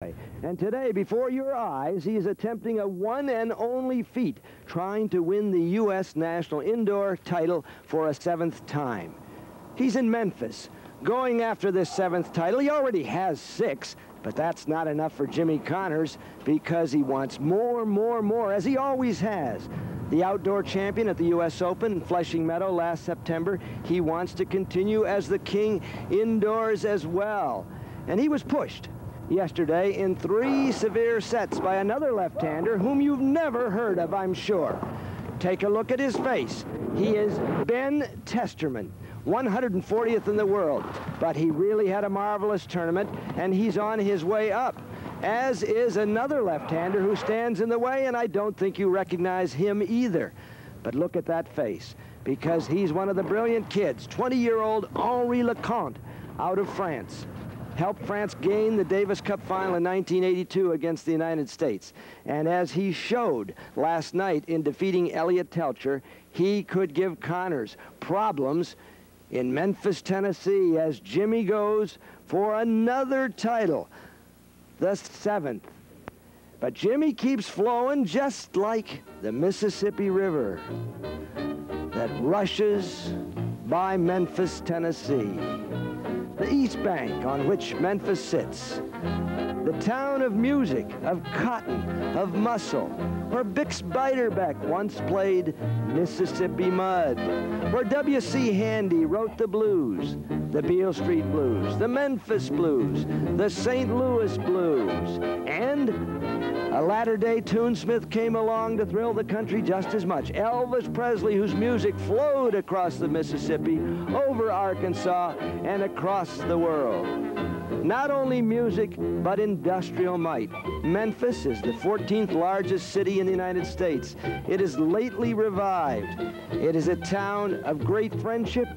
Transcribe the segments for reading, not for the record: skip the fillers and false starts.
And today, before your eyes, he is attempting a one and only feat, trying to win the U.S. National Indoor title for a 7th time. He's in Memphis, going after this 7th title. He already has 6, but that's not enough for Jimmy Connors because he wants more, as he always has. The outdoor champion at the U.S. Open in Flushing Meadow last September, he wants to continue as the king indoors as well. And he was pushed yesterday in 3 severe sets by another left-hander whom you've never heard of, I'm sure. Take a look at his face. He is Ben Testerman, 140th in the world, but he really had a marvelous tournament, and he's on his way up, as is another left-hander who stands in the way, and I don't think you recognize him either. But look at that face, because he's one of the brilliant kids, 20-year-old Henri Leconte out of France. Helped France gain the Davis Cup final in 1982 against the United States. And as he showed last night in defeating Elliott Telcher, he could give Connors problems in Memphis, Tennessee, as Jimmy goes for another title, the 7th. But Jimmy keeps flowing just like the Mississippi River that rushes by Memphis, Tennessee. The East Bank on which Memphis sits, the town of music, of cotton, of muscle, where Bix Beiderbecke once played Mississippi Mud, where W.C. Handy wrote the blues, the Beale Street Blues, the Memphis Blues, the St. Louis Blues, and a latter-day tunesmith came along to thrill the country just as much. Elvis Presley, whose music flowed across the Mississippi, over Arkansas, and across the world. Not only music, but industrial might. Memphis is the 14th largest city in the United States. It is lately revived. It is a town of great friendship.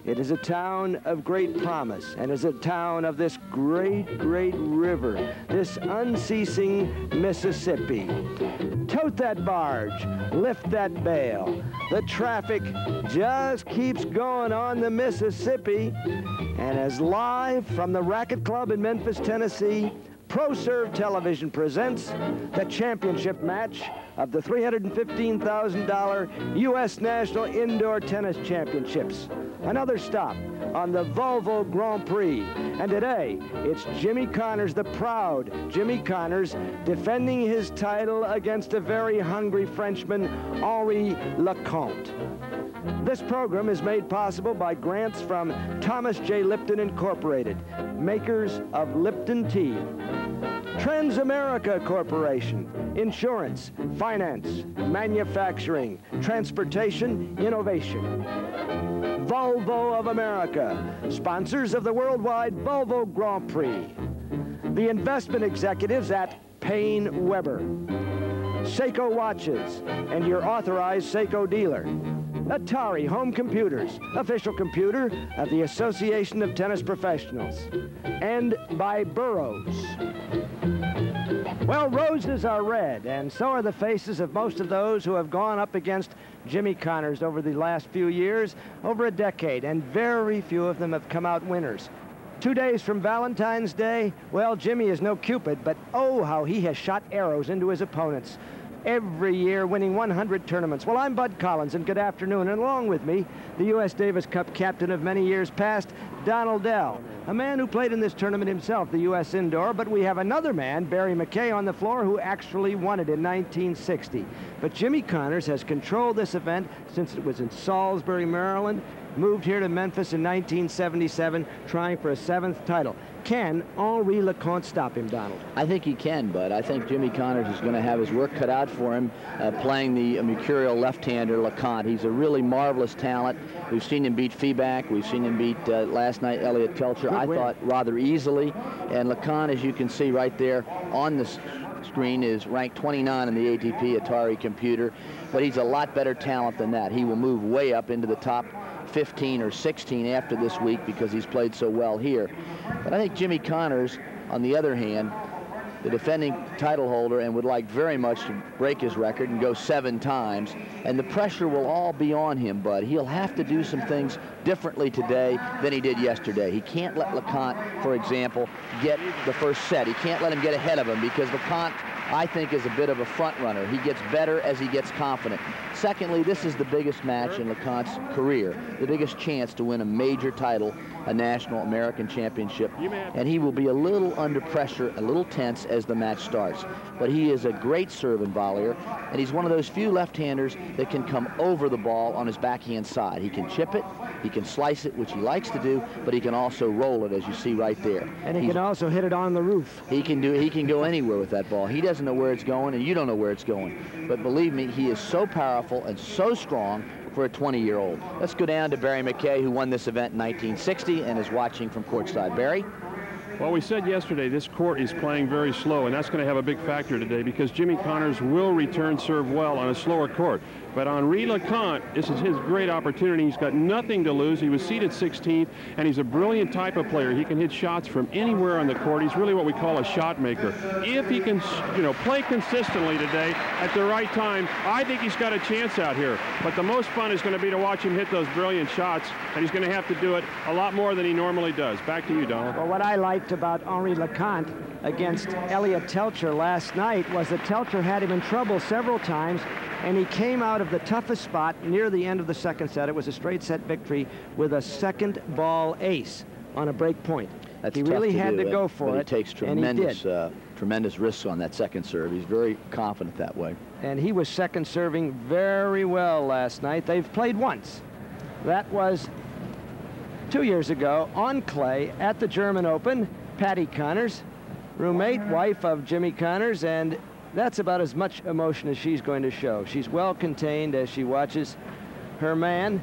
It is a town of great promise, and is a town of this great river, this unceasing Mississippi. Tote that barge, lift that bale. The traffic just keeps going on the Mississippi. And as live from the Racquet Club in Memphis, Tennessee, ProServe Television presents the championship match of the $315,000 U.S. National Indoor Tennis Championships. Another stop on the Volvo Grand Prix. And today, it's Jimmy Connors, the proud Jimmy Connors, defending his title against a very hungry Frenchman, Henri Leconte. This program is made possible by grants from Thomas J. Lipton Incorporated, makers of Lipton Tea, Transamerica Corporation, insurance, finance, manufacturing, transportation, innovation. Volvo of America, sponsors of the worldwide Volvo Grand Prix. The investment executives at Payne Weber. Seiko Watches and your authorized Seiko dealer. Atari Home Computers, official computer of the Association of Tennis Professionals. And by Burroughs. Well, roses are red, and so are the faces of most of those who have gone up against Jimmy Connors over the last few years, over a decade, and very few of them have come out winners. 2 days from Valentine's Day, well, Jimmy is no Cupid, but oh, how he has shot arrows into his opponents. Every year winning 100 tournaments. Well, I'm Bud Collins, and good afternoon. And along with me, the U.S. Davis Cup captain of many years past, Donald Dell, a man who played in this tournament himself, the U.S. Indoor, but we have another man, Barry McKay, on the floor who actually won it in 1960. But Jimmy Connors has controlled this event since it was in Salisbury, Maryland, moved here to Memphis in 1977, trying for a 7th title. Can Henri Leconte stop him, Donald? I think he can, but I think Jimmy Connors is going to have his work cut out for him playing the mercurial left-hander Leconte. He's a really marvelous talent. We've seen him beat Feeback. We've seen him beat last night Elliott Telcher, I thought, rather easily. And Leconte, as you can see right there on the screen, is ranked 29 in the ATP Atari computer, but he's a lot better talent than that. He will move way up into the top 15 or 16 after this week because he's played so well here. But I think Jimmy Connors, on the other hand, the defending title holder and would like very much to break his record and go 7 times. And the pressure will all be on him, Bud. He'll have to do some things differently today than he did yesterday. He can't let Leconte, for example, get the first set. He can't let him get ahead of him, because Leconte, I think, is a bit of a front runner. He gets better as he gets confident. Secondly, this is the biggest match in Leconte's career, the biggest chance to win a major title, a national American championship, and he will be a little under pressure, a little tense as the match starts. But he is a great serve and volleyer, and he's one of those few left-handers that can come over the ball on his backhand side. He can chip it, he can slice it, which he likes to do, but he can also roll it, as you see right there. And he can also hit it on the roof. He can go anywhere with that ball. He doesn't know where it's going, and you don't know where it's going. But believe me, he is so powerful and so strong for a 20-year-old. Let's go down to Barry McKay, who won this event in 1960 and is watching from courtside. Barry? Well, we said yesterday this court is playing very slow, and that's going to have a big factor today, because Jimmy Connors will return serve well on a slower court. But Henri Leconte, this is his great opportunity. He's got nothing to lose. He was seeded 16th, and he's a brilliant type of player. He can hit shots from anywhere on the court. He's really what we call a shot maker. If he can, play consistently today at the right time, I think he's got a chance out here. But the most fun is going to be to watch him hit those brilliant shots, and he's going to have to do it a lot more than he normally does. Back to you, Donald. Well, what I liked about Henri Leconte against Elliot Telcher last night was that Telcher had him in trouble several times, and he came out of the toughest spot near the end of the second set. It was a straight set victory with a second ball ace on a break point. He really had to go for it. He takes tremendous risks on that second serve. He's very confident that way. And he was second serving very well last night. They've played once. That was 2 years ago on clay at the German Open. Patty Connors, roommate, wife of Jimmy Connors, and that's about as much emotion as she's going to show. She's well contained as she watches her man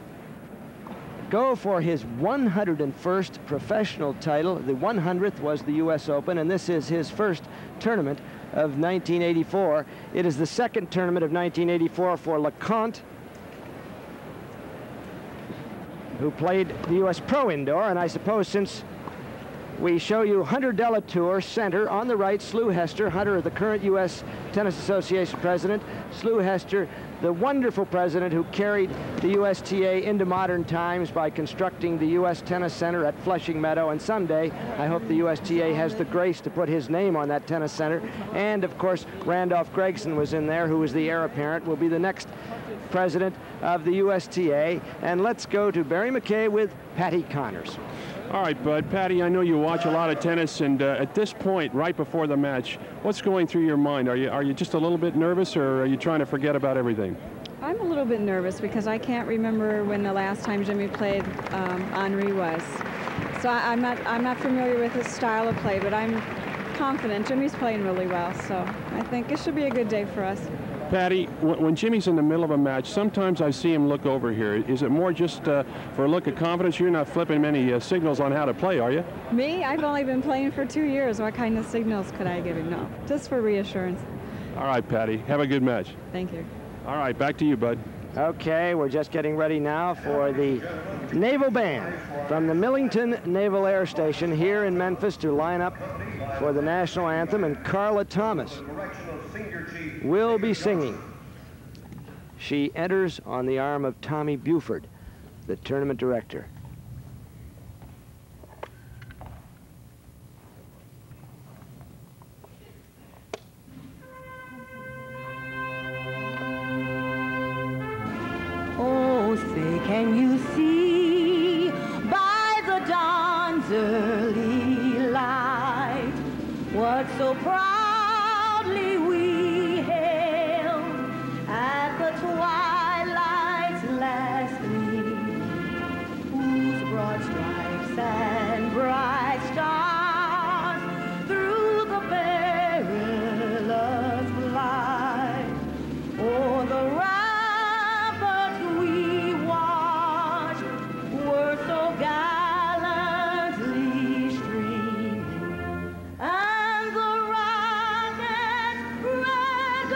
go for his 101st professional title. The 100th was the U.S. Open, and this is his first tournament of 1984. It is the second tournament of 1984 for Leconte, who played the U.S. Pro Indoor, and I suppose since we show you Hunter Delatour, center, on the right, Slew Hester. Hunter, the current U.S. Tennis Association president. Slew Hester, the wonderful president who carried the USTA into modern times by constructing the U.S. Tennis Center at Flushing Meadow. And someday, I hope the USTA has the grace to put his name on that tennis center. And, of course, Randolph Gregson was in there, who was the heir apparent, will be the next president of the USTA. And let's go to Barry McKay with Patty Connors. All right, Bud. Patty, I know you watch a lot of tennis, and at this point, right before the match, what's going through your mind? Are you just a little bit nervous, or are you trying to forget about everything? I'm a little bit nervous because I can't remember when the last time Jimmy played Henri was. So I'm not familiar with his style of play, but I'm confident. Jimmy's playing really well, so I think it should be a good day for us. Patty, when Jimmy's in the middle of a match, sometimes I see him look over here. Is it more just for a look of confidence? You're not flipping many signals on how to play, are you? Me? I've only been playing for 2 years. What kind of signals could I give him? No, just for reassurance. All right, Patty. Have a good match. Thank you. All right, back to you, Bud. Okay, we're just getting ready now for the Naval Band from the Millington Naval Air Station here in Memphis to line up for the national anthem, and Carla Thomas will be singing. She enters on the arm of Tommy Buford, the tournament director. Oh, say, can you see by the dawn's early light what so proudly we hailed at the twilight's last gleam, whose broad stripes and bright stars through the perilous flight o'er the ramparts we watched were so gallantly streaming, and the rocket's red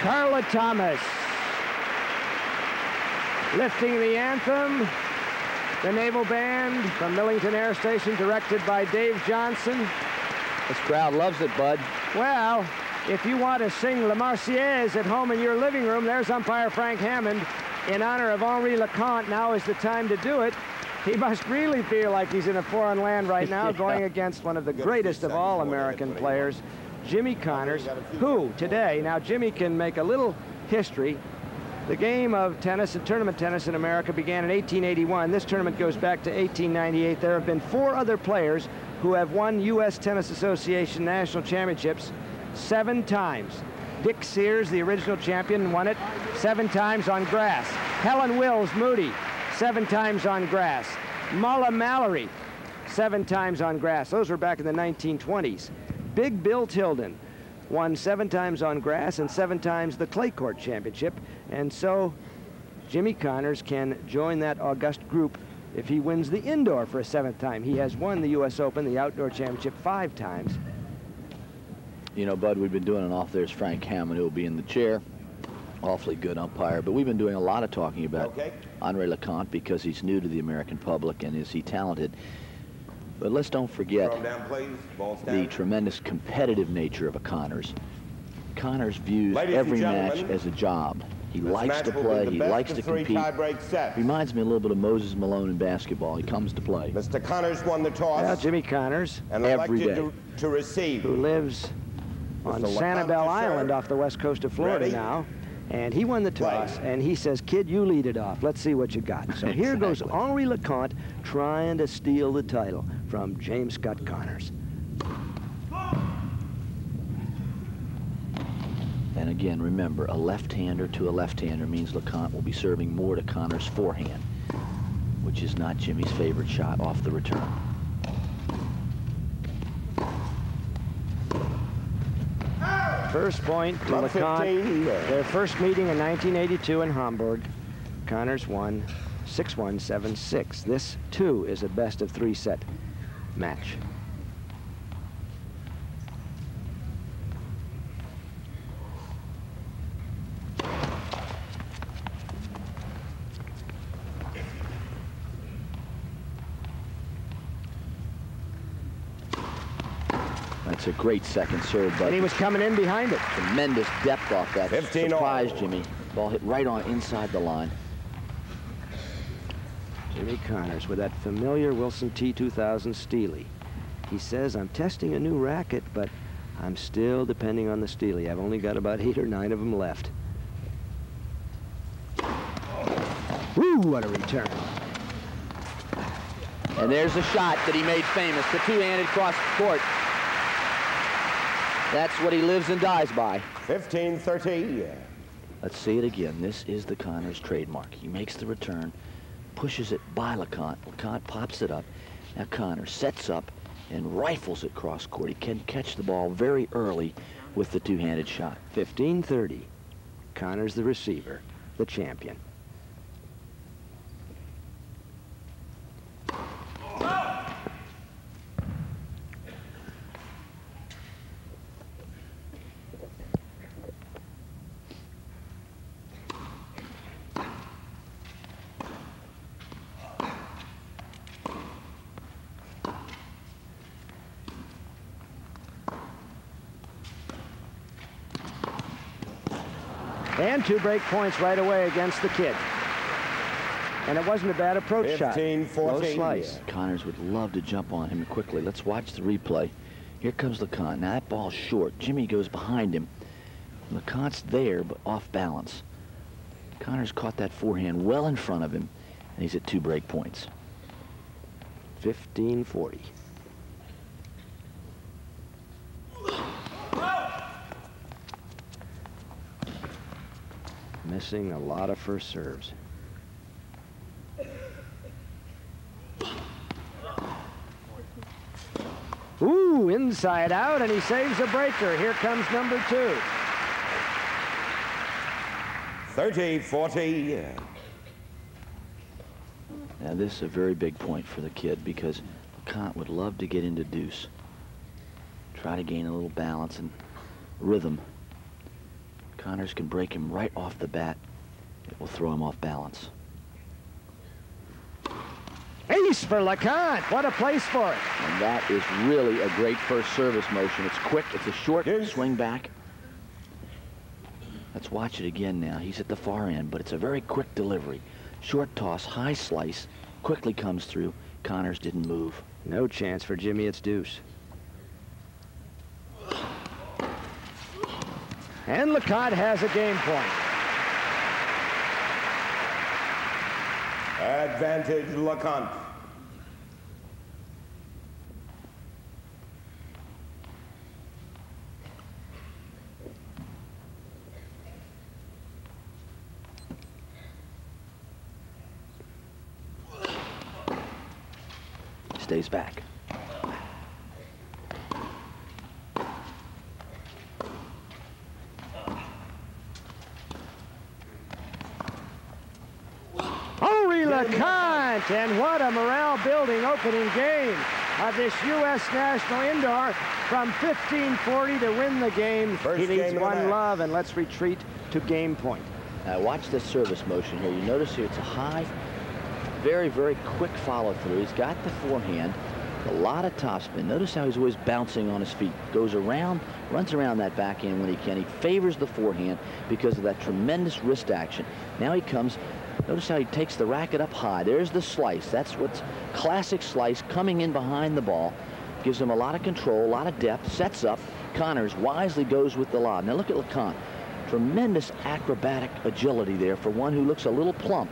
Carla Thomas lifting the anthem. The Naval Band from Millington Air Station, directed by Dave Johnson. This crowd loves it, Bud. Well, if you want to sing La Marseillaise at home in your living room, there's umpire Frank Hammond. In honor of Henri Leconte, now is the time to do it. He must really feel like he's in a foreign land right now, going against one of the greatest of all American players, Jimmy Connors, who today, now Jimmy can make a little history. The game of tennis and tournament tennis in America began in 1881. This tournament goes back to 1898. There have been 4 other players who have won U.S. Tennis Association national championships 7 times. Dick Sears, the original champion, won it 7 times on grass. Helen Wills Moody, 7 times on grass. Mulla Mallory, 7 times on grass. Those were back in the 1920s. Big Bill Tilden won 7 times on grass and 7 times the clay court championship. And so Jimmy Connors can join that august group if he wins the indoor for a 7th time. He has won the U.S. Open, the outdoor championship, 5 times. You know, Bud, we've been doing an off. There's Frank Hammond, who will be in the chair. Awfully good umpire. But we've been doing a lot of talking about Henri Leconte because he's new to the American public, and is he talented. But let's don't forget the tremendous competitive nature of a Connors. Connors views every match as a job. He likes to play. He likes to compete. Reminds me a little bit of Moses Malone in basketball. He comes to play. Mr. Connors won the toss. Well, Jimmy Connors, and every day to receive, who lives on Sanibel Island off the west coast of Florida now. And he won the toss, and he says, kid, you lead it off. Let's see what you got. So here goes Henri Leconte trying to steal the title from James Scott Connors. And again, remember, a left-hander to a left-hander means Leconte will be serving more to Connors' forehand, which is not Jimmy's favorite shot off the return. First point to Leconte. Their first meeting in 1982 in Hamburg. Connors won 6-1, 7-6. This, too, is a best-of-3 set match. That's a great second serve, but and he was coming in behind it. Tremendous depth off that. 15 surprised Jimmy. Ball hit right on inside the line. Jimmy Connors with that familiar Wilson T2000 Steely. He says, I'm testing a new racket, but I'm still depending on the Steely. I've only got about 8 or 9 of them left. Woo, what a return. And there's a shot that he made famous, the two-handed cross court. That's what he lives and dies by. 15-30. Let's see it again. This is the Connors trademark. He makes the return, pushes it by Leconte. Leconte pops it up. Now Connors sets up and rifles it cross court. He can catch the ball very early with the two-handed shot. 15-30. Connors the receiver, the champion. And 2 break points right away against the kid. And it wasn't a bad approach shot. 15-14. Low slice. Connors would love to jump on him quickly. Let's watch the replay. Here comes Leconte. Now that ball's short. Jimmy goes behind him. Leconte's there, but off balance. Connors caught that forehand well in front of him, and he's at 2 break points. 15-40. Missing a lot of first serves. Ooh, inside out, and he saves a breaker. Here comes number 2. 30-40. Now this is a very big point for the kid because Leconte would love to get into deuce. Try to gain a little balance and rhythm. Connors can break him right off the bat. It will throw him off balance. Ace for Leconte. What a place for it. And that is really a great first service motion. It's quick. It's a short swing back. Let's watch it again now. He's at the far end, but it's a very quick delivery. Short toss, high slice, quickly comes through. Connors didn't move. No chance for Jimmy. It's deuce. And Leconte has a game point. Advantage Leconte. Stays back. Leconte, and what a morale-building opening game of this U.S. National Indoor from 1540 to win the game. He needs one love, and let's retreat to game point. Watch this service motion here. You notice here it's a high, very, very quick follow-through. He's got the forehand, a lot of topspin. Notice how he's always bouncing on his feet. Goes around, runs around that backhand when he can. He favors the forehand because of that tremendous wrist action. Now he comes. Notice how he takes the racket up high. There's the slice. That's what's classic slice, coming in behind the ball. Gives him a lot of control, a lot of depth, sets up. Connors wisely goes with the lob. Now look at Leconte. Tremendous acrobatic agility there for one who looks a little plump.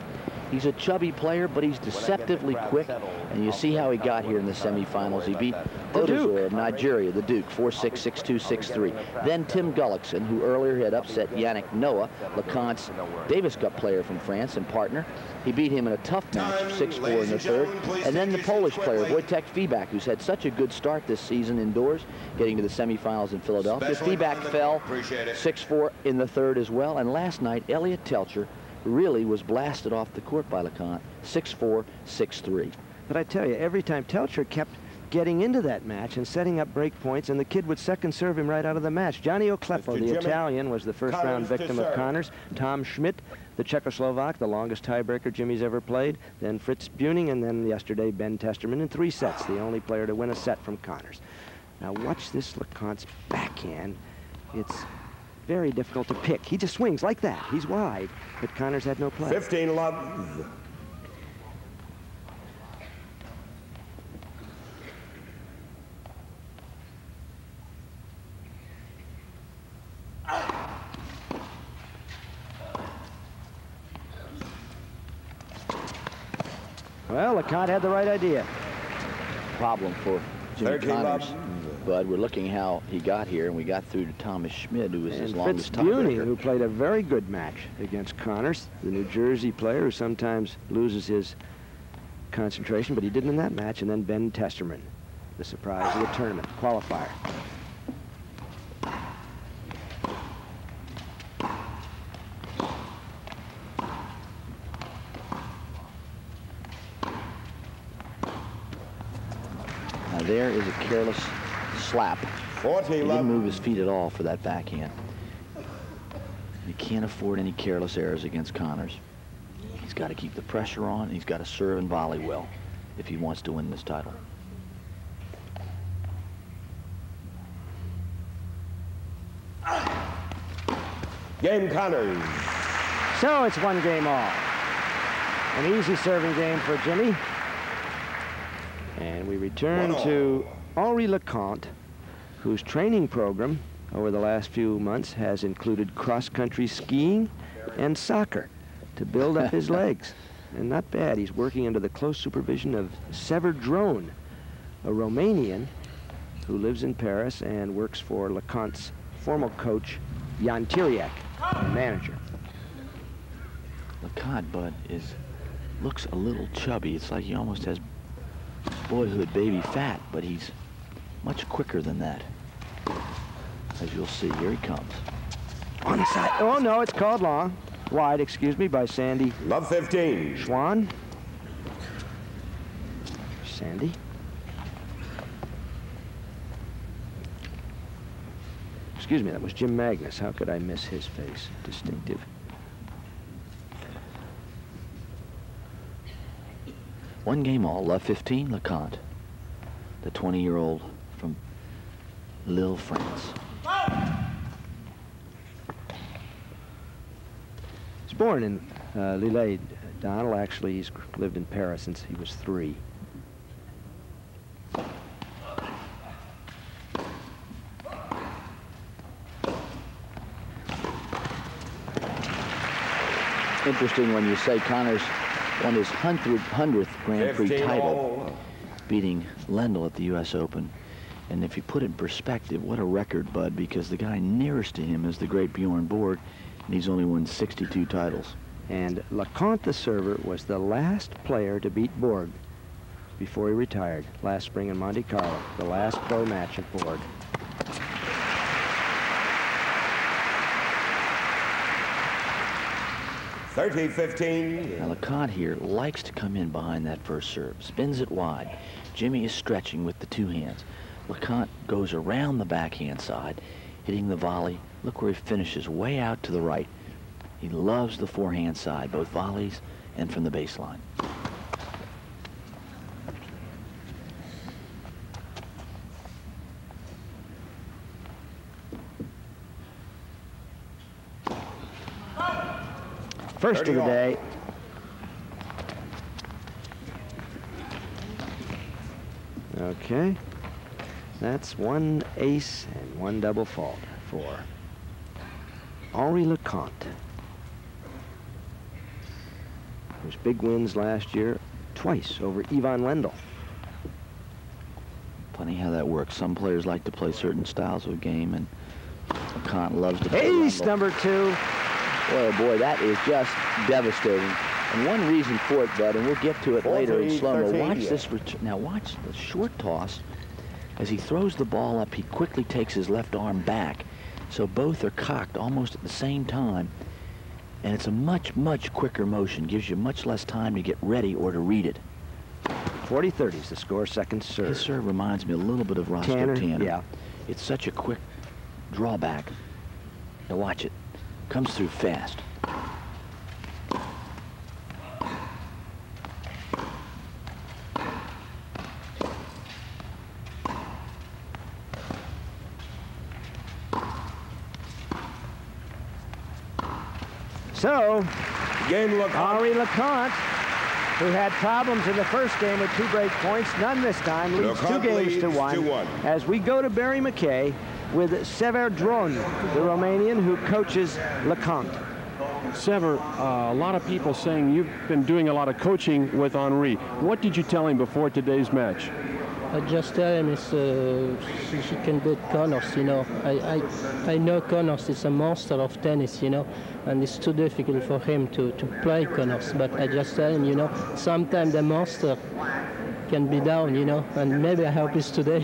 He's a chubby player, but he's deceptively quick. And you see how he got here in the semifinals. He beat Odozor of Nigeria, the Duke, 4-6, 6-2, 6-3. Then Tim Gullickson, who earlier had upset Yannick Noah, Leconte's Davis Cup player from France and partner. He beat him in a tough match, 6-4 in the third. And then the Polish player, Wojtek Fibak, who's had such a good start this season indoors, getting to the semifinals in Philadelphia. Fibak fell 6-4 in the third as well. And last night, Elliot Telcher really was blasted off the court by Leconte, 6-4, 6-3. But I tell you, every time Telcher kept getting into that match and setting up break points, and the kid would second serve him right out of the match. Johnny Oklepo, the Italian, was the first-round victim of Connors. Tom Schmidt, the Czechoslovak, the longest tiebreaker Jimmy's ever played. Then Fritz Buning, and then yesterday Ben Testerman in 3 sets, the only player to win a set from Connors. Now watch this Leconte's backhand. It's very difficult to pick. He just swings like that. He's wide, but Connors had no play. 15 love. Well, Leconte had the right idea. Problem for Jimmy Connors. Bud, we're looking how he got here, and we got through to Thomas Schmidt, who was his longest tiebreaker. Who played a very good match against Connors, the New Jersey player who sometimes loses his concentration, but he didn't in that match. And then Ben Testerman, the surprise of the tournament, qualifier. Now there is a careless slap. 40 he didn't move his feet at all for that backhand. You can't afford any careless errors against Connors. He's got to keep the pressure on, and he's got to serve and volley well if he wants to win this title. Game Connors. So it's 1 game all. An easy serving game for Jimmy. And we return to Henri Leconte, whose training program over the last few months has included cross-country skiing and soccer to build up his legs. And not bad. He's working under the close supervision of Sever Drone, a Romanian who lives in Paris and works for Leconte's former coach, Jan Tiriac, the manager. Leconte, Bud, looks a little chubby. It's like he almost has boyhood baby fat, but he's much quicker than that. As you'll see, here he comes. Onside. Oh, no, it's called long. Wide, excuse me, by Sandy. Love 15. Schwann. Sandy. Excuse me, that was Jim Magnus. How could I miss his face? Distinctive. One game all, love 15, Leconte, the 20-year-old from Lille, France. He's born in Lille, Donald. Actually, he's lived in Paris since he was 3. Interesting when you say Connors won his 100th Grand Prix title, beating Lendl at the U.S. Open. And if you put it in perspective, what a record, Bud, because the guy nearest to him is the great Bjorn Borg, and he's only won 62 titles. And Leconte, the server, was the last player to beat Borg before he retired last spring in Monte Carlo, the last pro match at Borg. (30-15). Now, Leconte here likes to come in behind that first serve, spins it wide. Jimmy is stretching with the 2 hands. Leconte goes around the backhand side, hitting the volley. Look where he finishes, way out to the right. He loves the forehand side, both volleys and from the baseline. First of the day. Okay. That's 1 ace and 1 double fault for Henri Leconte. There's big wins last year, twice over Ivan Lendl. Funny how that works. Some players like to play certain styles of game, and Leconte loves to play Ace Lendl. number 2. Oh boy, that is just devastating. And one reason for it, Bud, and we'll get to it later in slow-mo. Watch this. Now watch the short toss. As he throws the ball up, he quickly takes his left arm back. So both are cocked almost at the same time. And it's a much, much quicker motion. Gives you much less time to get ready or to read it. 40-30 is the score, second serve. His serve reminds me a little bit of Roscoe Tanner. Yeah. It's such a quick drawback. Now watch it. Comes through fast. So, Game Henri Leconte, who had problems in the first game with 2 break points, none this time, leads 2 games to 1. As we go to Barry McKay with Sever Dron, the Romanian who coaches Leconte. Sever, a lot of people saying you've been doing a lot of coaching with Henri. What did you tell him before today's match? I just tell him he can beat Connors, you know. I know Connors is a monster of tennis, you know, and it's too difficult for him to play Connors. But I just tell him, you know, sometimes the monster can be down, you know, and maybe I hope it's today.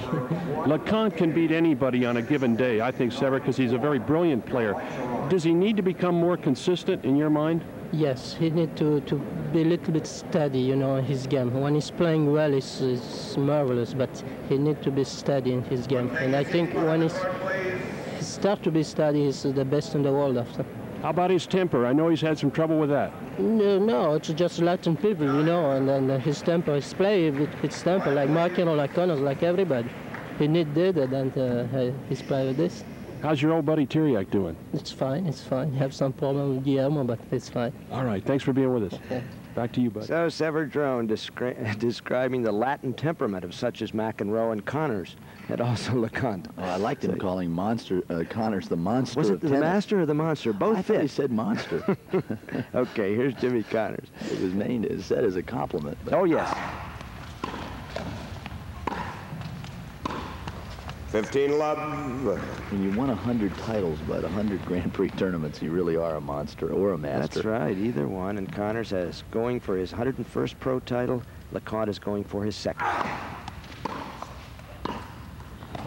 Leconte can beat anybody on a given day, I think, Sever, because he's a very brilliant player. Does he need to become more consistent in your mind? Yes, he needs to be a little bit steady, you know, in his game. When he's playing well, it's marvelous, but he needs to be steady in his game. And I think when he starts to be steady, he's the best in the world after. How about his temper? I know he's had some trouble with that. No, it's just Latin people, you know, and his temper, his play with his temper, like Markin or like Connors, like everybody. He needs that, and he's play with this. How's your old buddy Tiriac doing? It's fine, it's fine. You have some problem with Guillermo, but it's fine. All right, thanks for being with us. Okay. Back to you, bud. So Sever Drone describing the Latin temperament of such as McEnroe and Connors, and also Leconte. Oh, I liked him calling Connors the monster. Was it of the tennis. master or the monster? Both I thought he fit. said monster. Okay, here's Jimmy Connors. It was named, it said as a compliment. But Oh, yes. 15 love. when you won 100 titles, but 100 Grand Prix tournaments, you really are a monster or a master. That's right, either one. And Connors is going for his 101st pro title. Leconte is going for his 2nd.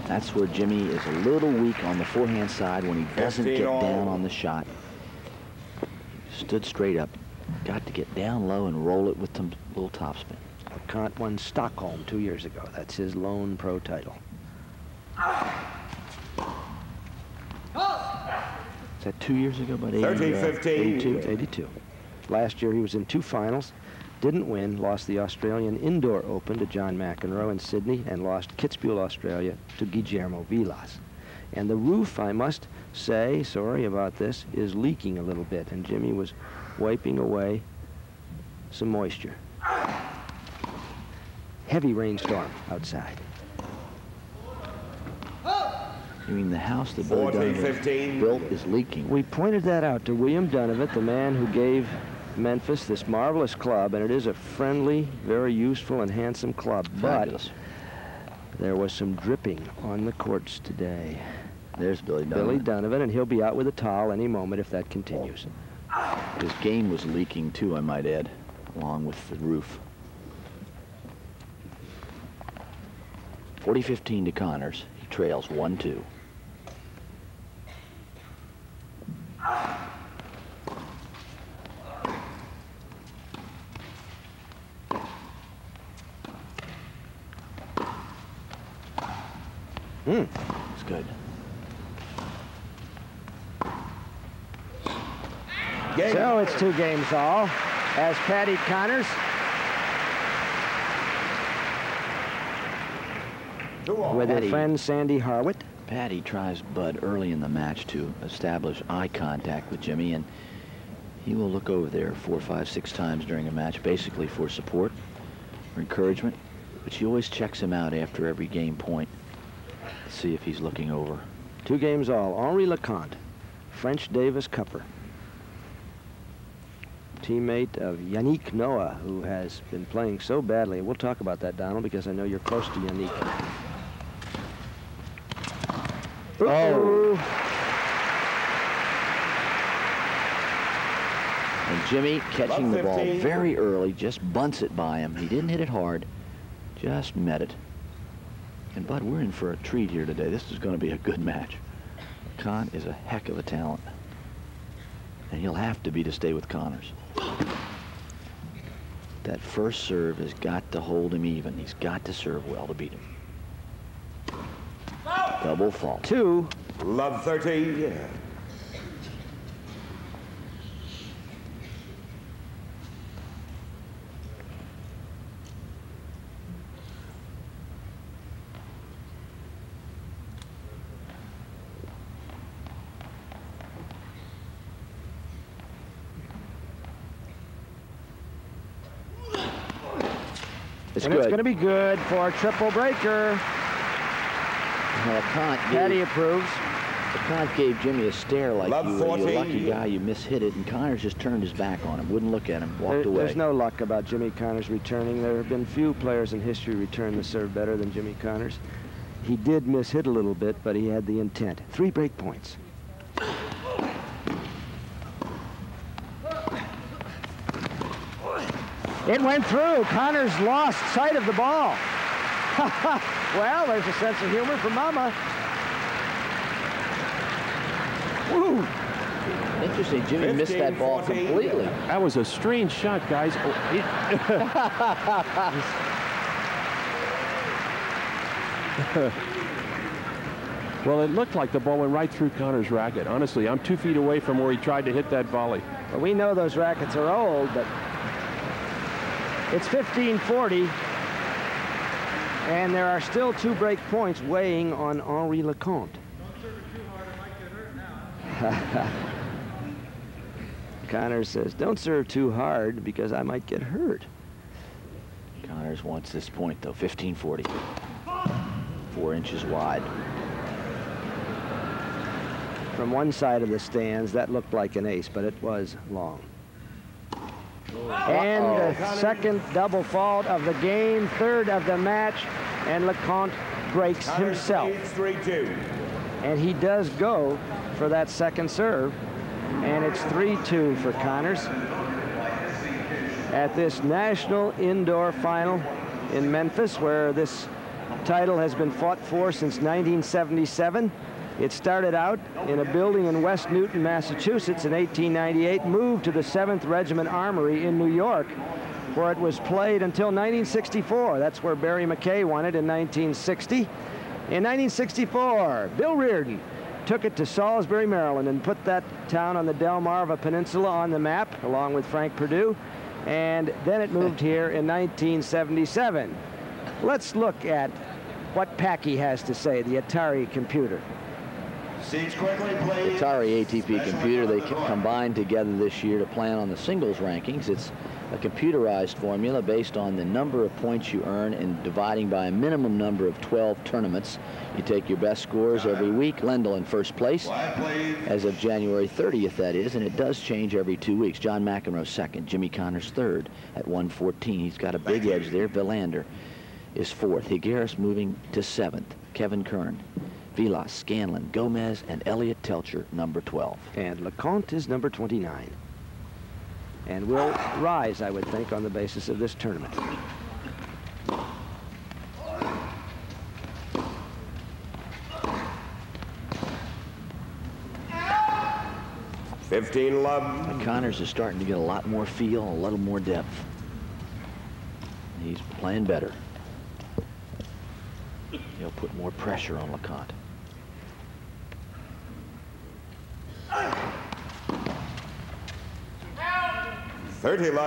That's where Jimmy is a little weak on the forehand side when he doesn't get 15 all. down on the shot. Stood straight up. Got to get down low and roll it with some little topspin. Leconte won Stockholm 2 years ago. That's his lone pro title. that 2 years ago? About 30-15. 82. Last year he was in 2 finals, didn't win, lost the Australian Indoor Open to John McEnroe in Sydney, and lost Kitzbühel, Australia to Guillermo Vilas. And the roof, I must say, sorry about this, is leaking a little bit, and Jimmy was wiping away some moisture. Heavy rainstorm outside. You mean the house that Billy Donovan built is leaking? We pointed that out to William Donovan, the man who gave Memphis this marvelous club, and it is a friendly, very useful and handsome club. Fabulous. But there was some dripping on the courts today. There's Billy Donovan. Billy Donovan, and he'll be out with a towel any moment if that continues. His game was leaking too, I might add, along with the roof. 40-15 to Connors. He trails 1-2. It's good. So it's 2 games all as Patty Connors with her friend Sandy Harwitt. Patty tries Bud early in the match to establish eye contact with Jimmy, and he will look over there 4, 5, 6 times during a match, basically for support or encouragement, but she always checks him out after every game point to see if he's looking over. 2 games all. Henri Leconte, French Davis Cupper, teammate of Yannick Noah, who has been playing so badly. We'll talk about that, Donald, because I know you're close to Yannick. Oh. And Jimmy catching the ball very early, just bunts it by him. He didn't hit it hard, just met it. And Bud, we're in for a treat here today. This is going to be a good match. Con is a heck of a talent, and he'll have to be to stay with Connors. That first serve has got to hold him even. He's got to serve well to beat him. Double fault. 2. Love 30. It's going to be good for a triple breaker. Patty approves. Leconte gave Jimmy a stare like Love you were a 14. lucky guy, you mishit it, and Connors just turned his back on him, wouldn't look at him, walked away. There's no luck about Jimmy Connors returning. There have been few players in history return the serve better than Jimmy Connors. He did mishit a little bit, but he had the intent. 3 break points. It went through. Connors lost sight of the ball. Well, there's a sense of humor for Mama. Woo! Interesting, Jimmy missed that ball completely. That was a strange shot, guys. Well, it looked like the ball went right through Connors' racket. Honestly, I'm 2 feet away from where he tried to hit that volley. Well, we know those rackets are old, but it's 15-40. And there are still 2 break points weighing on Henri Leconte. Connors says, don't serve too hard because I might get hurt. Connors wants this point, though. 15-40. 4 inches wide. From one side of the stands, that looked like an ace, but it was long. And the second double fault of the game, 3rd of the match, and Leconte breaks himself. And he does go for that second serve, and it's 3-2 for Connors at this National Indoor Final in Memphis, where this title has been fought for since 1977. It started out in a building in West Newton, Massachusetts in 1898, moved to the 7th Regiment Armory in New York, where it was played until 1964. That's where Barry McKay won it in 1960. In 1964, Bill Reardon took it to Salisbury, Maryland, and put that town on the Delmarva Peninsula on the map, along with Frank Perdue. And then it moved here in 1977. Let's look at what Packy has to say, the Atari computer. Seats quickly, please. Atari ATP computer, they combined together this year to plan on the singles rankings. It's a computerized formula based on the number of points you earn and dividing by a minimum number of 12 tournaments. You take your best scores every week. Lendl in first place as of January 30th, that is, and it does change every 2 weeks. John McEnroe second, Jimmy Connors third at 114. He's got a big edge there. Villander is fourth. Higueras moving to seventh. Kevin Kern, Vilas, Scanlon, Gomez, and Elliott Telcher, number 12. And Leconte is number 29. And will rise, I would think, on the basis of this tournament. $15. Connors is starting to get a lot more feel, a little more depth. He's playing better. He'll put more pressure on Leconte. $30.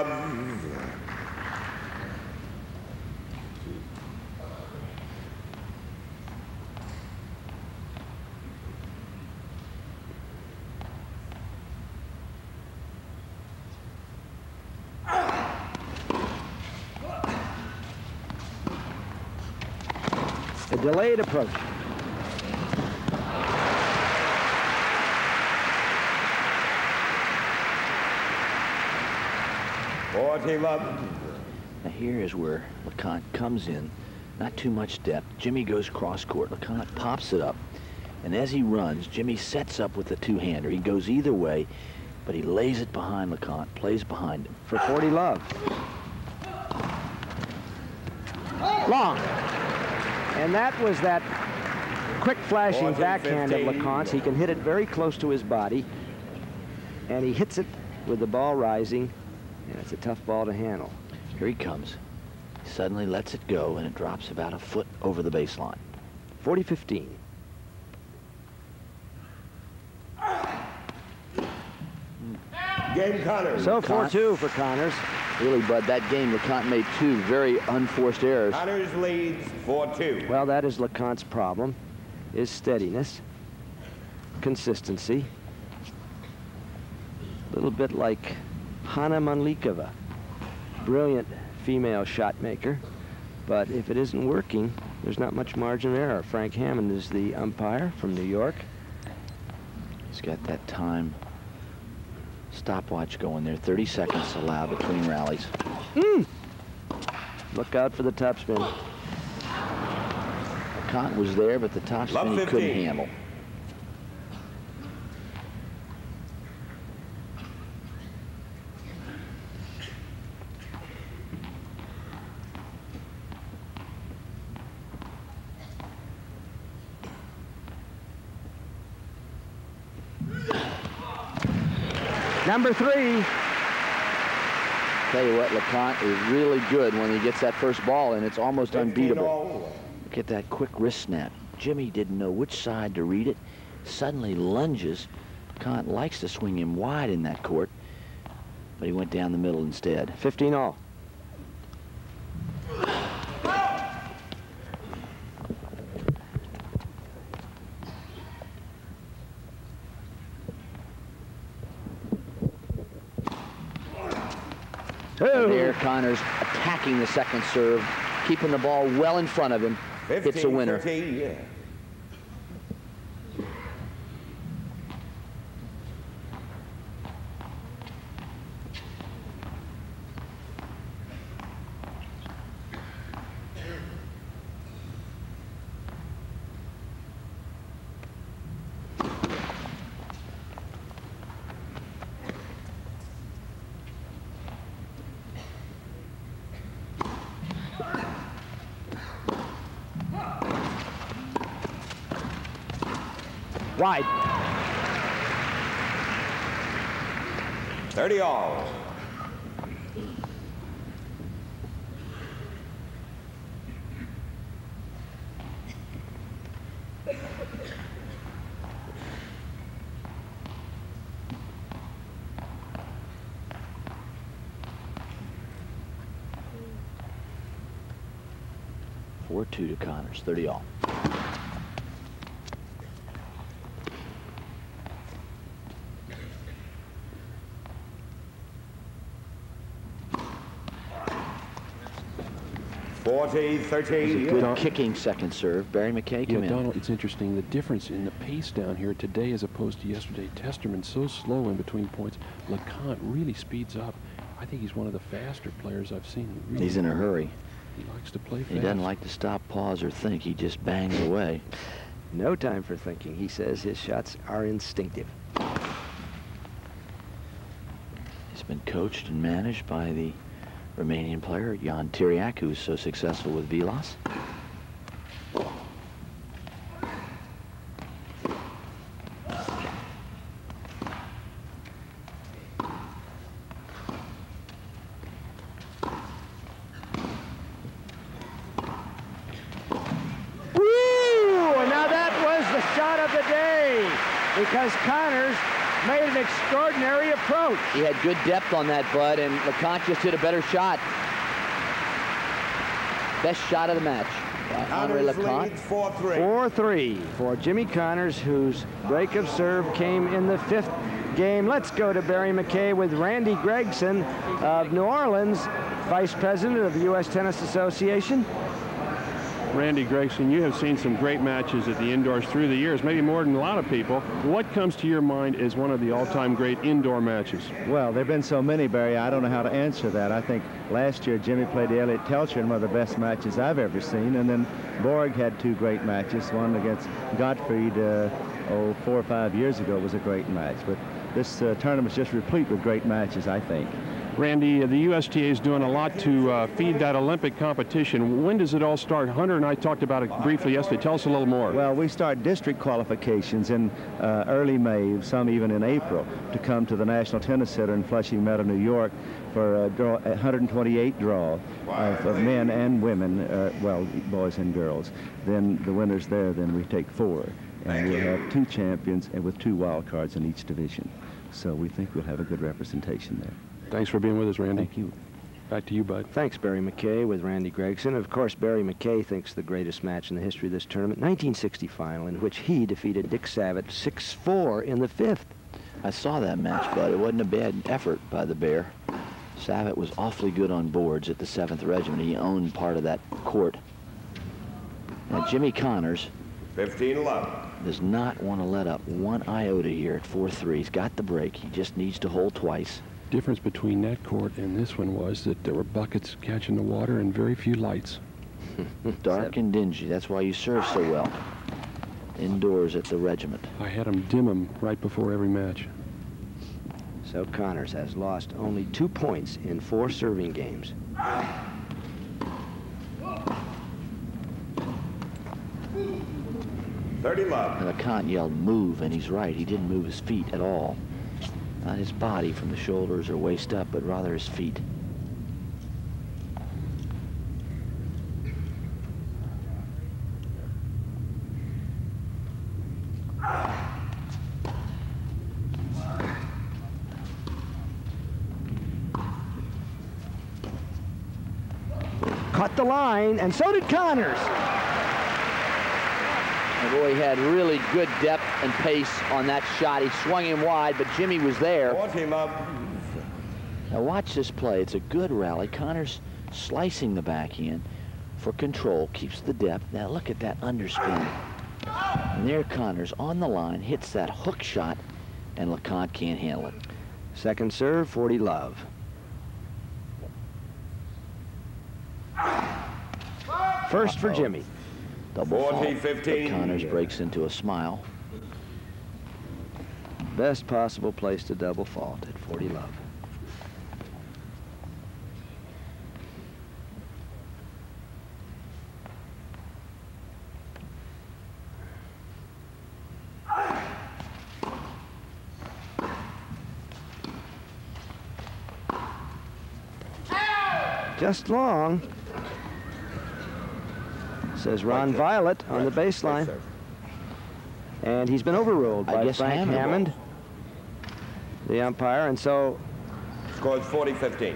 A delayed approach. Now here is where Leconte comes in. Not too much depth. Jimmy goes cross court. Leconte pops it up. And as he runs, Jimmy sets up with the two-hander. He goes either way, but he lays it behind Leconte, plays behind him. For 40 love. Long. And that was that quick flashing backhand of Leconte's. He can hit it very close to his body. And he hits it with the ball rising. And it's a tough ball to handle. Here he comes. He suddenly lets it go, and it drops about a foot over the baseline. 40-15. Game Connors. So 4-2 for Connors. Really, Bud, that game, Leconte made two very unforced errors. Connors leads 4-2. Well, that is Leconte's problem, is steadiness, consistency. A little bit like Hana Manlikova, brilliant female shot maker, but if it isn't working, there's not much margin of error. Frank Hammond is the umpire from New York. He's got that time stopwatch going there. 30 seconds allowed between rallies. Look out for the topspin. Leconte was there, but the topspin he couldn't handle. Number 3. Tell you what, Leconte is really good when he gets that first ball, and it's almost unbeatable. Look at that quick wrist snap. Jimmy didn't know which side to read it. Suddenly lunges. Leconte likes to swing him wide in that court, but he went down the middle instead. 15 all. There, Connors attacking the second serve, keeping the ball well in front of him. Hits a winner. 15, yeah. Wide. 30 all. 4-2 to Connors, 30 all. Good kicking second serve. Barry McKay, come in. Donald, it's interesting, the difference in the pace down here today as opposed to yesterday. Testerman's so slow in between points. Leconte really speeds up. I think he's one of the faster players I've seen. Really, he's in a hurry. He likes to play fast. He doesn't like to stop, pause, or think. He just bangs away. No time for thinking. He says his shots are instinctive. He's been coached and managed by the Romanian player Jan Tiriac, who's so successful with Vilas. Because Connors made an extraordinary approach. He had good depth on that, Bud, and Leconte just hit a better shot. Best shot of the match. Andre Leconte. 4-3 for Jimmy Connors, whose break of serve came in the 5th game. Let's go to Barry McKay with Randy Gregson of New Orleans, Vice President of the U.S. Tennis Association. Randy Gregson, you have seen some great matches at the indoors through the years, maybe more than a lot of people. What comes to your mind as one of the all-time great indoor matches? Well, there have been so many, Barry, I don't know how to answer that. I think last year Jimmy played the Elliott Telcher in one of the best matches I've ever seen, and then Borg had 2 great matches. One against Gottfried 4 or 5 years ago was a great match. But this tournament's just replete with great matches, I think. Randy, the USTA is doing a lot to feed that Olympic competition. When does it all start? Hunter and I talked about it briefly yesterday. Tell us a little more. Well, we start district qualifications in early May, some even in April, to come to the National Tennis Center in Flushing Meadow, New York, for a 128 draw of men and women, well, boys and girls. Then the winners there, then we take 4. And we'll have 2 champions and with 2 wild cards in each division. So we think we'll have a good representation there. Thanks for being with us, Randy. Thank you. Back to you, Bud. Thanks, Barry McKay with Randy Gregson. Of course, Barry McKay thinks the greatest match in the history of this tournament, 1960 final, in which he defeated Dick Savage 6-4 in the 5th. I saw that match, Bud. It wasn't a bad effort by the Bear. Savage was awfully good on boards at the 7th Regiment. He owned part of that court. Now, Jimmy Connors 15-11. does not want to let up 1 iota here at 4-3. He's got the break. He just needs to hold twice. Difference between that court and this one was that there were buckets catching the water and very few lights. Dark and dingy. That's why you serve so well. Indoors at the regiment. I had them dim them right before every match. So Connors has lost only 2 points in 4 serving games. Leconte yelled, "Move," and he's right. He didn't move his feet at all. Not his body from the shoulders or waist up, but rather his feet. Caught the line, and so did Connors. And boy, he had really good depth and pace on that shot. He swung him wide, but Jimmy was there. Now watch this play. It's a good rally. Connors slicing the backhand for control, keeps the depth. Now look at that underspin. And there Connors on the line, hits that hook shot, and Leconte can't handle it. Second serve, 40 love. First for Jimmy. Double fault, but Connors breaks into a smile. Best possible place to double fault at 40 love. Just long, says Ron Violet on the baseline. And he's been overruled by Frank Hammond, the umpire, and so... Scores 40-15.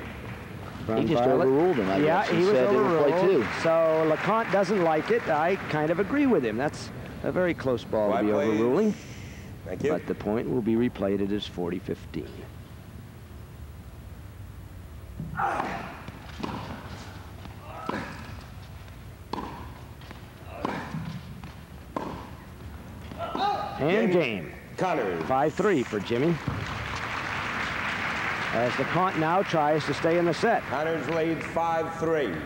He just overruled him, I guess. He was said overruled. They will play two. So Leconte doesn't like it. I kind of agree with him. That's a very close ball to be overruling. Thank you. But the point will be replayed. It is 40-15. And game. Connors. 5-3 for Jimmy. As Leconte now tries to stay in the set. Connors leads 5-3.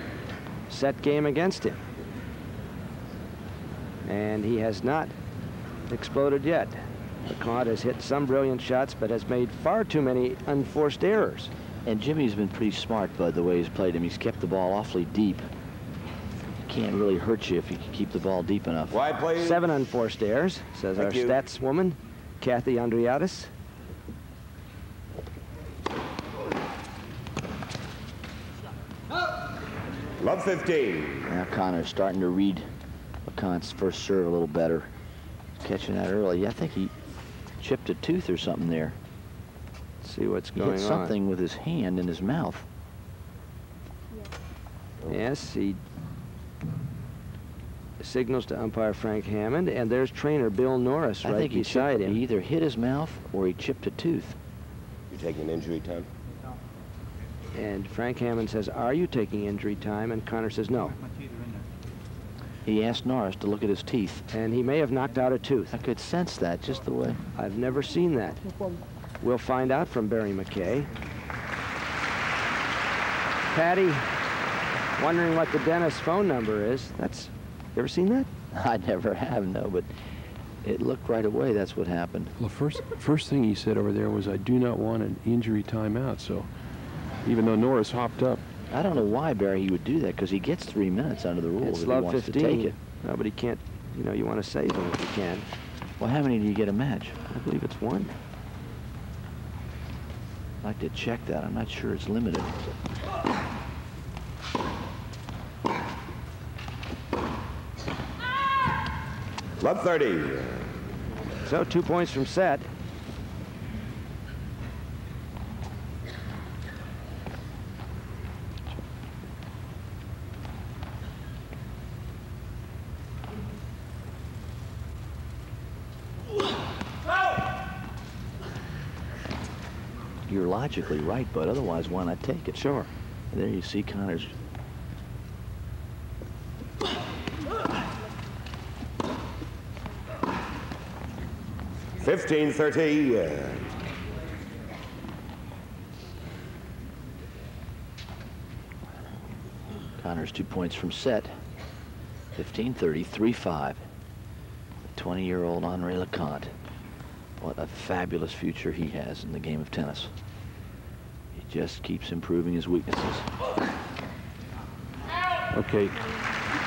Set game against him. And he has not exploded yet. Leconte has hit some brilliant shots, but has made far too many unforced errors. And Jimmy's been pretty smart, Bud, the way he's played him. He's kept the ball awfully deep. Can't really hurt you if you can keep the ball deep enough. Wide play. 7 unforced errors, says our stats woman, Kathy Andriatis. Love 15. Now Connor's starting to read Leconte's first serve a little better. Catching that early. I think he chipped a tooth or something there. Let's see what's He going hit on. something with his hand in his mouth. Yes, he signals to umpire Frank Hammond, and there's trainer Bill Norris I right think beside him. He either hit his mouth or he chipped a tooth. You taking injury time? And Frank Hammond says, "Are you taking injury time?" And Connor says, "No." He asked Norris to look at his teeth. And he may have knocked out a tooth. I could sense that just the way. I've never seen that. We'll find out from Barry McKay. Patty, wondering what the dentist's phone number is. That's, you ever seen that? I never have, no, but it looked right away that's what happened. Well, first thing he said over there was, "I do not want an injury timeout." So even though Norris hopped up. I don't know why Barry he would do that, because he gets 3 minutes under the rules It's if he love wants 15. to take it. No, but he can't, you know, you want to save him if you can. Well, how many do you get a match? I believe it's 1. I'd like to check that. I'm not sure it's limited. Love 30. So 2 points from set. You're logically right, but otherwise, why not take it? Sure. And there you see Connor's. $15-30. Connor's 2 points from set. 15-30, 3-5. 20-year-old Henri Leconte. What a fabulous future he has in the game of tennis. He just keeps improving his weaknesses. Okay,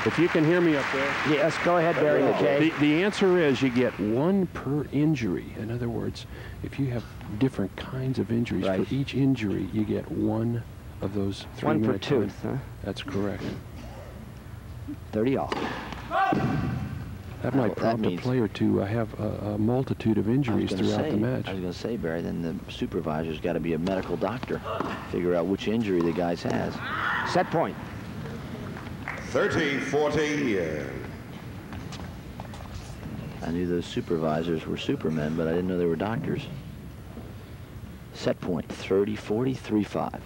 if you can hear me up there. Yes, go ahead, Barry McKay. The answer is you get 1 per injury. In other words, if you have different kinds of injuries, Right. for each injury, you get 1 of those 3 1 per minute time. tooth, huh? That's correct. 30 all. That might That prompt a means- player to have a multitude of injuries throughout the match. I was going to say, Barry, then the supervisor's got to be a medical doctor. Figure out which injury the guy's has. Set point. 30-40. I knew those supervisors were supermen, but I didn't know they were doctors. Set point, 30-40, 3-5.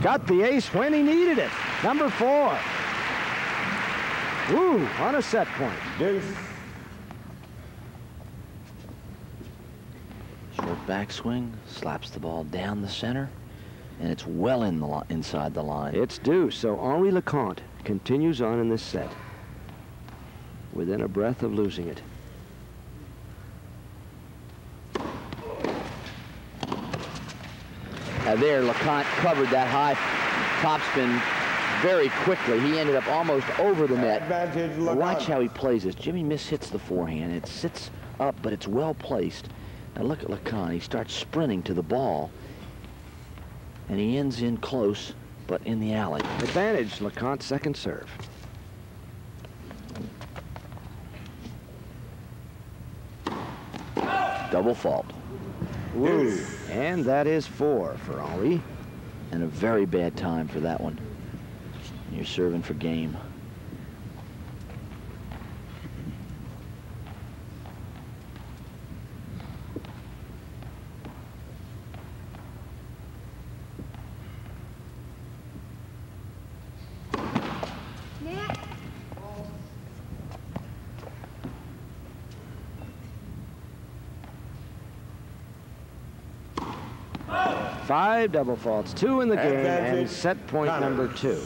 Got the ace when he needed it. Number 4. Woo, on a set point. Deuce. Short backswing, slaps the ball down the center, and it's well in the inside the line. It's due, so Henri Leconte continues on in this set. Within a breath of losing it. There, Leconte covered that high topspin very quickly. He ended up almost over the net. Advantage But watch Leconte. how he plays this. Jimmy mishits the forehand. It sits up, but it's well placed. Now look at Leconte. He starts sprinting to the ball, and he ends in close, but in the alley. Advantage, Leconte's second serve. double fault. Ooh. And that is 4 for Henri. And a very bad time for that one. You're serving for game. Five double faults, 2 in the game, and set point number 2.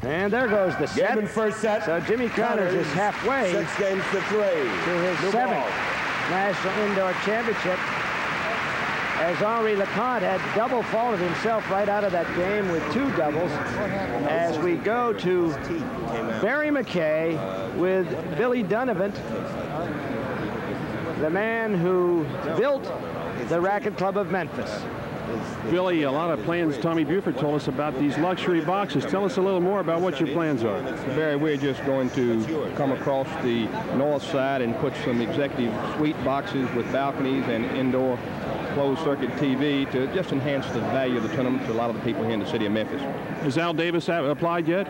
And there goes the set. Game in first set. So Jimmy Connors is halfway 6 games to 3. to his 7th National Indoor Championship. As Henri Leconte had double faulted himself right out of that game with 2 doubles. As we go to Barry McKay with Billy Donovan, the man who built the Racket Club of Memphis. Billy, a lot of plans Tommy Buford told us about these luxury boxes. Tell us a little more about what your plans are. Barry, we're just going to come across the north side and put some executive suite boxes with balconies and indoor closed-circuit TV to just enhance the value of the tournament to a lot of the people here in the city of Memphis. Has Al Davis applied yet?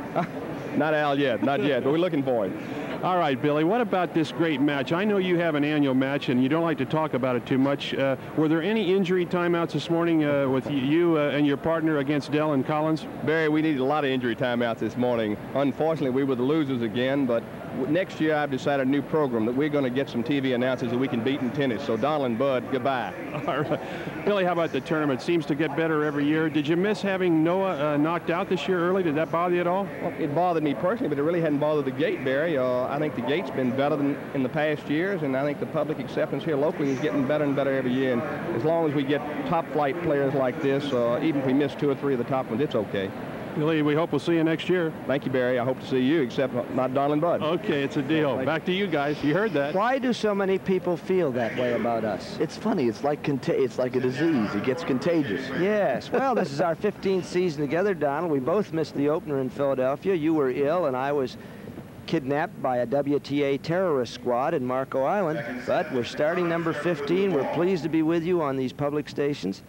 Not Al yet, not yet, but we're looking for him. All right, Billy, what about this great match? I know you have an annual match, and you don't like to talk about it too much. Were there any injury timeouts this morning with you and your partner against Dell and Collins? Barry, we needed a lot of injury timeouts this morning. Unfortunately, we were the losers again, but next year I've decided a new program that we're going to get some TV announcers that we can beat in tennis. So Donald and Bud, goodbye. All right. Billy, how about the tournament? Seems to get better every year. Did you miss having Noah knocked out this year early? Did that bother you at all? Well, it bothered me personally, but it really hadn't bothered the gate, Barry. I think the gate's been better than in the past years, and I think the public acceptance here locally is getting better and better every year. And as long as we get top-flight players like this, even if we miss 2 or 3 of the top ones, it's okay. Billy, we hope we'll see you next year. Thank you, Barry. I hope to see you, except not Donald and Bud. Okay, it's a deal. Back to you guys. You heard that. Why do so many people feel that way about us? It's funny. It's like a disease. It gets contagious. Yes. Well, this is our 15th season together, Donald. We both missed the opener in Philadelphia. You were ill, and I was kidnapped by a WTA terrorist squad in Marco Island. But we're starting number 15. We're pleased to be with you on these public stations.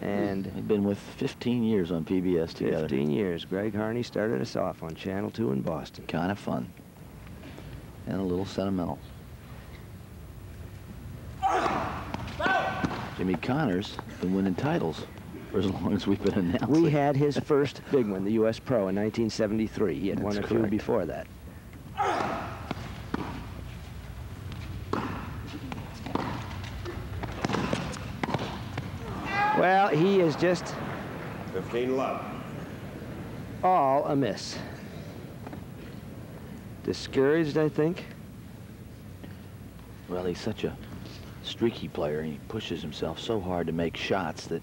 And we've been with 15 years on PBS together. 15 years. Greg Harney started us off on Channel 2 in Boston. Kind of fun. And a little sentimental. Jimmy Connors been winning titles for as long as we've been announcing. We had his first big one, the U.S. Pro, in 1973. He had won a few before that. Well, he is just 15 love. All a miss. Discouraged, I think. Well, he's such a streaky player. He pushes himself so hard to make shots that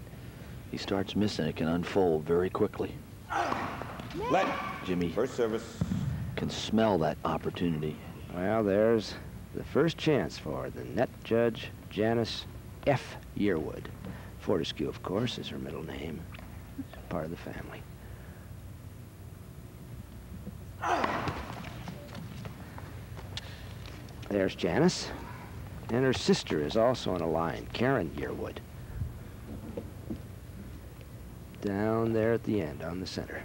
he starts missing. It can unfold very quickly. Let Jimmy first service can smell that opportunity. Well, there's the first chance for the net judge, Janice F. Yearwood. Fortescue, of course, is her middle name. She's part of the family. There's Janice. And her sister is also on a line, Karen Yearwood. Down there at the end, on the center.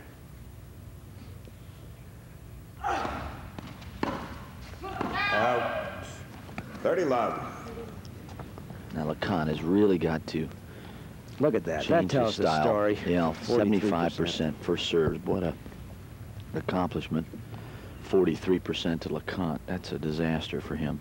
Out. 30 love. Now Leconte has really got to look at that. That tells the story. Yeah, 75% first serves. What a accomplishment. 43% to Leconte. That's a disaster for him.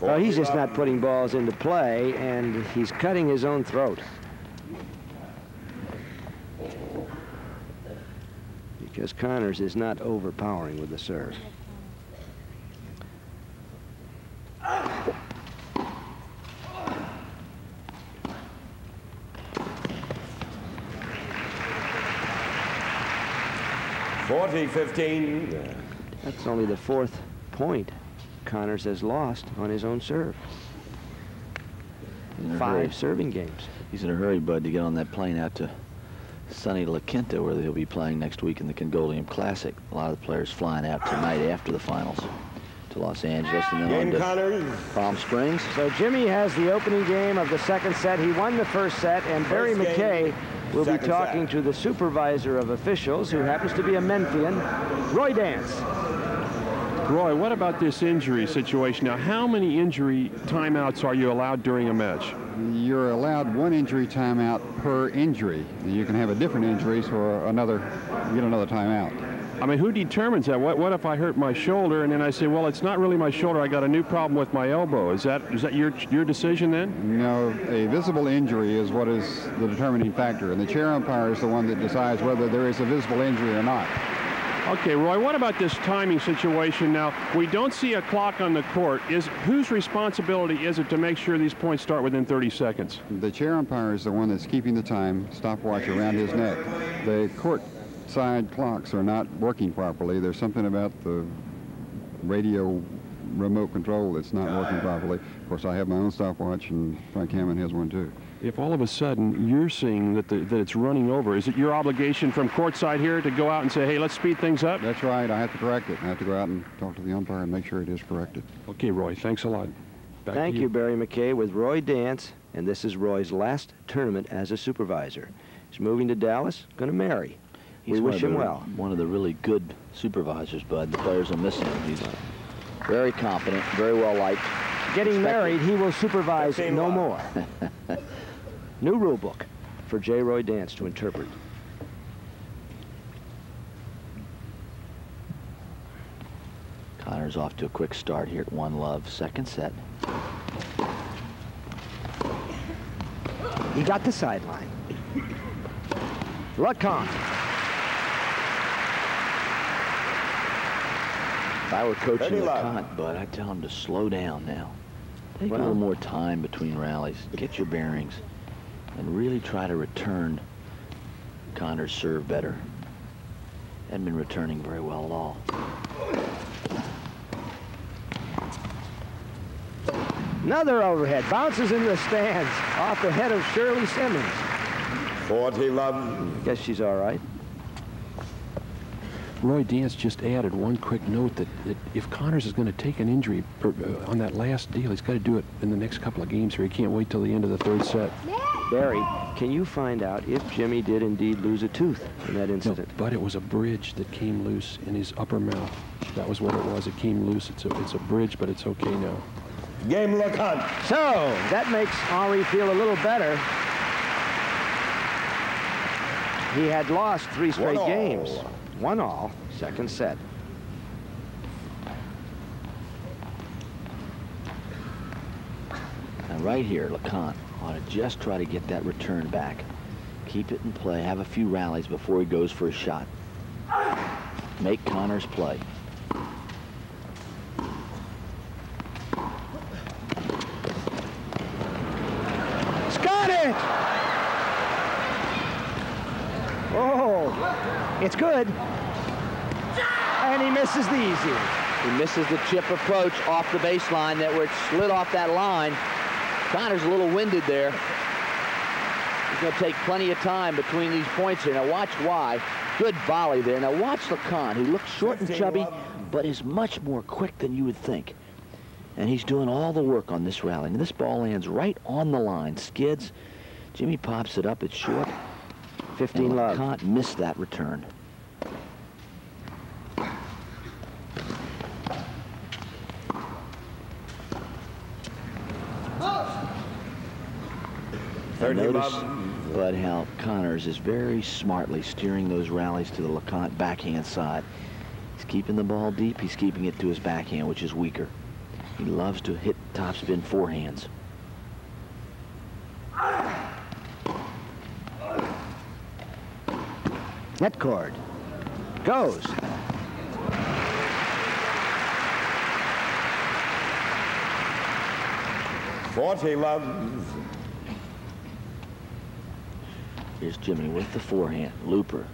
Well, he's just not putting balls into play, and he's cutting his own throat. Because Connors is not overpowering with the serve. (40-15). That's only the 4th point Connors has lost on his own serve. 5 serving games. He's in a hurry, Bud, to get on that plane out to sunny Leconte, where they'll be playing next week in the Congolium Classic. A lot of the players flying out tonight after the finals to Los Angeles and then on to Palm Springs. So Jimmy has the opening game of the 2nd set. He won the 1st set, and Barry McKay will be talking to the supervisor of officials, who happens to be a Memphian, Roy Dance. Roy, what about this injury situation? Now, how many injury timeouts are you allowed during a match? You're allowed 1 injury timeout per injury. You can have a different injury, so you get another timeout. I mean, who determines that? What if I hurt my shoulder and then I say, well, it's not really my shoulder, I got a new problem with my elbow? Is that your decision then? No, a visible injury is what is the determining factor, and the chair umpire is the one that decides whether there is a visible injury or not. Okay, Roy, what about this timing situation now? We don't see a clock on the court. Whose responsibility is it to make sure these points start within 30 seconds? The chair umpire is the one that's keeping the time stopwatch around his neck. The court side clocks are not working properly. There's something about the radio remote control that's not working properly. Of course, I have my own stopwatch, and Frank Hammond has one too. If all of a sudden you're seeing that it's running over, is it your obligation from courtside here to go out and say, hey, let's speed things up? That's right. I have to correct it. I have to go out and talk to the umpire and make sure it is corrected. Okay, Roy, thanks a lot. Thank you, Barry McKay, with Roy Dance, and this is Roy's last tournament as a supervisor. He's moving to Dallas, going to marry. We wish him well. One of the really good supervisors, Bud. The players will miss him. He's very competent, very well liked. Getting married, he will supervise no more. New rule book for J. Roy Dance to interpret. Connors off to a quick start here at 1-love, 2nd set. He got the sideline. Leconte. If I were coaching Leconte, Bud, I'd tell him to slow down now. Take a little more time between rallies. Get your bearings and really try to return Connors' serve better. Hadn't been returning very well at all. Another overhead. Bounces into the stands off the head of Shirley Simmons. 40-love. Guess she's all right. Roy Dance just added one quick note that if Connors is going to take an injury on that last deal, he's got to do it in the next couple of games here. He can't wait till the end of the 3rd set. Barry, can you find out if Jimmy did indeed lose a tooth in that incident? No, but it was a bridge that came loose in his upper mouth. That was what it was. It came loose. It's a bridge, but it's okay now. Game Leconte. So that makes Henri feel a little better. He had lost 3 straight games. 1-all, 2nd set. And right here, Leconte ought to just try to get that return back. Keep it in play. Have a few rallies before he goes for a shot. Make Connors play. Got it! Oh, it's good. And he misses the easy one. He misses the chip approach off the baseline that where it slid off that line. Connors a little winded there. He's going to take plenty of time between these points here. Now watch why. Good volley there. Now watch Leconte, who looks short and chubby, but is much more quick than you would think. And he's doing all the work on this rally. And this ball lands right on the line. Skids. Jimmy pops it up. It's short. 15-love. Leconte missed that return. Notice, Bud, how Connors is very smartly steering those rallies to the Leconte backhand side. He's keeping the ball deep. He's keeping it to his backhand, which is weaker. He loves to hit topspin forehands. Net cord. Goes. Here's Jimmy with the forehand. Looper.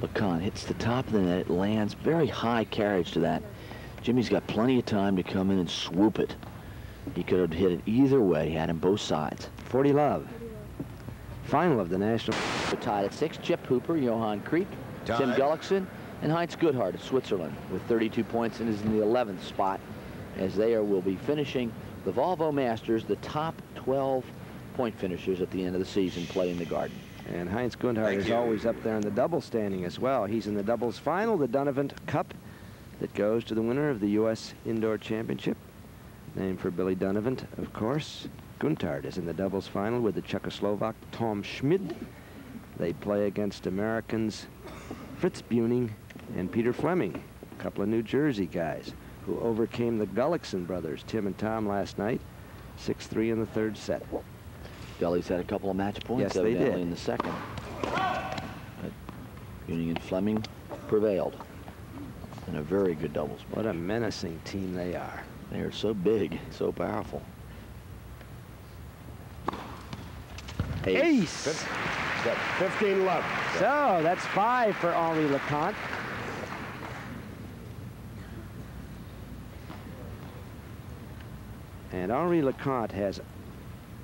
Leconte hits the top of the net. It lands. Very high carriage to that. Jimmy's got plenty of time to come in and swoop it. He could have hit it either way. He had him both sides. 40 love. Final of the national. We're tied at 6. Chip Hooper, Johan Kriek, Tim Gullickson, and Heinz Goodhart of Switzerland with 32 points and is in the 11th spot, as they will be finishing the Volvo Masters. The top 12 point finishers at the end of the season play in the Garden. And Heinz Goodhart is always up there in the doubles standing as well. He's in the doubles final, the Donovan Cup, that goes to the winner of the U.S. Indoor Championship, named for Billy Donovan, of course. Goodhart is in the doubles final with the Czechoslovak Tom Schmid. They play against Americans Fritz Buning and Peter Fleming, a couple of New Jersey guys who overcame the Gullickson brothers, Tim and Tom, last night, 6-3 in the third set. Gully's had a couple of match points, yes, they did, in the second. But Buning and Fleming prevailed in a very good doubles match. What a menacing team they are. They are so big, so powerful. Ace. 15 love. So that's 5 for Henri Leconte. And Henri Leconte has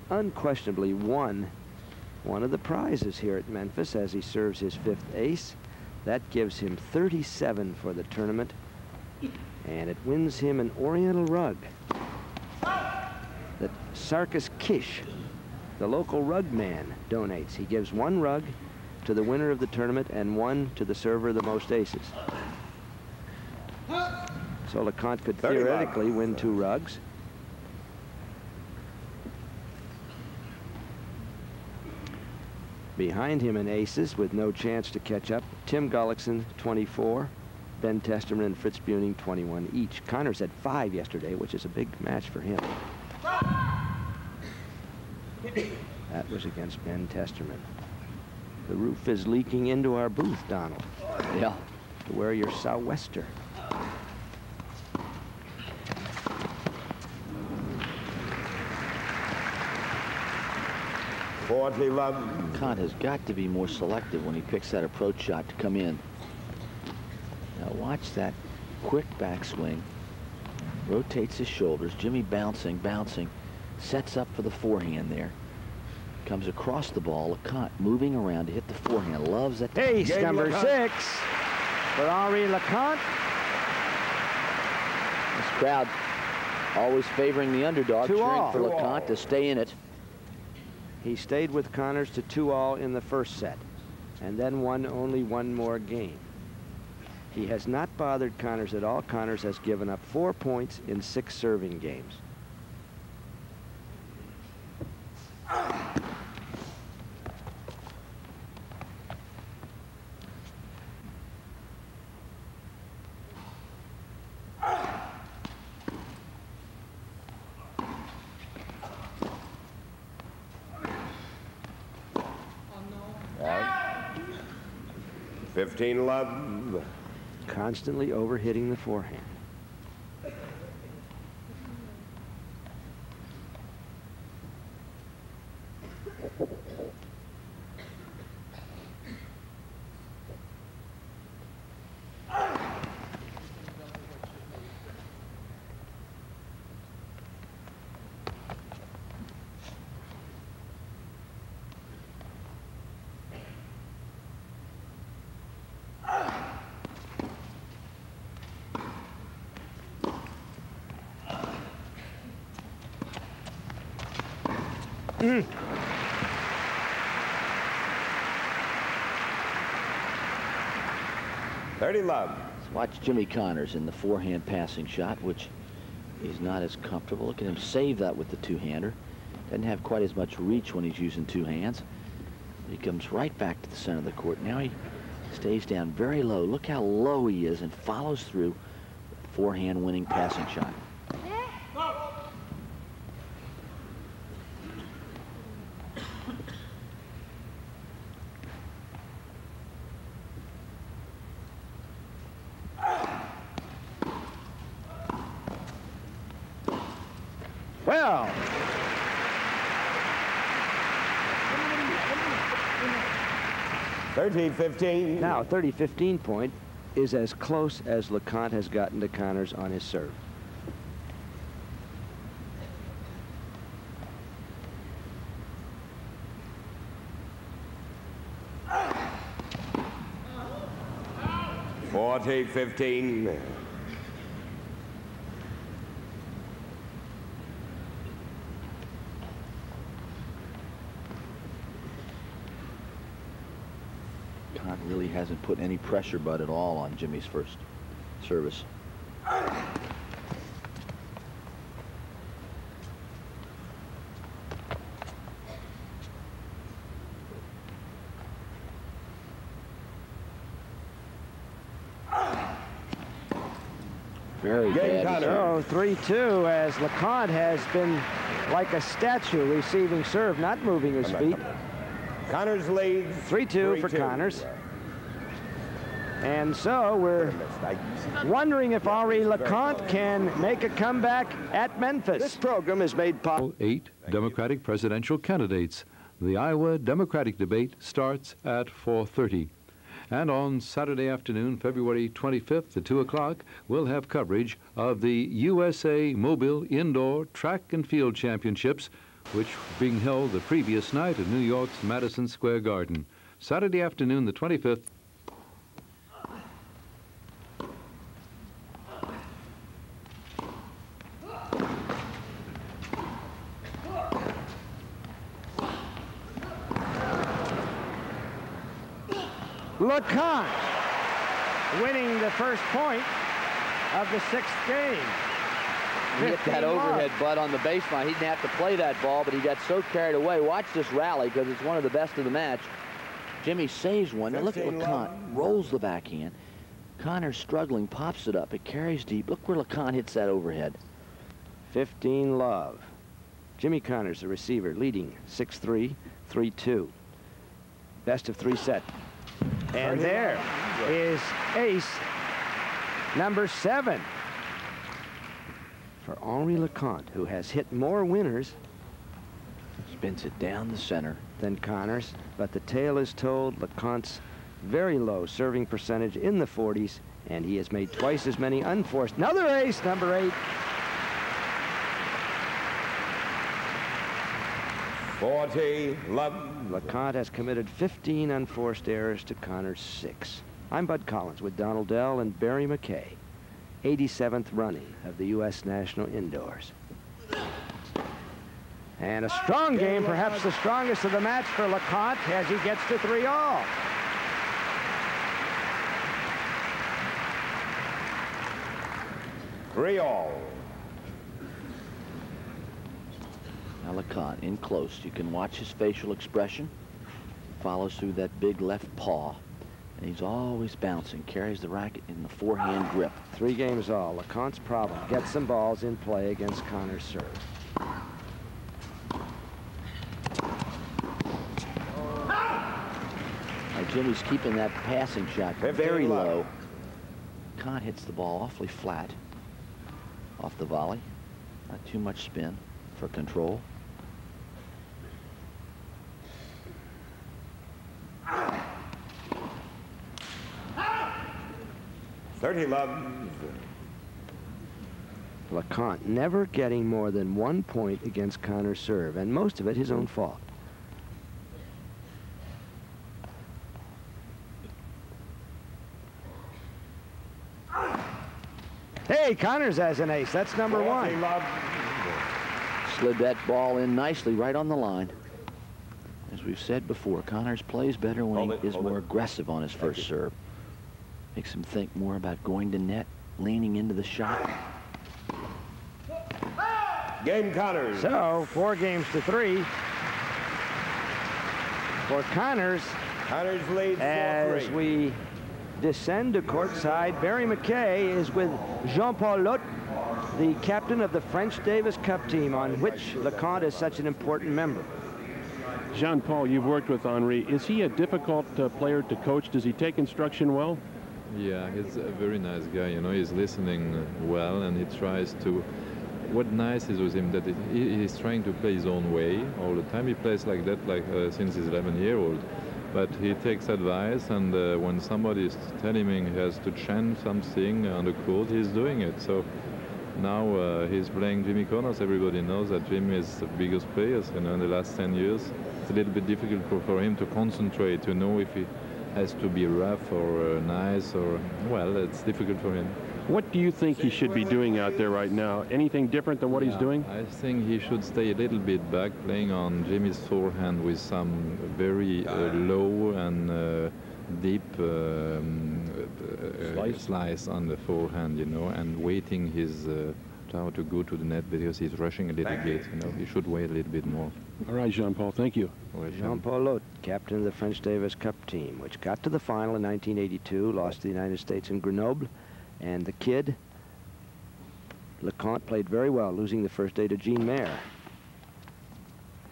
unquestionably won one of the prizes here at Memphis as he serves his 5th ace. That gives him 37 for the tournament, and it wins him an Oriental rug that Sarkis Kish, the local rug man, donates. He gives 1 rug to the winner of the tournament and 1 to the server of the most aces. So Leconte could theoretically win 2 rugs. Behind him in aces with no chance to catch up, Tim Gullickson, 24, Ben Testerman and Fritz Buning, 21 each. Connors had 5 yesterday, which is a big match for him. That was against Ben Testerman. The roof is leaking into our booth, Donald. Yeah. To wear your sou'wester. Leconte has got to be more selective when he picks that approach shot to come in. Now watch that quick backswing. Rotates his shoulders. Jimmy bouncing, sets up for the forehand there. Comes across the ball. Leconte moving around to hit the forehand. Loves that. Ace number 6 for Henri Leconte. This crowd always favoring the underdog, cheering for Leconte to stay in it. He stayed with Connors to 2-all in the first set and then won only 1 more game. He has not bothered Connors at all. Connors has given up 4 points in 6 serving games. Out. 15 love. Constantly overhitting the forehand. Mm. $30 love. Let's watch Jimmy Connors in the forehand passing shot, which he's not as comfortable. Look at him save that with the two-hander. Doesn't have quite as much reach when he's using 2 hands. He comes right back to the center of the court. Now he stays down very low. Look how low he is and follows through forehand winning passing shot. Well, (30-15). now 30-15 point is as close as Leconte has gotten to Connors on his serve. (40-15). Leconte really hasn't put any pressure, Bud, at all on Jimmy's first service. Very bad. So 3-2 as Leconte has been like a statue receiving serve, not moving his feet. Connors leads 3-2 for Connors. And so we're wondering if Henri Leconte can make a comeback at Memphis. This program is made possible. 8 Democratic presidential candidates. The Iowa Democratic debate starts at 4:30. And on Saturday afternoon, February 25th at 2 o'clock, we'll have coverage of the USA Mobile Indoor Track and Field Championships, which were being held the previous night at New York's Madison Square Garden. Saturday afternoon, the 25th. Leconte winning the first point of the 6th game. He hit that overhead butt on the baseline. He didn't have to play that ball, but he got so carried away. Watch this rally because it's one of the best of the match. Jimmy saves one. Now look at Leconte. Rolls the backhand. Connors struggling, pops it up. It carries deep. Look where Leconte hits that overhead. 15-love. Jimmy Connors, the receiver, leading 6-3, 3-2. Best of 3 set. And there is ace number 7 for Henri Leconte, who has hit more winners. Spins it down the center. Than Connors, but the tale is told. Leconte's very low serving percentage in the 40s, and he has made twice as many unforced. Another ace, number 8. 40-love. Leconte has committed 15 unforced errors to Connors' 6. I'm Bud Collins with Donald Dell and Barry McKay. 87th running of the U.S. National Indoors. And a strong game, perhaps the strongest of the match for Leconte as he gets to 3-all. Now Leconte in close. You can watch his facial expression. Follows through that big left paw. And he's always bouncing. Carries the racket in the forehand grip. 3 games all. Leconte's problem. Get some balls in play against Connors' serve. Now Jimmy's keeping that passing shot very low. Leconte hits the ball awfully flat off the volley. Not too much spin for control. (30-love). Leconte never getting more than 1 point against Connors' serve, and most of it his own fault. Hey, Connors has an ace. That's number 1. Slid that ball in nicely right on the line. As we've said before, Connors plays better when he is more aggressive on his first serve. Makes him think more about going to net, leaning into the shot. Game Connors. So 4 games to 3 for Connors. Connors leads 4-3. As we descend to courtside, Barry McKay is with Jean-Paul Lotte, the captain of the French Davis Cup team, on which Leconte is such an important member. Jean-Paul, you've worked with Henri. Is he a difficult player to coach? Does he take instruction well? Yeah, he's a very nice guy. You know, he's listening well, and he tries to. What nice is with him that he's trying to play his own way all the time. He plays like that, since he's 11-year-old. But he takes advice, and when somebody is telling him he has to change something on the court, he's doing it. So now he's playing Jimmy Connors. Everybody knows that Jimmy is the biggest player, you know, in the last 10 years. It's a little bit difficult for him to concentrate, to know if he has to be rough or nice, or, well, it's difficult for him. What do you think he should be doing out there right now? Anything different than what he's doing? I think he should stay a little bit back, playing on Jimmy's forehand with some very low and deep slice on the forehand, you know, and waiting his tower to go to the net, because he's rushing a little bit. You know, he should wait a little bit more. All right, Jean-Paul, thank you. Jean-Paul Lotte, captain of the French Davis Cup team, which got to the final in 1982, lost to the United States in Grenoble. And the kid, Leconte, played very well, losing the first day to Gene Mayer.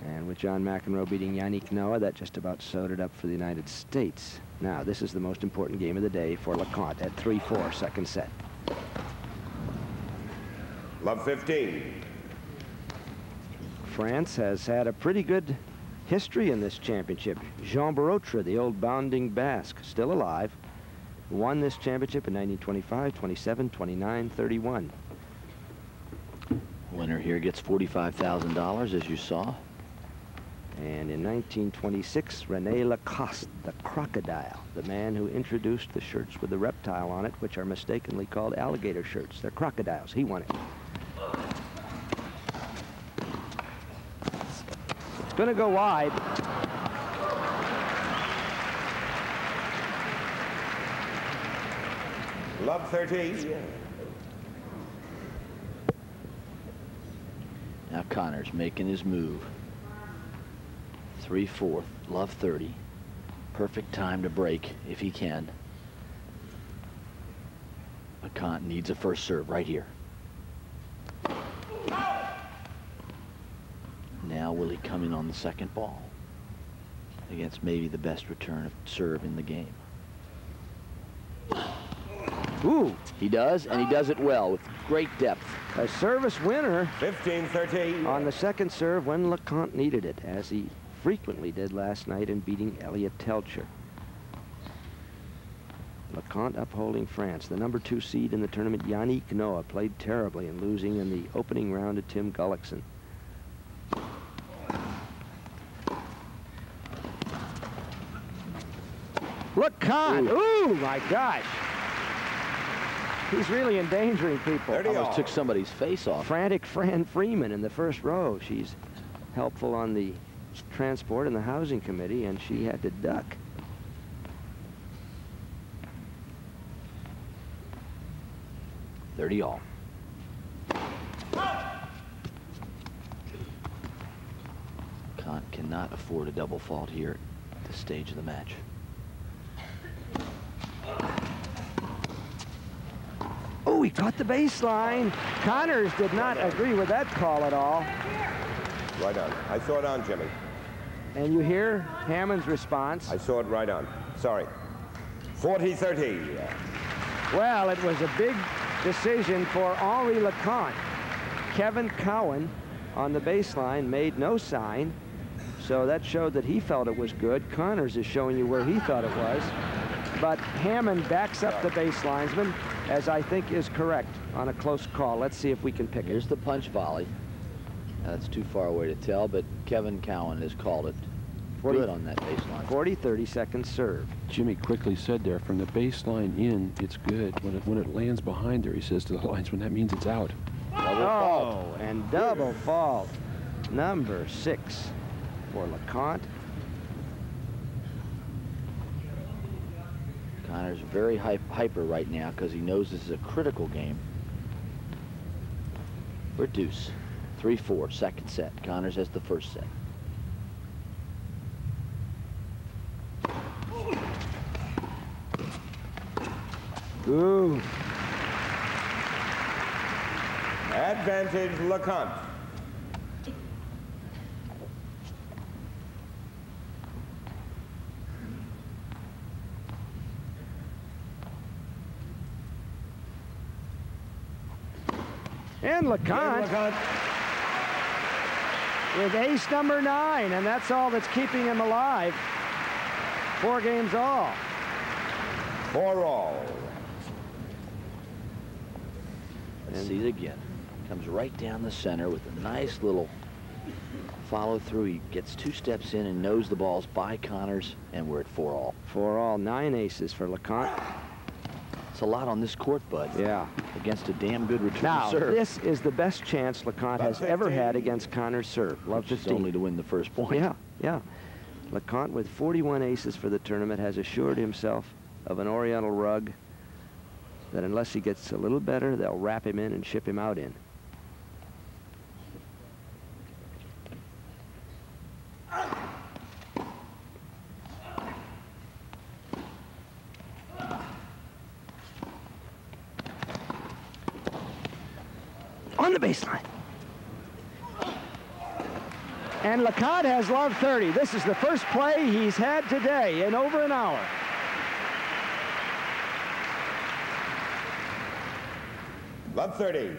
And with John McEnroe beating Yannick Noah, that just about sewed it up for the United States. Now, this is the most important game of the day for Leconte at 3-4, second set. Love 15. France has had a pretty good history in this championship. Jean Barotra, the old bounding Basque, still alive, won this championship in 1925, 27, 29, 31. Winner here gets $45,000, as you saw. And in 1926, René Lacoste, the crocodile, the man who introduced the shirts with the reptile on it, which are mistakenly called alligator shirts. They're crocodiles. He won it. It's going to go wide. Love 13. Now Connors making his move. 3-4, love 30. Perfect time to break if he can. Leconte needs a first serve right here. Now will he come in on the second ball against maybe the best return of serve in the game? Ooh. He does, and he does it well with great depth. A service winner 15-13 on the second serve when Leconte needed it, as he frequently did last night in beating Elliott Telcher. Leconte upholding France. The #2 seed in the tournament, Yannick Noah, played terribly in losing in the opening round to Tim Gullickson. Leconte! Ooh, my gosh! He's really endangering people. Almost took somebody's face off. Frantic Fran Freeman in the first row. She's helpful on the transport and the housing committee, and she had to duck. $30 all. Leconte cannot afford a double fault here at this stage of the match. Oh, he caught the baseline. Connors did not agree with that call at all. Right on. I saw it on, Jimmy. And you hear Hammond's response. I saw it right on. Sorry. 40-30. Well, it was a big decision for Henri Leconte. Kevin Cowan on the baseline made no sign, so that showed that he felt it was good. Connors is showing you where he thought it was. But Hammond backs up the baselinesman, as I think is correct on a close call. Let's see if we can pick it. Here's the punch volley. That's too far away to tell, but Kevin Cowan has called it good on that baseline. 40-30 second serve. Jimmy quickly said there, from the baseline in, it's good. When it lands behind there, he says to the linesman, that means it's out. Double fault. And double fault. #6 for Leconte. Connors very hyper right now because he knows this is a critical game. We're deuce. 3-4, second set. Connors has the first set. Ooh. Advantage Leconte. And Leconte with ace number 9, and that's all that's keeping him alive. 4 games all. 4 all. Let's see it again. Comes right down the center with a nice little follow through. He gets 2 steps in and knows the ball's by Connors, and we're at 4 all. 4 all, 9 aces for Leconte. It's a lot on this court, Bud. Yeah. Against a damn good return Now, serve. this is the best chance Leconte has ever had against Connors' serve. Love 15. Only to win the first point. Yeah, yeah. Leconte with 41 aces for the tournament has assured himself of an Oriental rug that unless he gets a little better, they'll wrap him in and ship him out in. On the baseline. And Leconte has love 30. This is the first play he's had today in over an hour. Love 30.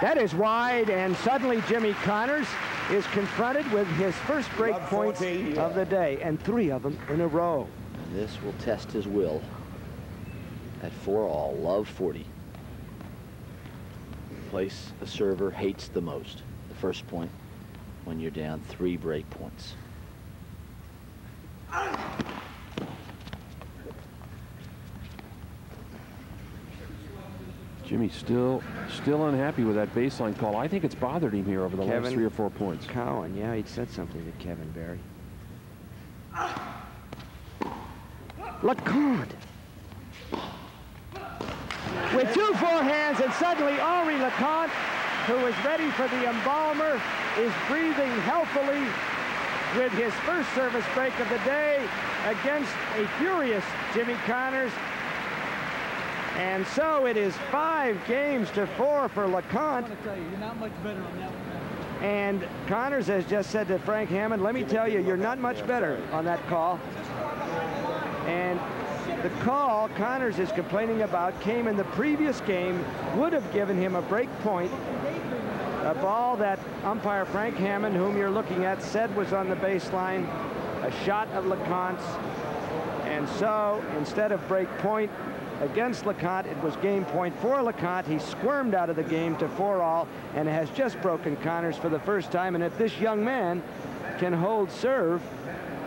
That is wide, and suddenly Jimmy Connors is confronted with his first break points of the day, and 3 of them in a row. And this will test his will. At 4 all, love 40. Place a server hates the most. The first point when you're down 3 break points. Jimmy's still unhappy with that baseline call. I think it's bothered him here over the last 3 or 4 points. Cowan, yeah, he'd said something to Kevin Barry. Leconte with 2 forehands, and suddenly Henri Leconte, who is ready for the embalmer, is breathing healthily with his first service break of the day against a furious Jimmy Connors. And so it is 5 games to 4 for Leconte. You're not much better on that one. And Connors has just said to Frank Hammond, let me tell you, you're not much better on that call. And the call Connors is complaining about came in the previous game, would have given him a break point. A ball that umpire Frank Hammond, whom you're looking at, said was on the baseline. A shot of Leconte's. And so instead of break point against Leconte, it was game point for Leconte. He squirmed out of the game to 4 all and has just broken Connors for the first time. And if this young man can hold serve,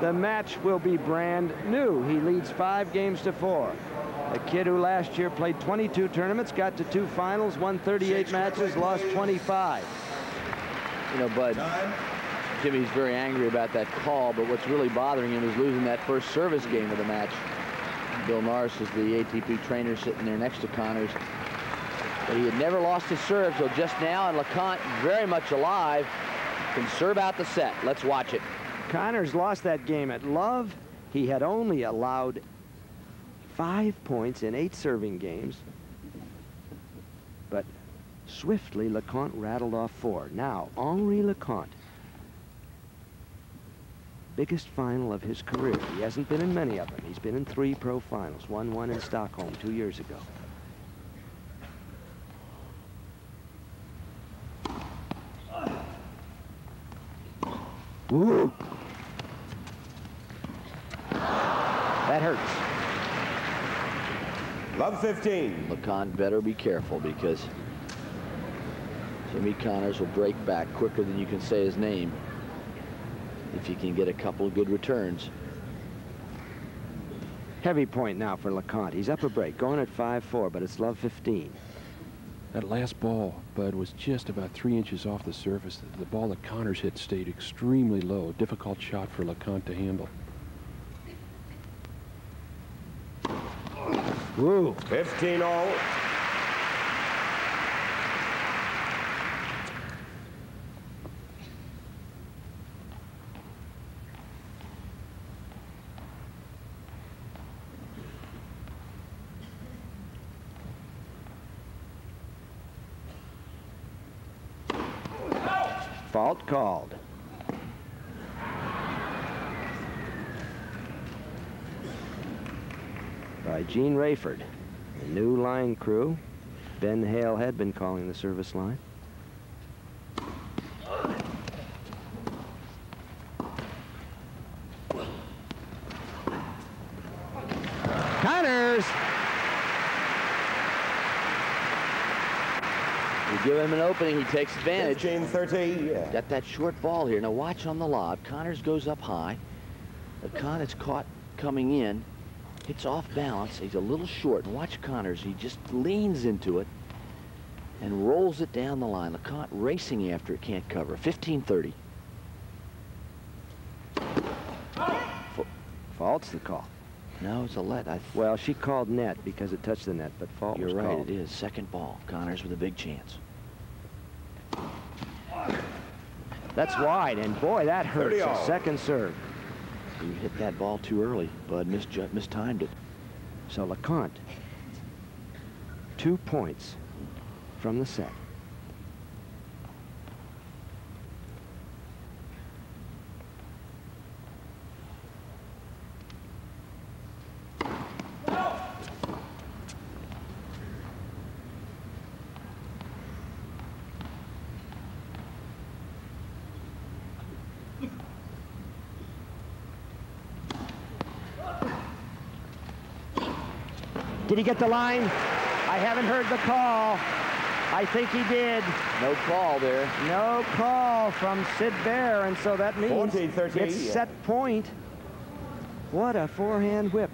the match will be brand new. He leads 5 games to 4. A kid who last year played 22 tournaments, got to 2 finals, won 38 matches, lost 25. You know, Bud, Jimmy's very angry about that call, but what's really bothering him is losing that first service game of the match. Bill Norris is the ATP trainer sitting there next to Connors. But he had never lost his serve, so just now, and Leconte very much alive, can serve out the set. Let's watch it. Connors lost that game at love. He had only allowed 5 points in 8 serving games. But swiftly, Leconte rattled off 4. Now, Henri Leconte, biggest final of his career. He hasn't been in many of them. He's been in 3 pro finals. Won 1 in Stockholm 2 years ago. Woo! That hurts. Love 15. Leconte better be careful, because Jimmy Connors will break back quicker than you can say his name if he can get a couple of good returns. Heavy point now for Leconte. He's up a break, going at 5-4, but it's love 15. That last ball, Bud, was just about 3 inches off the surface. The ball that Connors hit stayed extremely low. Difficult shot for Leconte to handle. Woo. 15 all. Fault called. By Gene Rayford, the new line crew. Ben Hale had been calling the service line. Connors! You give him an opening, he takes advantage. 15-30, yeah. Got that short ball here. Now watch on the lob. Connors goes up high. Leconte is caught coming in. Hits off balance. He's a little short. And watch Connors. He just leans into it and rolls it down the line. Leconte racing after it, can't cover. 15-30. Fault's the call. No, it's a let. Well, she called net because it touched the net, but fault was You're right, called. it is. Second ball. Connors with a big chance. That's wide, and boy, that hurts. A second serve. You hit that ball too early. Bud mistimed it. So Leconte, 2 points from the set. Did he get the line? I haven't heard the call. I think he did. No call there. No call from Sid Bear, and so that means 14-13, it's set point. What a forehand whip.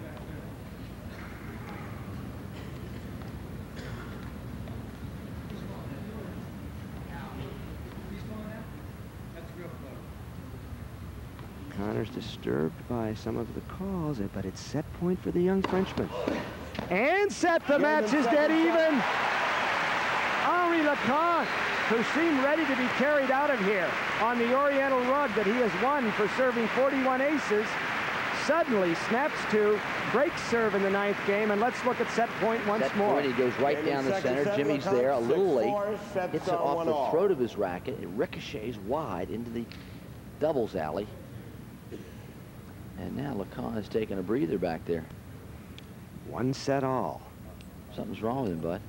Connors disturbed by some of the calls, but it's set point for the young Frenchman. And set. The match is dead even. Henri Leconte, who seemed ready to be carried out of here on the Oriental rug that he has won for serving 41 aces, suddenly snaps to, breaks serve in the 9th game, and let's look at set point once more. Point, he goes right down the center. Jimmy's there a little late. Hits it off the throat of his racket. It ricochets wide into the doubles alley. And now Leconte is taking a breather back there. 1 set all. Something's wrong with him, bud.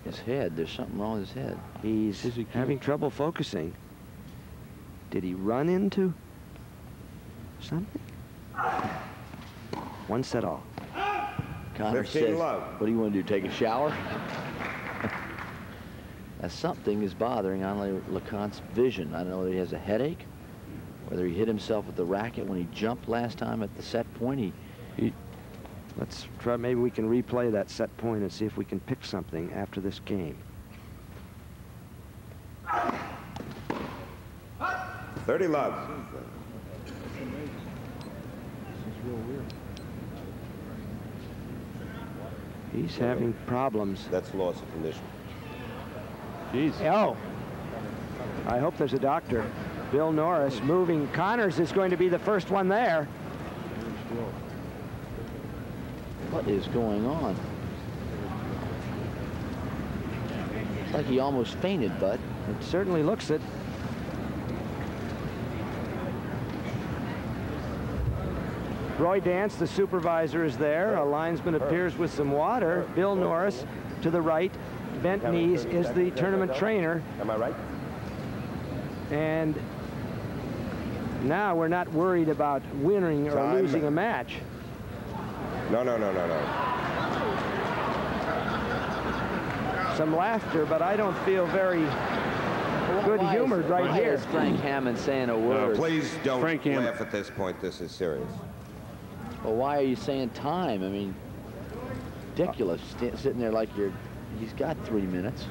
His head, there's something wrong with his head. He's having trouble focusing. Did he run into something? 1 set all. Connor says, what do you want to do, take a shower? Now, something is bothering Henri Leconte's vision. I don't know whether he has a headache, whether he hit himself with the racket when he jumped last time at the set point. Let's try, maybe we can replay that set point and see if we can pick something after this game. 30 love. He's having problems. That's loss of condition. Jeez. Oh. I hope there's a doctor. Bill Norris moving. Connors is going to be the first one there. What is going on? It's like he almost fainted, Bud. It certainly looks it. Roy Dance, the supervisor, is there. A linesman appears with some water. Bill Norris to the right. Bent knees is the tournament trainer. Am I right? And now we're not worried about winning or losing a match. No. Some laughter, but I don't feel very good-humored right here. Is Frank Hammond saying a word? Please don't laugh at this point. This is serious. Well, why are you saying time? I mean, ridiculous. Sitting there like he's got 3 minutes.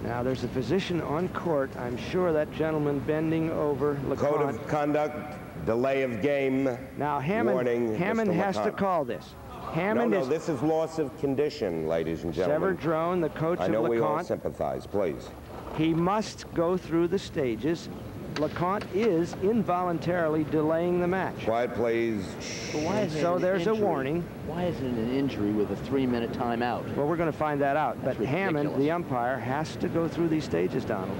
Now, there's a physician on court. I'm sure that gentleman bending over Leconte. Code of conduct, delay of game. Now, Hammond has to call this. Hammond No, this is loss of condition, ladies and gentlemen. Sever Drone, the coach of Leconte. I know we all sympathize, please. He must go through the stages Leconte is involuntarily delaying the match. Quiet, please. But why isn't So it an there's a injury? warning. Why isn't it an injury with a 3-minute timeout? Well, we're going to find that out. That's but Hammond, ridiculous. the umpire, has to go through these stages, Donald.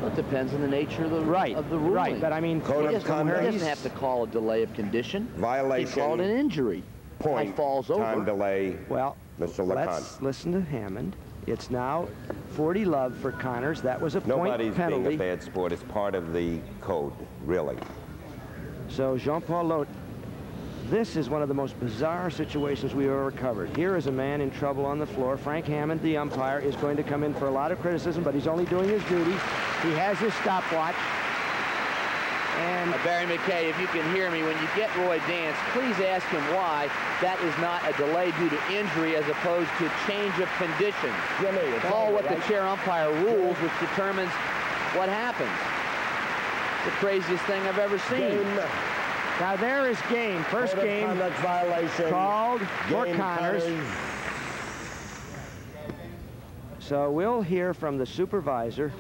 Well, it depends on the nature of the ruling. Right, but I mean, Code He of doesn't, conduct. he doesn't have to call a delay of condition. Violation. He called an injury. Point. Guy falls over. Time delay. well, Mr. let's Leconte. listen to Hammond. It's now 40 love for Connors. That was a point Nobody's penalty. being a bad sport. It's part of the code, really. So Jean-Paul Lotte, this is one of the most bizarre situations we've ever covered. Here is a man in trouble on the floor. Frank Hammond, the umpire, is going to come in for a lot of criticism, but he's only doing his duty. He has his stopwatch. And Barry McKay, if you can hear me, when you get Roy Dance, please ask him why that is not a delay due to injury as opposed to change of conditions. It's all what the chair umpire rules, which determines what happens. It's the craziest thing I've ever seen. now there is game. First game violation. called for Game Connors. So we'll hear from the supervisor,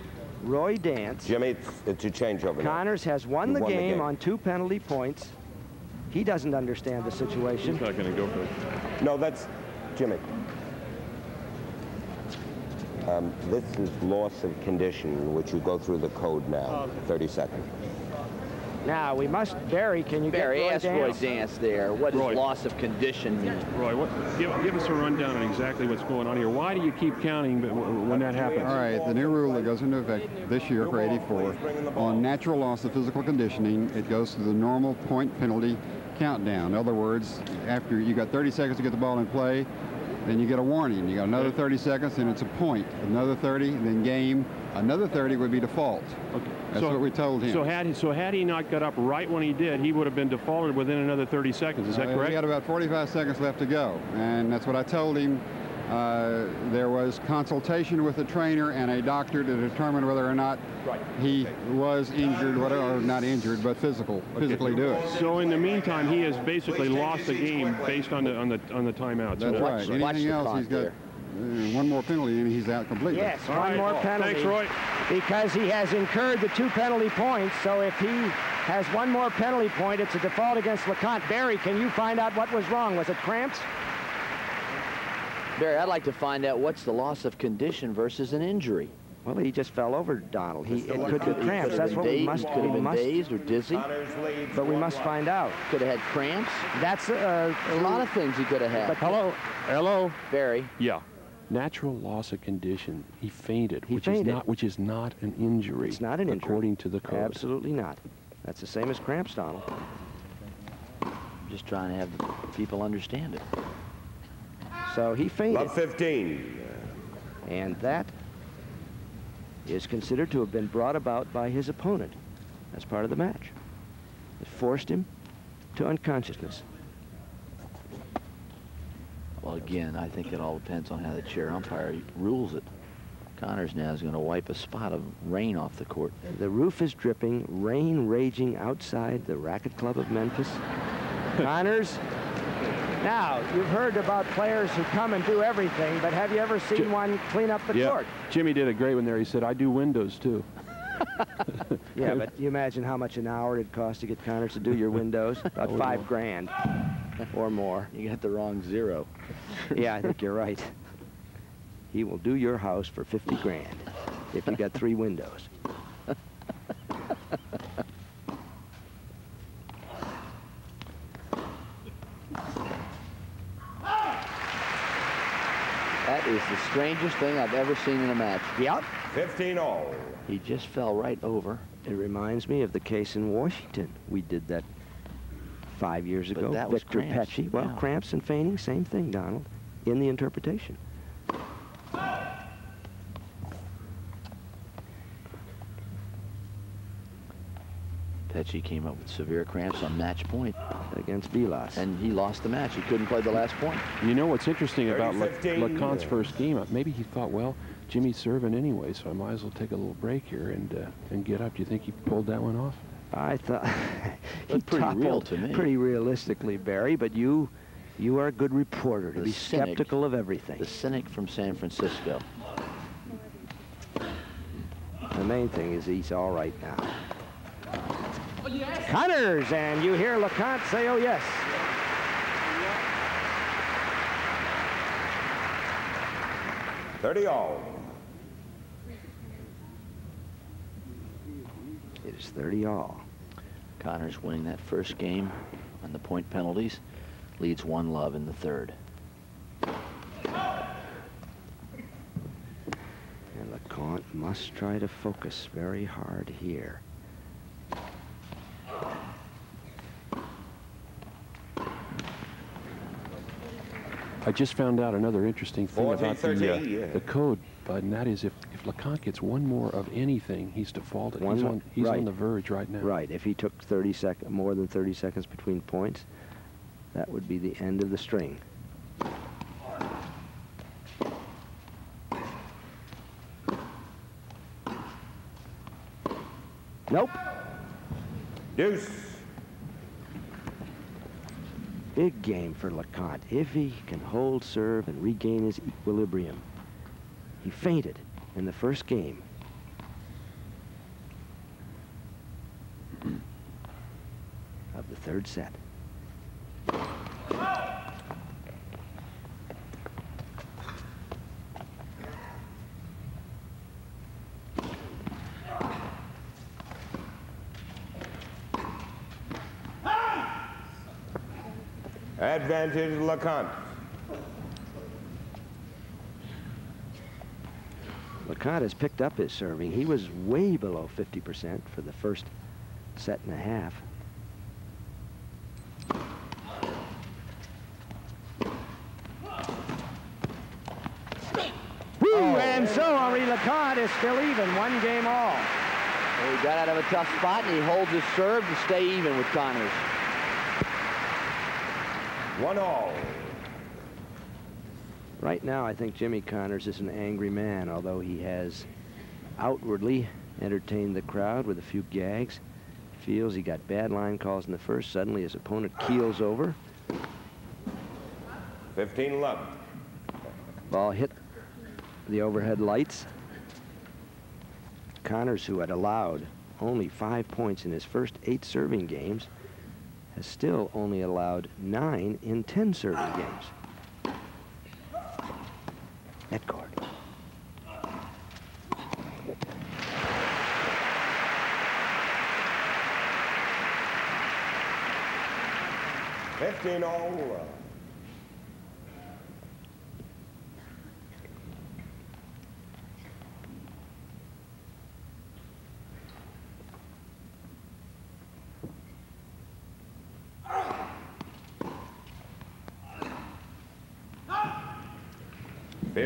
Roy Dance. Jimmy, it's a changeover. now. Connors has won You the won the game game. on 2 penalty points. He doesn't understand the situation. He's not going to go for it. No, that's Jimmy. This is loss of condition, which you go through the code now. 30 seconds. Now we must, Barry, can you Barry, get Roy ask Dance? Roy Dance there. What does Roy. loss of condition mean? Roy, give us a rundown on exactly what's going on here. Why do you keep counting when that happens? All right, the new rule that goes into effect this year for 84, on natural loss of physical conditioning, it goes through the normal point penalty countdown. In other words, after you got 30 seconds to get the ball in play, then you get a warning. You got another 30 seconds, and it's a point. Another 30, and then game. Another 30 would be default. Okay. That's what we told him. So had he not got up right when he did, he would have been defaulted within another 30 seconds. Is that correct? We had about 45 seconds left to go, and that's what I told him. There was consultation with the trainer and a doctor to determine whether or not he was injured, or not injured, but physically do it. So in the meantime, he has basically lost the game based on the timeout. That's right. Anything else, he's got one more penalty and he's out completely. Yes, one more penalty. Thanks, Roy. Because he has incurred the 2 penalty points, so if he has one more penalty point, it's a default against Leconte. Barry, can you find out what was wrong? Was it cramps? Barry, I'd like to find out what's the loss of condition versus an injury. Well, he just fell over, Donald. It could be He cramps. could have That's been what we dazed, must. could have we been must. dazed or dizzy. But we must find out. Could have had cramps. That's A lot of things he could have had. But Hello. Barry. Yeah. Natural loss of condition. He fainted, He which fainted. is not an injury. It's not an injury. according to the code. Absolutely not. That's the same as cramps, Donald. I'm just trying to have the people understand it. So he fainted. Love 15. And that is considered to have been brought about by his opponent as part of the match. It forced him to unconsciousness. Well, again, I think it all depends on how the chair umpire rules it. Connors now is going to wipe a spot of rain off the court. The roof is dripping, rain raging outside the Racket Club of Memphis. Connors. Now, you've heard about players who come and do everything, but have you ever seen one clean up the court? Jimmy did a great one there. He said, I do windows, too. Yeah, but you imagine how much an hour it'd cost to get Connors to do your windows? About $5 grand or more. You got the wrong zero. Yeah, I think you're right. He will do your house for 50 grand if you got 3 windows. That is the strangest thing I've ever seen in a match. Yep. 15-all. He just fell right over. It reminds me of the case in Washington. We did that 5 years ago. that was Victor cramps. Pecci. Well, Yeah. cramps and fainting, same thing, Donald, in the interpretation. Pecci came up with severe cramps on match point. Against Vilas. And he lost the match. He couldn't play the last point. You know what's interesting about 30-15. Leconte's first game? Maybe he thought, well, Jimmy's serving anyway, so I might as well take a little break here and get up. Do you think he pulled that one off? I thought he Looked pretty real toppled to me. pretty realistically, Barry, but you are a good reporter to The be cynic. skeptical of everything. The cynic from San Francisco. The main thing is he's all right now. Connors, and you hear Leconte say, oh, yes. All. It is 30 all. Connors winning that first game on the point penalties, leads 1-love in the third. And Leconte must try to focus very hard here. I just found out another interesting thing about the code, Bud, and that is if Leconte gets one more of anything, he's defaulted. He's on the verge right now. Right. If he took more than 30 seconds between points, that would be the end of the string. Nope. Deuce. Big game for Leconte if he can hold serve and regain his equilibrium. He fainted in the first game. Of the third set. Advantage Leconte. Leconte has picked up his serving. He was way below 50% for the first set and a half. And so Henri Leconte is still even, 1 game all. Well, he got out of a tough spot, and he holds his serve to stay even with Connors. 1 all. Right now, I think Jimmy Connors is an angry man, although he has outwardly entertained the crowd with a few gags. Feels he got bad line calls in the first. Suddenly, his opponent keels over. 15-love. Ball hit the overhead lights. Connors, who had allowed only 5 points in his first 8 serving games, has still only allowed 9 in 10 serving games. Net court. $15 all.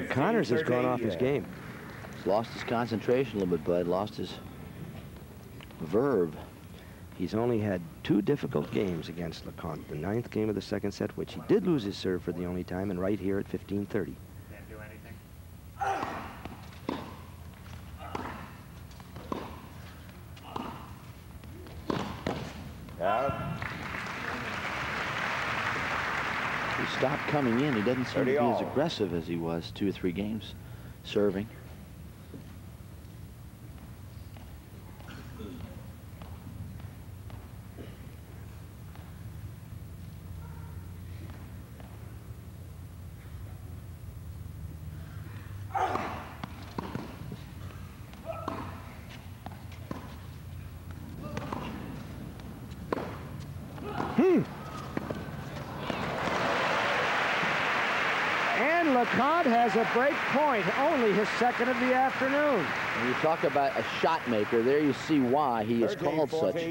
Connors has gone off his game. He's lost his concentration a little bit, Bud. Lost his verve. He's only had 2 difficult games against Leconte. The 9th game of the second set, which he did lose his serve for the only time, and right here at 15-30. Can't do anything. He stopped coming in. He doesn't seem to be as aggressive as he was 2 or 3 games serving. And Leconte has a break point, only his 2nd of the afternoon. When you talk about a shot maker, there you see why he is called such.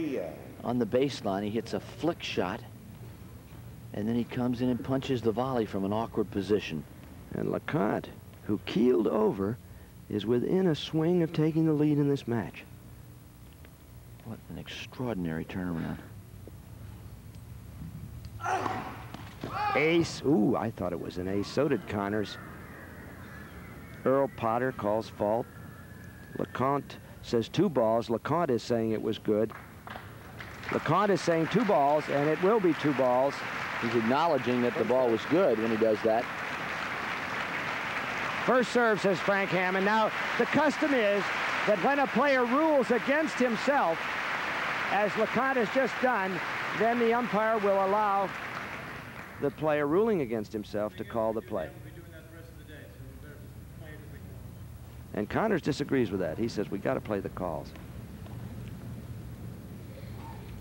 On the baseline, he hits a flick shot, and then he comes in and punches the volley from an awkward position. And Leconte, who keeled over, is within a swing of taking the lead in this match. What an extraordinary turnaround. Ace. Ooh, I thought it was an ace. So did Connors. Earl Potter calls fault. Leconte says 2 balls. Leconte is saying it was good. Leconte is saying 2 balls, and it will be 2 balls. He's acknowledging that the ball was good when he does that. First serve, says Frank Hammond. Now, the custom is that when a player rules against himself, as Leconte has just done, then the umpire will allow the player ruling against himself to call the play. And Connors disagrees with that. He says, we got to play the calls.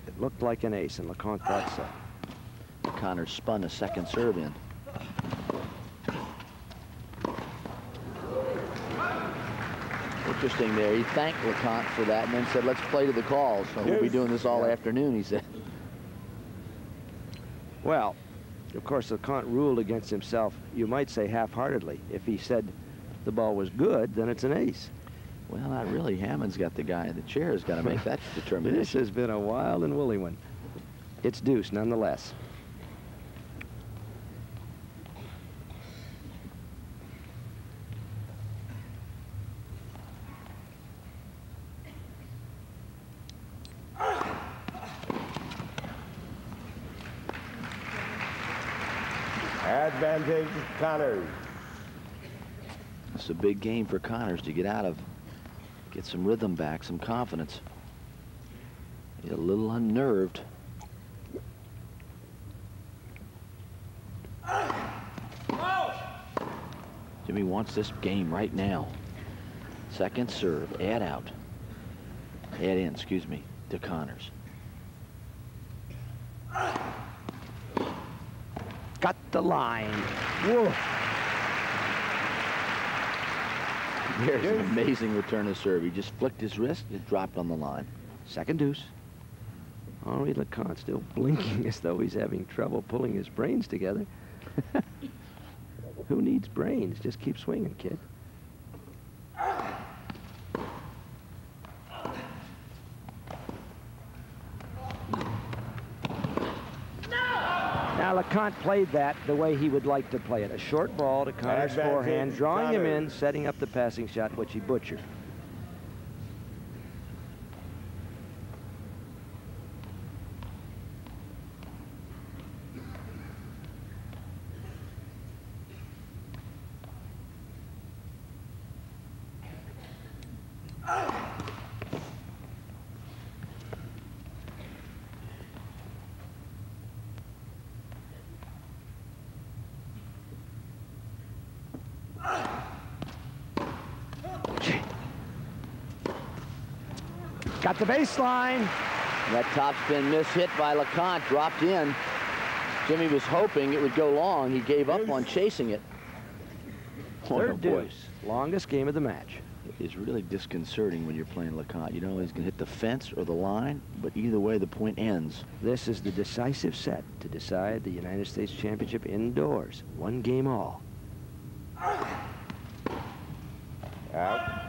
It looked like an ace, and Leconte thought so. Connors spun a second serve in. Interesting there. He thanked Leconte for that and then said, let's play to the calls. So we'll be doing this all afternoon, he said. Well, of course, Leconte ruled against himself, you might say half-heartedly. If he said the ball was good, then it's an ace. Well, not really. Hammond's got the guy in the chair has got to make that determination. This has been a wild and woolly one. It's deuce, nonetheless. Advantage, Connors. It's a big game for Connors to get out of, get some rhythm back, some confidence. He's a little unnerved. Jimmy wants this game right now. Second serve, add out. Add in, excuse me, to Connors. Got the line. Whoa. There's an amazing return of serve. He just flicked his wrist, it dropped on the line. Second deuce. Henri Leconte still blinking as though he's having trouble pulling his brains together. Who needs brains? Just keep swinging, kid. Now, Leconte played that the way he would like to play it. A short ball to Connors' forehand, drawing him in, setting up the passing shot, which he butchered. Got the baseline. That topspin mishit by Leconte, dropped in. Jimmy was hoping it would go long. He gave up on chasing it. Third deuce. Longest game of the match. It is really disconcerting when you're playing Leconte. You don't know he's going to hit the fence or the line, but either way, the point ends. This is the decisive set to decide the United States Championship indoors. One game all. Out.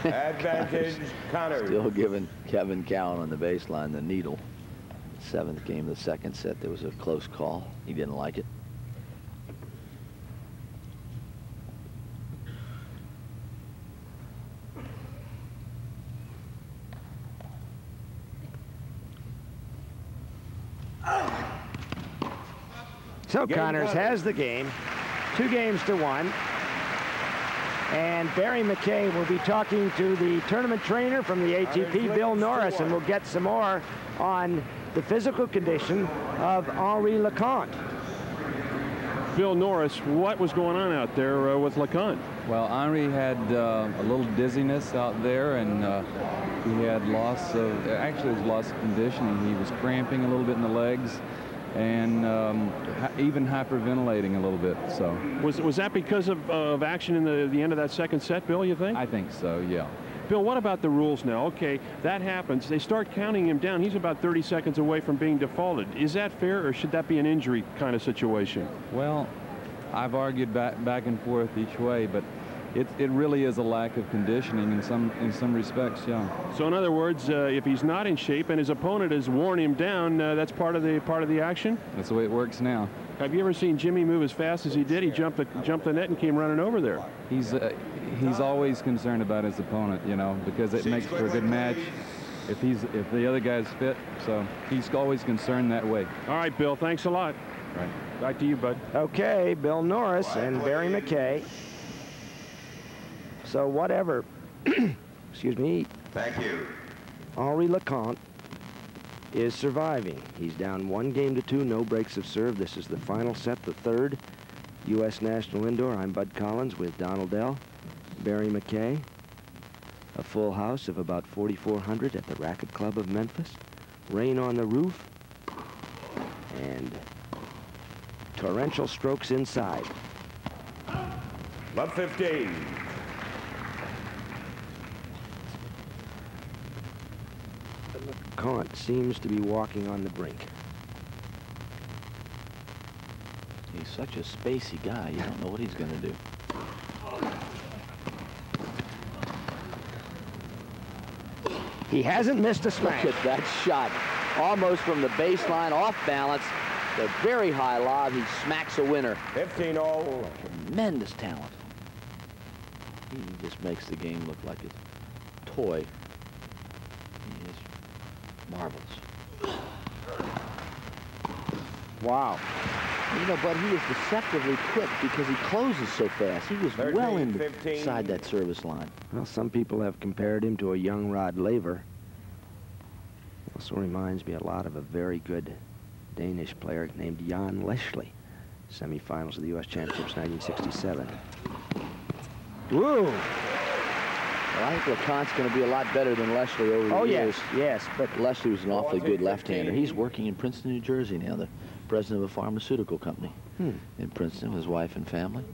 Advantage, Connors. Still giving Kevin Cowan on the baseline the needle. Seventh game of the second set, there was a close call. He didn't like it. So Connors has the game, 2-1. And Barry McKay will be talking to the tournament trainer from the ATP, Bill Norris, and we'll get some more on the physical condition of Henri Leconte. Bill Norris, what was going on out there with Leconte? Well, Henri had a little dizziness out there, and he had loss of, actually it was loss of conditioning. He was cramping a little bit in the legs, and even hyperventilating a little bit. So was that because of action in the end of that second set, Bill, you think? I think so, yeah. Bill, what about the rules now? Okay, that happens. They start counting him down. He's about 30 seconds away from being defaulted. Is that fair, or should that be an injury kind of situation? Well, I've argued back and forth each way, but it really is a lack of conditioning in some respects, yeah. So in other words, if he's not in shape and his opponent has worn him down, that's part of the action? That's the way it works now. Have you ever seen Jimmy move as fast as he did? He jumped the net and came running over there. He's always concerned about his opponent, you know, because it makes for a good match if the other guy's fit. So he's always concerned that way. All right, Bill, thanks a lot. Right. Back to you, bud. Okay, Bill Norris and Barry McKay. So whatever excuse me. Thank you. Henri Leconte is surviving. He's down 1-2, no breaks of serve. This is the final set, the third U.S. National Indoor. I'm Bud Collins with Donald Dell, Barry McKay. A full house of about 4,400 at the Racket Club of Memphis. Rain on the roof and torrential strokes inside. Love 15. Leconte seems to be walking on the brink. He's such a spacey guy, you don't know what he's going to do. He hasn't missed a smash. Look at that shot. Almost from the baseline, off balance. The very high lob, he smacks a winner. 15-all. Tremendous talent. He just makes the game look like a toy. He is marvelous. Wow. You know, but he is deceptively quick because he closes so fast. He was 13, well 15. inside that service line. Well, some people have compared him to a young Rod Laver. Also reminds me a lot of a very good Danish player named Jan Leschly. Semifinals of the U.S. Championships 1967. Woo! Well, I think Leconte's going to be a lot better than Leschly over the years. Yes, but Leschly was an awfully good left-hander. He's working in Princeton, New Jersey now, the president of a pharmaceutical company in Princeton with his wife and family.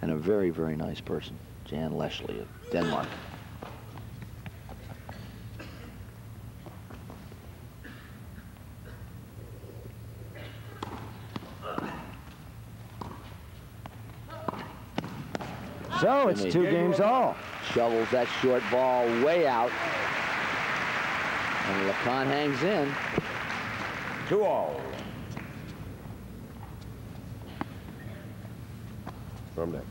And a very, very nice person, Jan Leschly of Denmark. So it's 2-all. Shovels that short ball way out. And Leconte hangs in. 2-all. From there.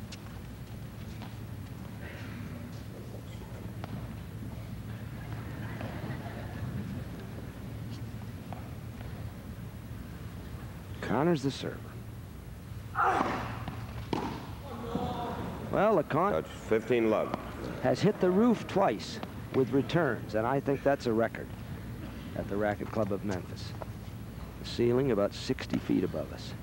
Connor's the server. Well, Leconte 15 love. has hit the roof twice with returns, and I think that's a record at the Racket Club of Memphis. The ceiling about 60 feet above us.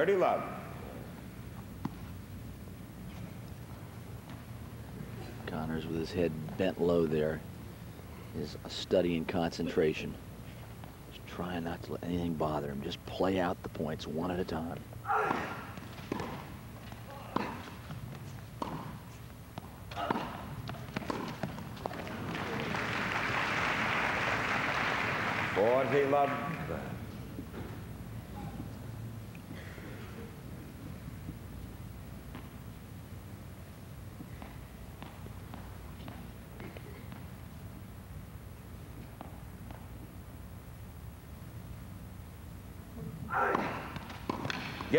Love. Connors with his head bent low there is a study in concentration. Just trying not to let anything bother him. Just play out the points one at a time. Love.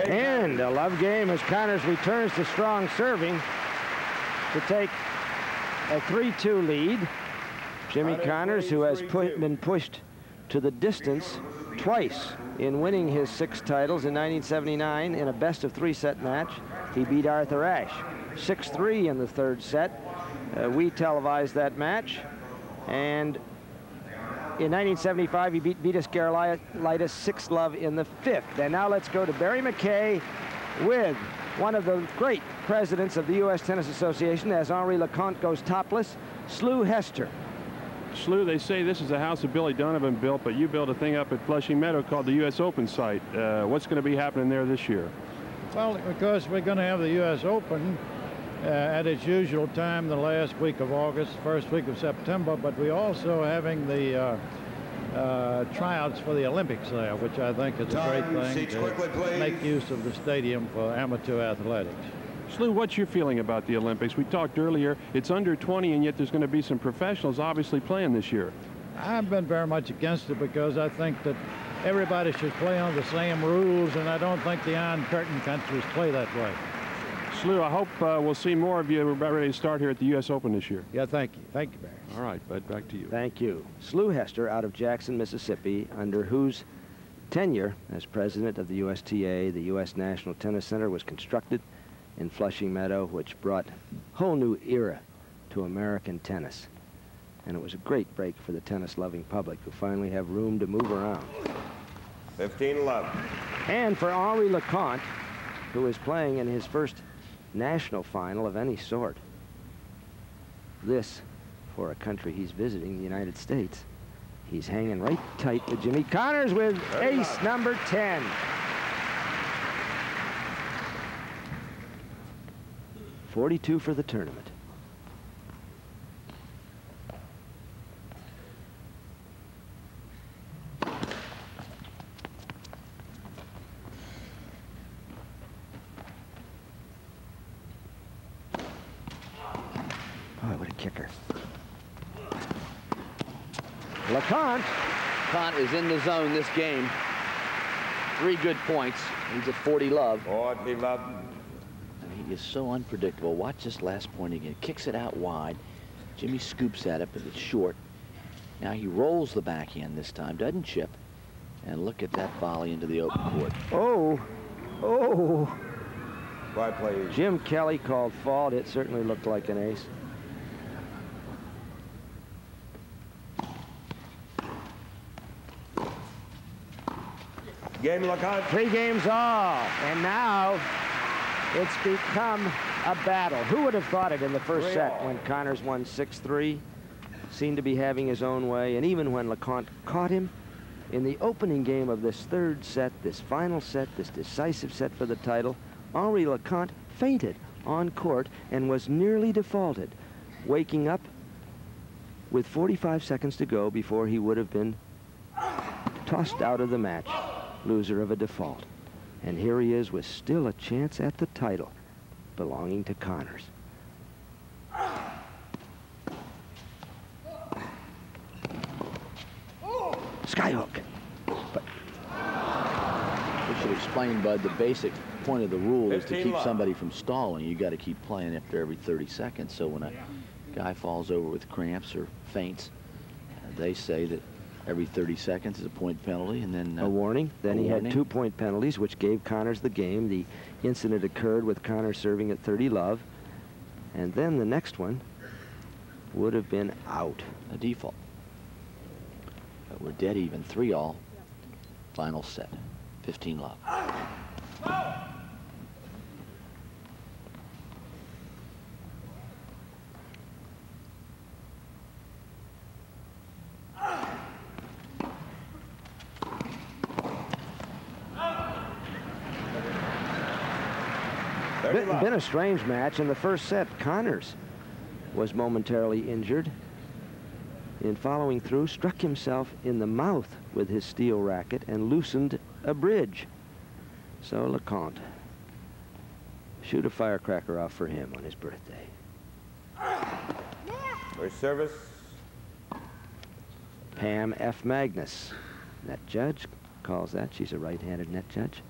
And a love game as Connors returns to strong serving to take a 3-2 lead. Jimmy Connors, who has been pushed to the distance twice in winning his 6 titles in 1979 in a best-of-3 set match. He beat Arthur Ashe 6-3 in the 3rd set. We televised that match. And in 1975, he beat Vitas Gerulaitis 6-love in the 5th. And now let's go to Barry McKay with one of the great presidents of the U.S. Tennis Association as Henri Leconte goes topless, Slew Hester. Slew, they say this is a house that Billy Donovan built, but you built a thing up at Flushing Meadow called the U.S. Open site. What's going to be happening there this year? Well, because we're going to have the U.S. Open at its usual time, the last week of August, first week of September, but we're also having the tryouts for the Olympics there, which I think is a great thing to make use of the stadium for amateur athletics. Slew, what's your feeling about the Olympics? We talked earlier, it's under 20, and yet there's going to be some professionals obviously playing this year. I've been very much against it because I think that everybody should play on the same rules, and I don't think the Iron Curtain countries play that way. Slew, I hope we'll see more of you. We're about ready to start here at the U.S. Open this year. Yeah, thank you. Thank you, Barry. All right, Bud, back to you. Thank you. Slew Hester out of Jackson, Mississippi, under whose tenure as president of the USTA, the U.S. National Tennis Center was constructed in Flushing Meadow, which brought a whole new era to American tennis. And it was a great break for the tennis-loving public who finally have room to move around. 15-11. And for Henri Leconte, who is playing in his first national final of any sort. This, for a country he's visiting, the United States. He's hanging right tight to Jimmy Connors with ace number 10. .42 for the tournament. Boy, what a kicker. Leconte. Leconte is in the zone this game. 3 good points. He's at 40-love. 40-love. He is so unpredictable. Watch this last point again. Kicks it out wide. Jimmy scoops at it, but it's short. Now he rolls the backhand this time, doesn't chip. And look at that volley into the open court. Oh, oh. By play. Jim Kelly called fault. It certainly looked like an ace. Game Leconte. 3 games all, and now it's become a battle. Who would have thought it in the first set when Connors won 6-3? Seemed to be having his own way, and even when Leconte caught him in the opening game of this 3rd set, this final set, this decisive set for the title, Henri Leconte fainted on court and was nearly defaulted, waking up with 45 seconds to go before he would have been tossed out of the match, loser of a default. And here he is with still a chance at the title belonging to Connors. Skyhook. But we should explain, Bud, the basic point of the rule is to keep somebody from stalling. You got to keep playing after every 30 seconds. So when a guy falls over with cramps or faints, they say that every 30 seconds is a point penalty, and then a warning. Then he had 2-point penalties, which gave Connors the game. The incident occurred with Connors serving at 30-love, and then the next one would have been out. A default. But we're dead even, 3-all. Final set, 15-love. Been a strange match. In the first set, Connors was momentarily injured. In following through, struck himself in the mouth with his steel racket and loosened a bridge. So Leconte, shoot a firecracker off for him on his birthday. First service. Pam F. Magnus, net judge, calls that. She's a right-handed net judge.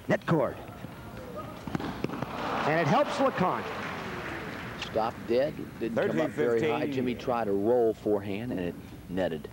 Net cord. And it helps Leconte. Stopped dead. Didn't come up very high. Jimmy tried to roll forehand, and it netted.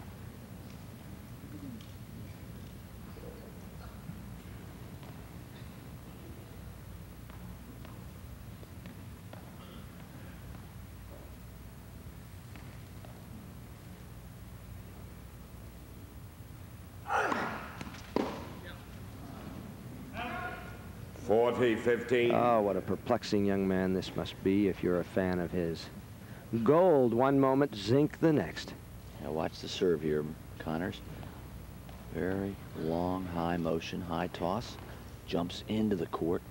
Oh, what a perplexing young man this must be if you're a fan of his. Gold one moment, zinc the next. Now watch the serve here, Connors. Very long, high motion, high toss. Jumps into the court.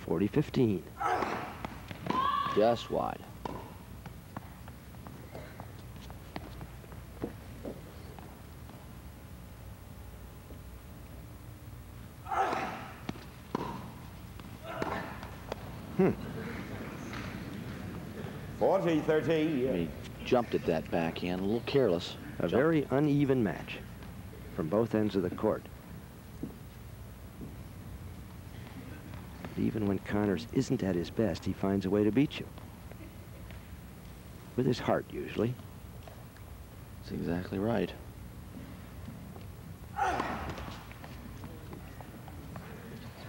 40-15. Just wide. Hmm. 40-13. He jumped at that backhand, a little careless. A very uneven match from both ends of the court. But even when Connors isn't at his best, he finds a way to beat you. With his heart, usually. That's exactly right. It's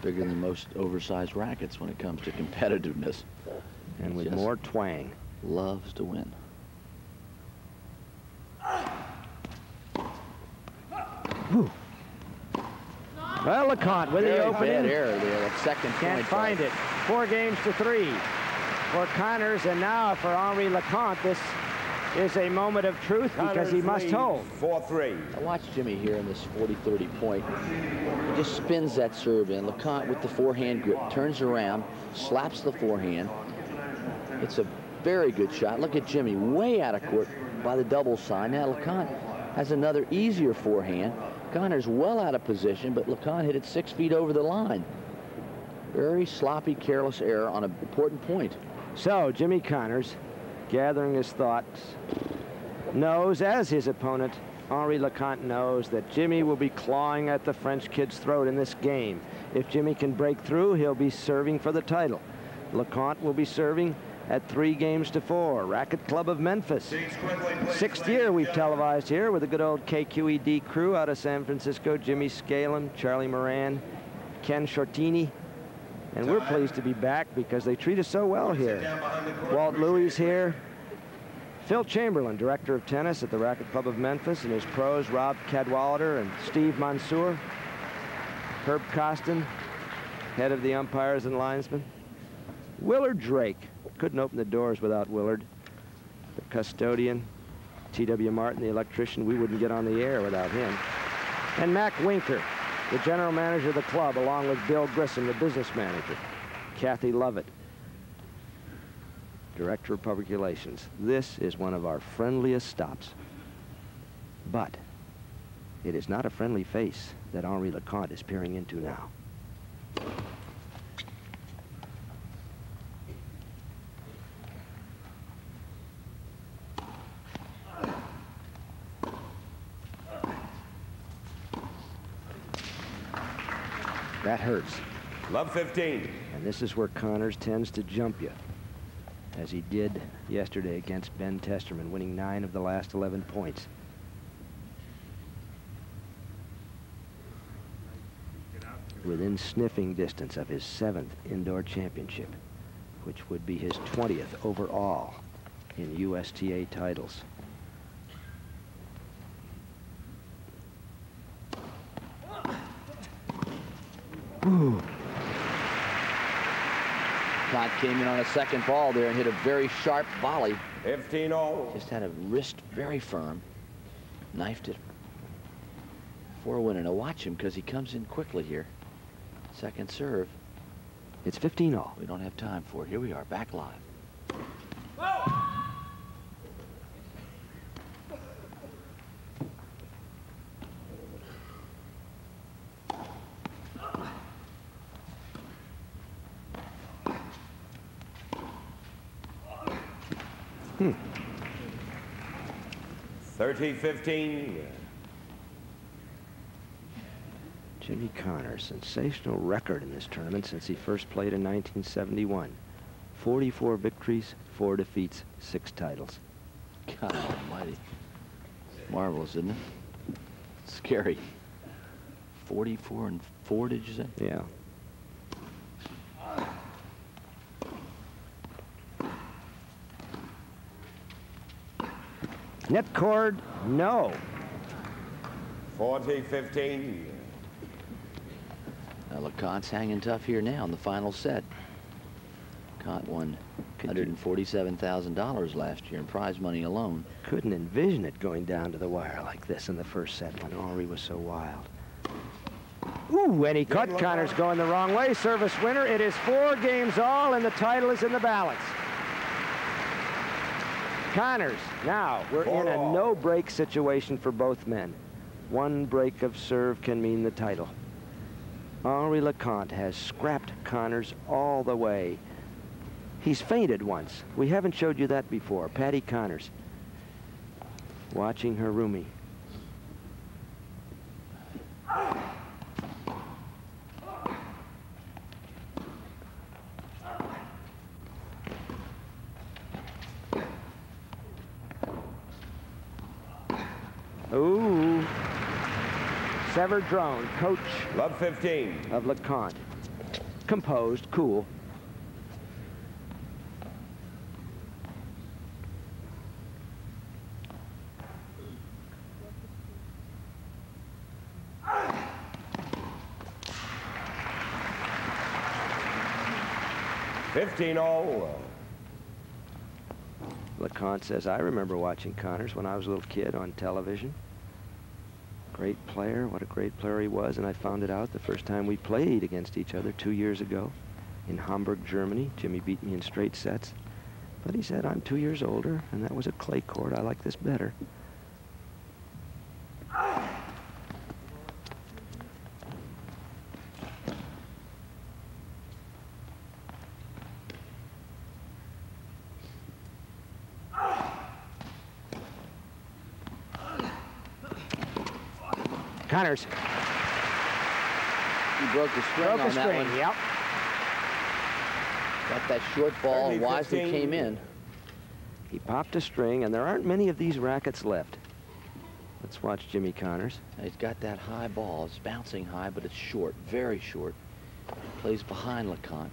bigger than most oversized rackets when it comes to competitiveness. And with more twang. Loves to win. Whew. Well, Leconte with the opening. Bad error there, that second point. Can't find it. 4-3 for Connors, and now for Henri Leconte, this is a moment of truth because he must hold. 4-3. I watched Jimmy here in this 40-30 point. He just spins that serve in. Leconte with the forehand grip, turns around, slaps the forehand. It's a very good shot. Look at Jimmy, way out of court by the double side. Now Leconte has another easier forehand. Connors well out of position, but Leconte hit it 6 feet over the line. Very sloppy, careless error on an important point. So Jimmy Connors, gathering his thoughts, knows, as his opponent, Henri Leconte knows, that Jimmy will be clawing at the French kid's throat in this game. If Jimmy can break through, he'll be serving for the title. Leconte will be serving at 3-4. Racket Club of Memphis. 6th year we've televised here with the good old KQED crew out of San Francisco. Jimmy Scalem, Charlie Moran, Ken Shortini. And we're pleased to be back because they treat us so well here. Walt Louis here. Phil Chamberlain, director of tennis at the Racket Club of Memphis, and his pros, Rob Cadwallader and Steve Mansour. Herb Costin, head of the umpires and linesmen. Willard Drake. Couldn't open the doors without Willard. The custodian, T.W. Martin, the electrician. We wouldn't get on the air without him. And Mac Winker, the general manager of the club, along with Bill Grissom, the business manager. Kathy Lovett, director of public relations. This is one of our friendliest stops. But it is not a friendly face that Henri Leconte is peering into now. That hurts. Love 15. And this is where Connors tends to jump you, as he did yesterday against Ben Testerman, winning 9 of the last 11 points. Within sniffing distance of his 7th indoor championship, which would be his 20th overall in USTA titles. Leconte came in on a second ball there and hit a very sharp volley. 15-all. Just had a wrist very firm. Knifed it for a winner. Now watch him because he comes in quickly here. Second serve. It's 15-all. We don't have time for it. Here we are, back live. Hmm. 30-15. Jimmy Connors, sensational record in this tournament since he first played in 1971. 44 victories, 4 defeats, 6 titles. God almighty. Marvelous, isn't it? Scary. 44-4, did you say? Yeah. Net cord, no. 40-15. Now Leconte's hanging tough here now in the final set. Leconte won $147,000 last year in prize money alone. Couldn't envision it going down to the wire like this in the first set when Henri was so wild. Ooh, and he cut Connors going the wrong way. Service winner. It is 4 games all, and the title is in the balance. Connors, now we're in a no-break situation for both men. 1 break of serve can mean the title. Henri Leconte has scrapped Connors all the way. He's fainted once. We haven't showed you that before. Patty Connors watching her roomie. Ooh. Severed drone, coach. Love 15. Of Leconte. Composed, cool. Leconte says, I remember watching Connors when I was a little kid on television. Great player, what a great player he was, and I found it out the first time we played against each other 2 years ago in Hamburg, Germany. Jimmy beat me in straight sets. But he said, I'm 2 years older, and that was a clay court. I like this better. Connors. He broke the string on that one. Yep. Got that short ball and wisely came in. He popped a string, and there aren't many of these rackets left. Let's watch Jimmy Connors. He's got that high ball. It's bouncing high, but it's short, very short. Plays behind Leconte,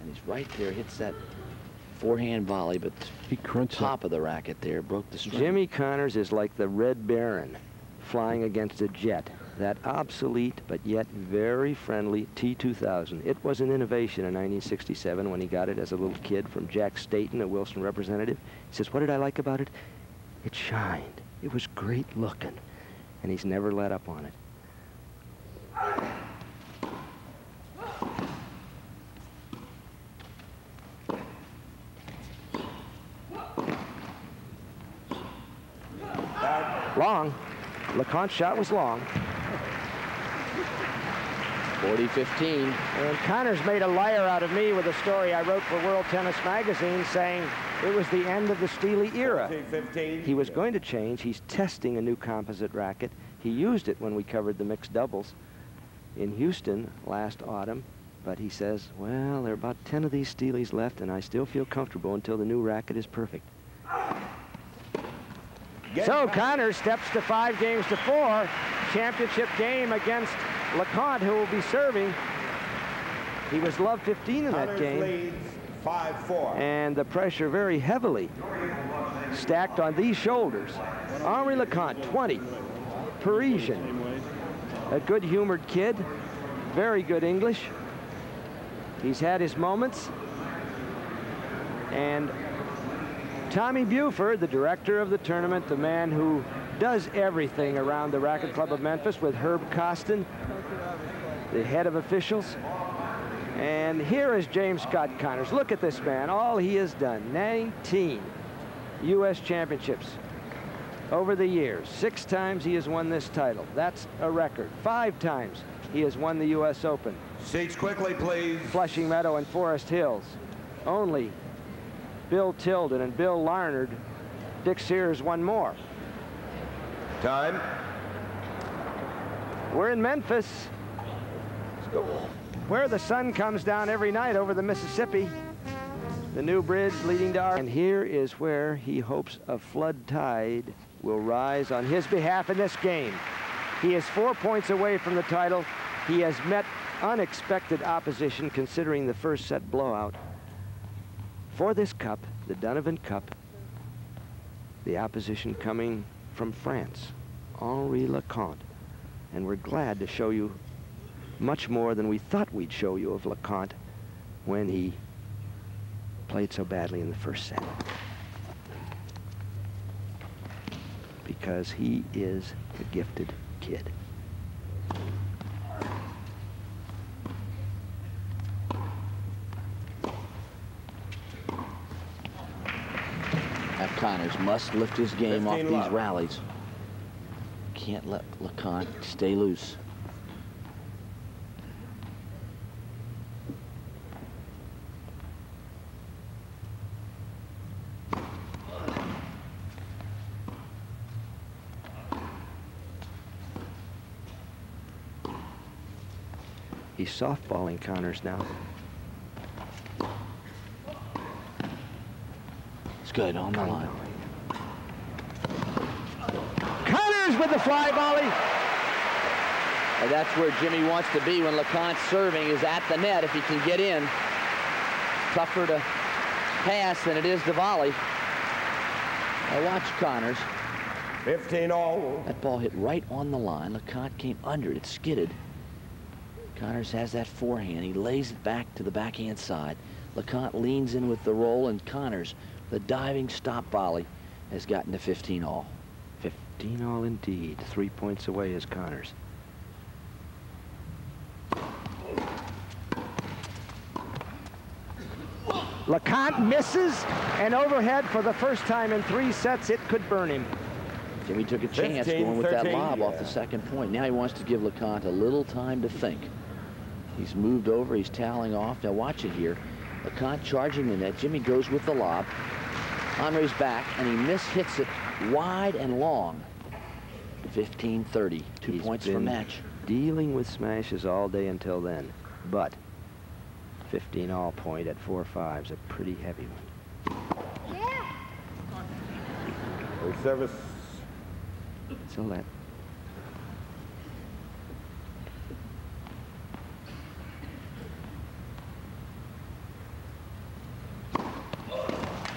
and he's right there. Hits that forehand volley, but he crunched top of the racket there, broke the string. Jimmy Connors is like the Red Baron flying against a jet. That obsolete but yet very friendly T-2000. It was an innovation in 1967 when he got it as a little kid from Jack Staten, a Wilson representative. He says, what did I like about it? It shined. It was great looking. And he's never let up on it. Long. Leconte's shot was long. 40-15. And Connors made a liar out of me with a story I wrote for World Tennis Magazine saying it was the end of the Steely era. 15. He was going to change. He's testing a new composite racket. He used it when we covered the mixed doubles in Houston last autumn. But he says, well, there are about 10 of these Steelies left, and I still feel comfortable until the new racket is perfect. So Connors steps to 5-4. Championship game against Leconte, who will be serving. He was love 15 in that game. Leads 5-4. And the pressure very heavily stacked on these shoulders. Henri Leconte, 20, Parisian, a good-humored kid, very good English. He's had his moments. And Tommy Buford, the director of the tournament, the man who does everything around the Racket Club of Memphis with Herb Costin, the head of officials. And here is James Scott Connors. Look at this man, all he has done. 19 U.S. championships over the years. 6 times he has won this title. That's a record. 5 times he has won the U.S. Open. Seats quickly, please. Flushing Meadow and Forest Hills. Only Bill Tilden and Bill Larnard. Dick Sears won more. Time. We're in Memphis, where the sun comes down every night over the Mississippi. The new bridge leading to our... And here is where he hopes a flood tide will rise on his behalf in this game. He is 4 points away from the title. He has met unexpected opposition considering the first set blowout. For this cup, the Donovan Cup, the opposition coming from France, Henri Leconte. And we're glad to show you much more than we thought we'd show you of Leconte when he played so badly in the first set. Because he is a gifted kid. Connors must lift his game off these rallies. Can't let Leconte stay loose. He's softballing Connors now. It's good on the line. Connors with the fly volley. And that's where Jimmy wants to be when Leconte's serving is at the net if he can get in. Tougher to pass than it is to volley. Now watch Connors. 15 all. That ball hit right on the line. Leconte came under it. It skidded. Connors has that forehand. He lays it back to the backhand side. Leconte leans in with the roll, and Connors, the diving stop volley, has gotten to 15 all. 15 all indeed. 3 points away is Connors. Leconte misses, and overhead for the first time in 3 sets, it could burn him. Jimmy took a chance going with that lob off the second point. Now he wants to give Leconte a little time to think. He's moved over, he's toweling off. Now watch it here. Leconte charging the net. Jimmy goes with the lob. Henry's back, and he mishits it wide and long. 15-30, 2 points per match. Dealing with smashes all day until then, but 15 all point at 4-5 is a pretty heavy one. Yeah. Service. So that.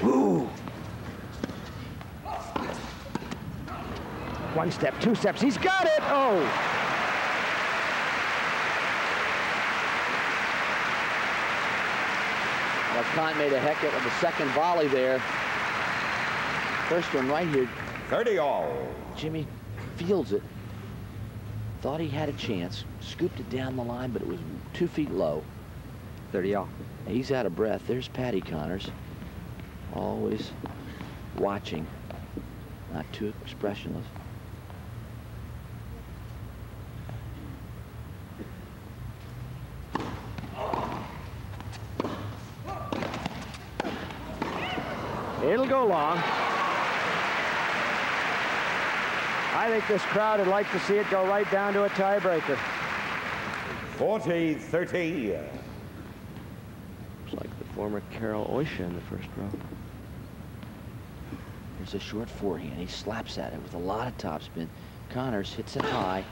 Ooh. 1 step, 2 steps. He's got it. Oh. Leconte made a heck of a second volley there. First one right here. 30 all. Jimmy fields it. Thought he had a chance. Scooped it down the line, but it was 2 feet low. 30 all. He's out of breath. There's Patty Connors. Always watching. Not too expressionless. It'll go long. I think this crowd would like to see it go right down to a tiebreaker. 40-30. Looks like the former Carol Oisha in the first row. There's a short forehand. He slaps at it with a lot of topspin. Connors hits it high.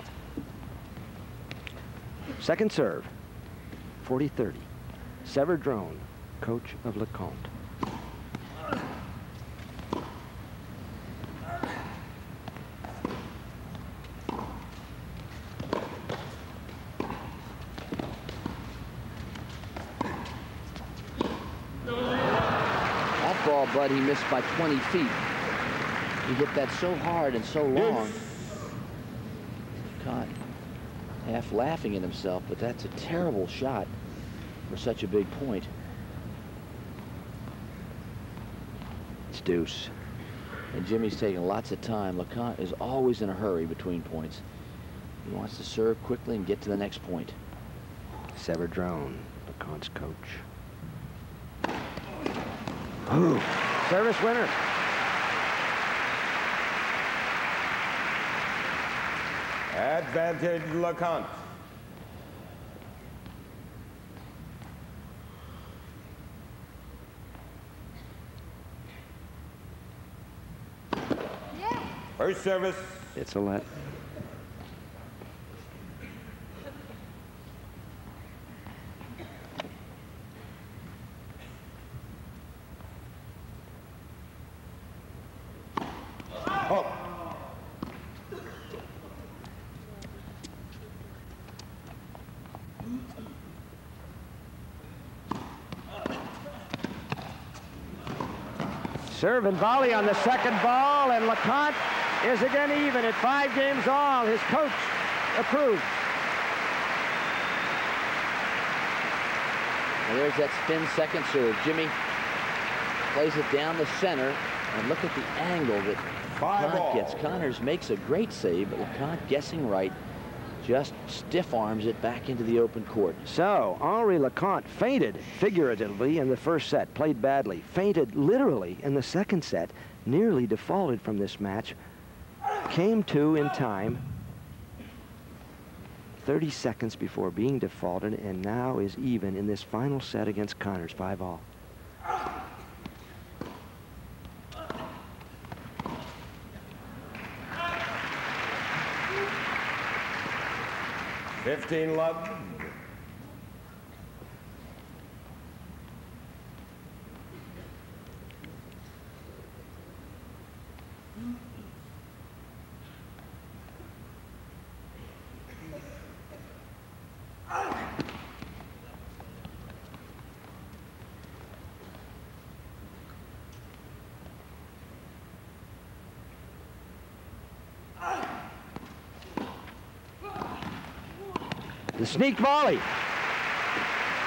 Second serve. 40-30. Severdrone, coach of Leconte. But he missed by 20 feet. He hit that so hard and so long. Caught half laughing at himself, but that's a terrible shot for such a big point. It's deuce. And Jimmy's taking lots of time. Leconte is always in a hurry between points. He wants to serve quickly and get to the next point. Severdrone, Leconte's coach. Ooh, service winner. Advantage Leconte. Yeah. First service. It's a let. Serve and volley on the second ball, and Leconte is again even at 5 games all. His coach approved. And there's that spin second serve. Jimmy plays it down the center. And look at the angle that Leconte gets. Connors makes a great save, but Leconte guessing right, just stiff arms it back into the open court. So Henri Leconte fainted figuratively in the first set, played badly, fainted literally in the second set, nearly defaulted from this match, came to in time 30 seconds before being defaulted, and now is even in this final set against Connors, 5-all. Love. The sneak volley.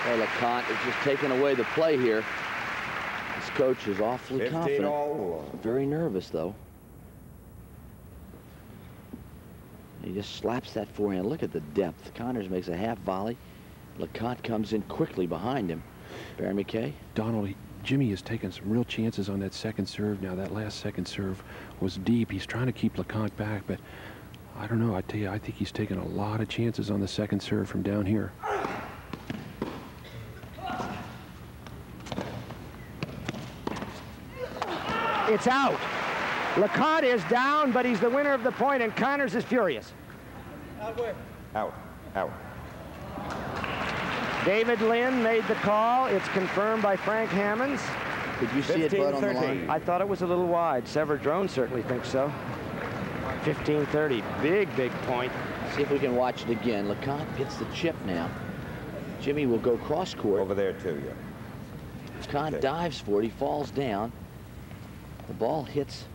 Well, Leconte is just taking away the play here. This coach is awfully confident. Very nervous, though. He just slaps that forehand. Look at the depth. Connors makes a half volley. Leconte comes in quickly behind him. Barry McKay? Donald, Jimmy has taken some real chances on that second serve. Now, that last second serve was deep. He's trying to keep Leconte back, but I don't know. I tell you, I think he's taken a lot of chances on the second serve from down here. It's out. Leconte is down, but he's the winner of the point, and Connors is furious. Out where? Out. Out. David Lynn made the call. It's confirmed by Frank Hammonds. Did you see it, Bud, on the line? I thought it was a little wide. Sever Drone certainly thinks so. 15-30. Big, big point. See if we can watch it again. Leconte hits the chip now. Jimmy will go cross court. Over there, too, yeah. Leconte dives for it. He falls down. The ball hits.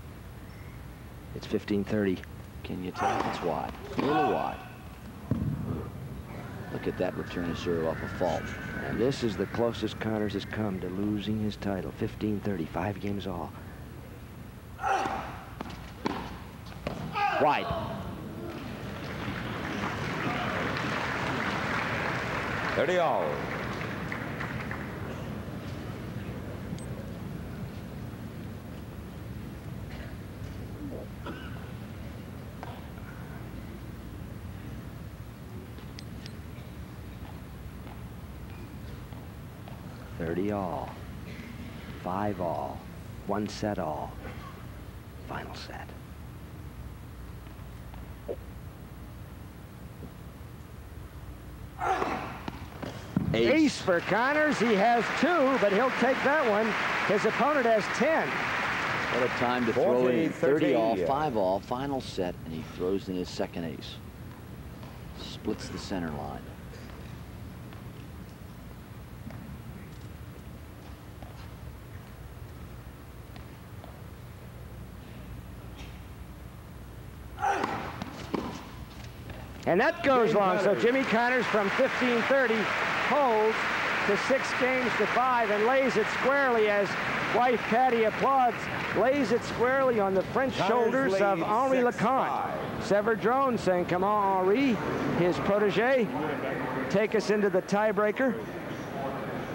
It's 15-30. Can you tell it's wide? A little wide. Look at that return of serve off a fault. And this is the closest Connors has come to losing his title. 15-30, 5 games all. Wide. all. All. 5 all. 1 set all. Final set. Ace for Connors. He has 2, but he'll take that one. His opponent has 10. What a time to throw in 30 all, 5 all, final set, and he throws in his second ace. Splits the center line. And that goes long. So Jimmy Connors from 15-30 holds to 6 games to 5 and lays it squarely as wife Patty applauds. Lays it squarely on the French shoulders of Henri Leconte. Sever Drone saying, come on, Henri, his protege, take us into the tiebreaker.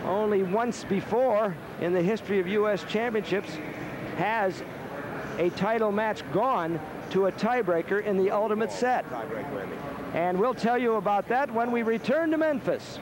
Only once before in the history of U.S. championships has a title match gone to a tiebreaker in the ultimate set. And we'll tell you about that when we return to Memphis.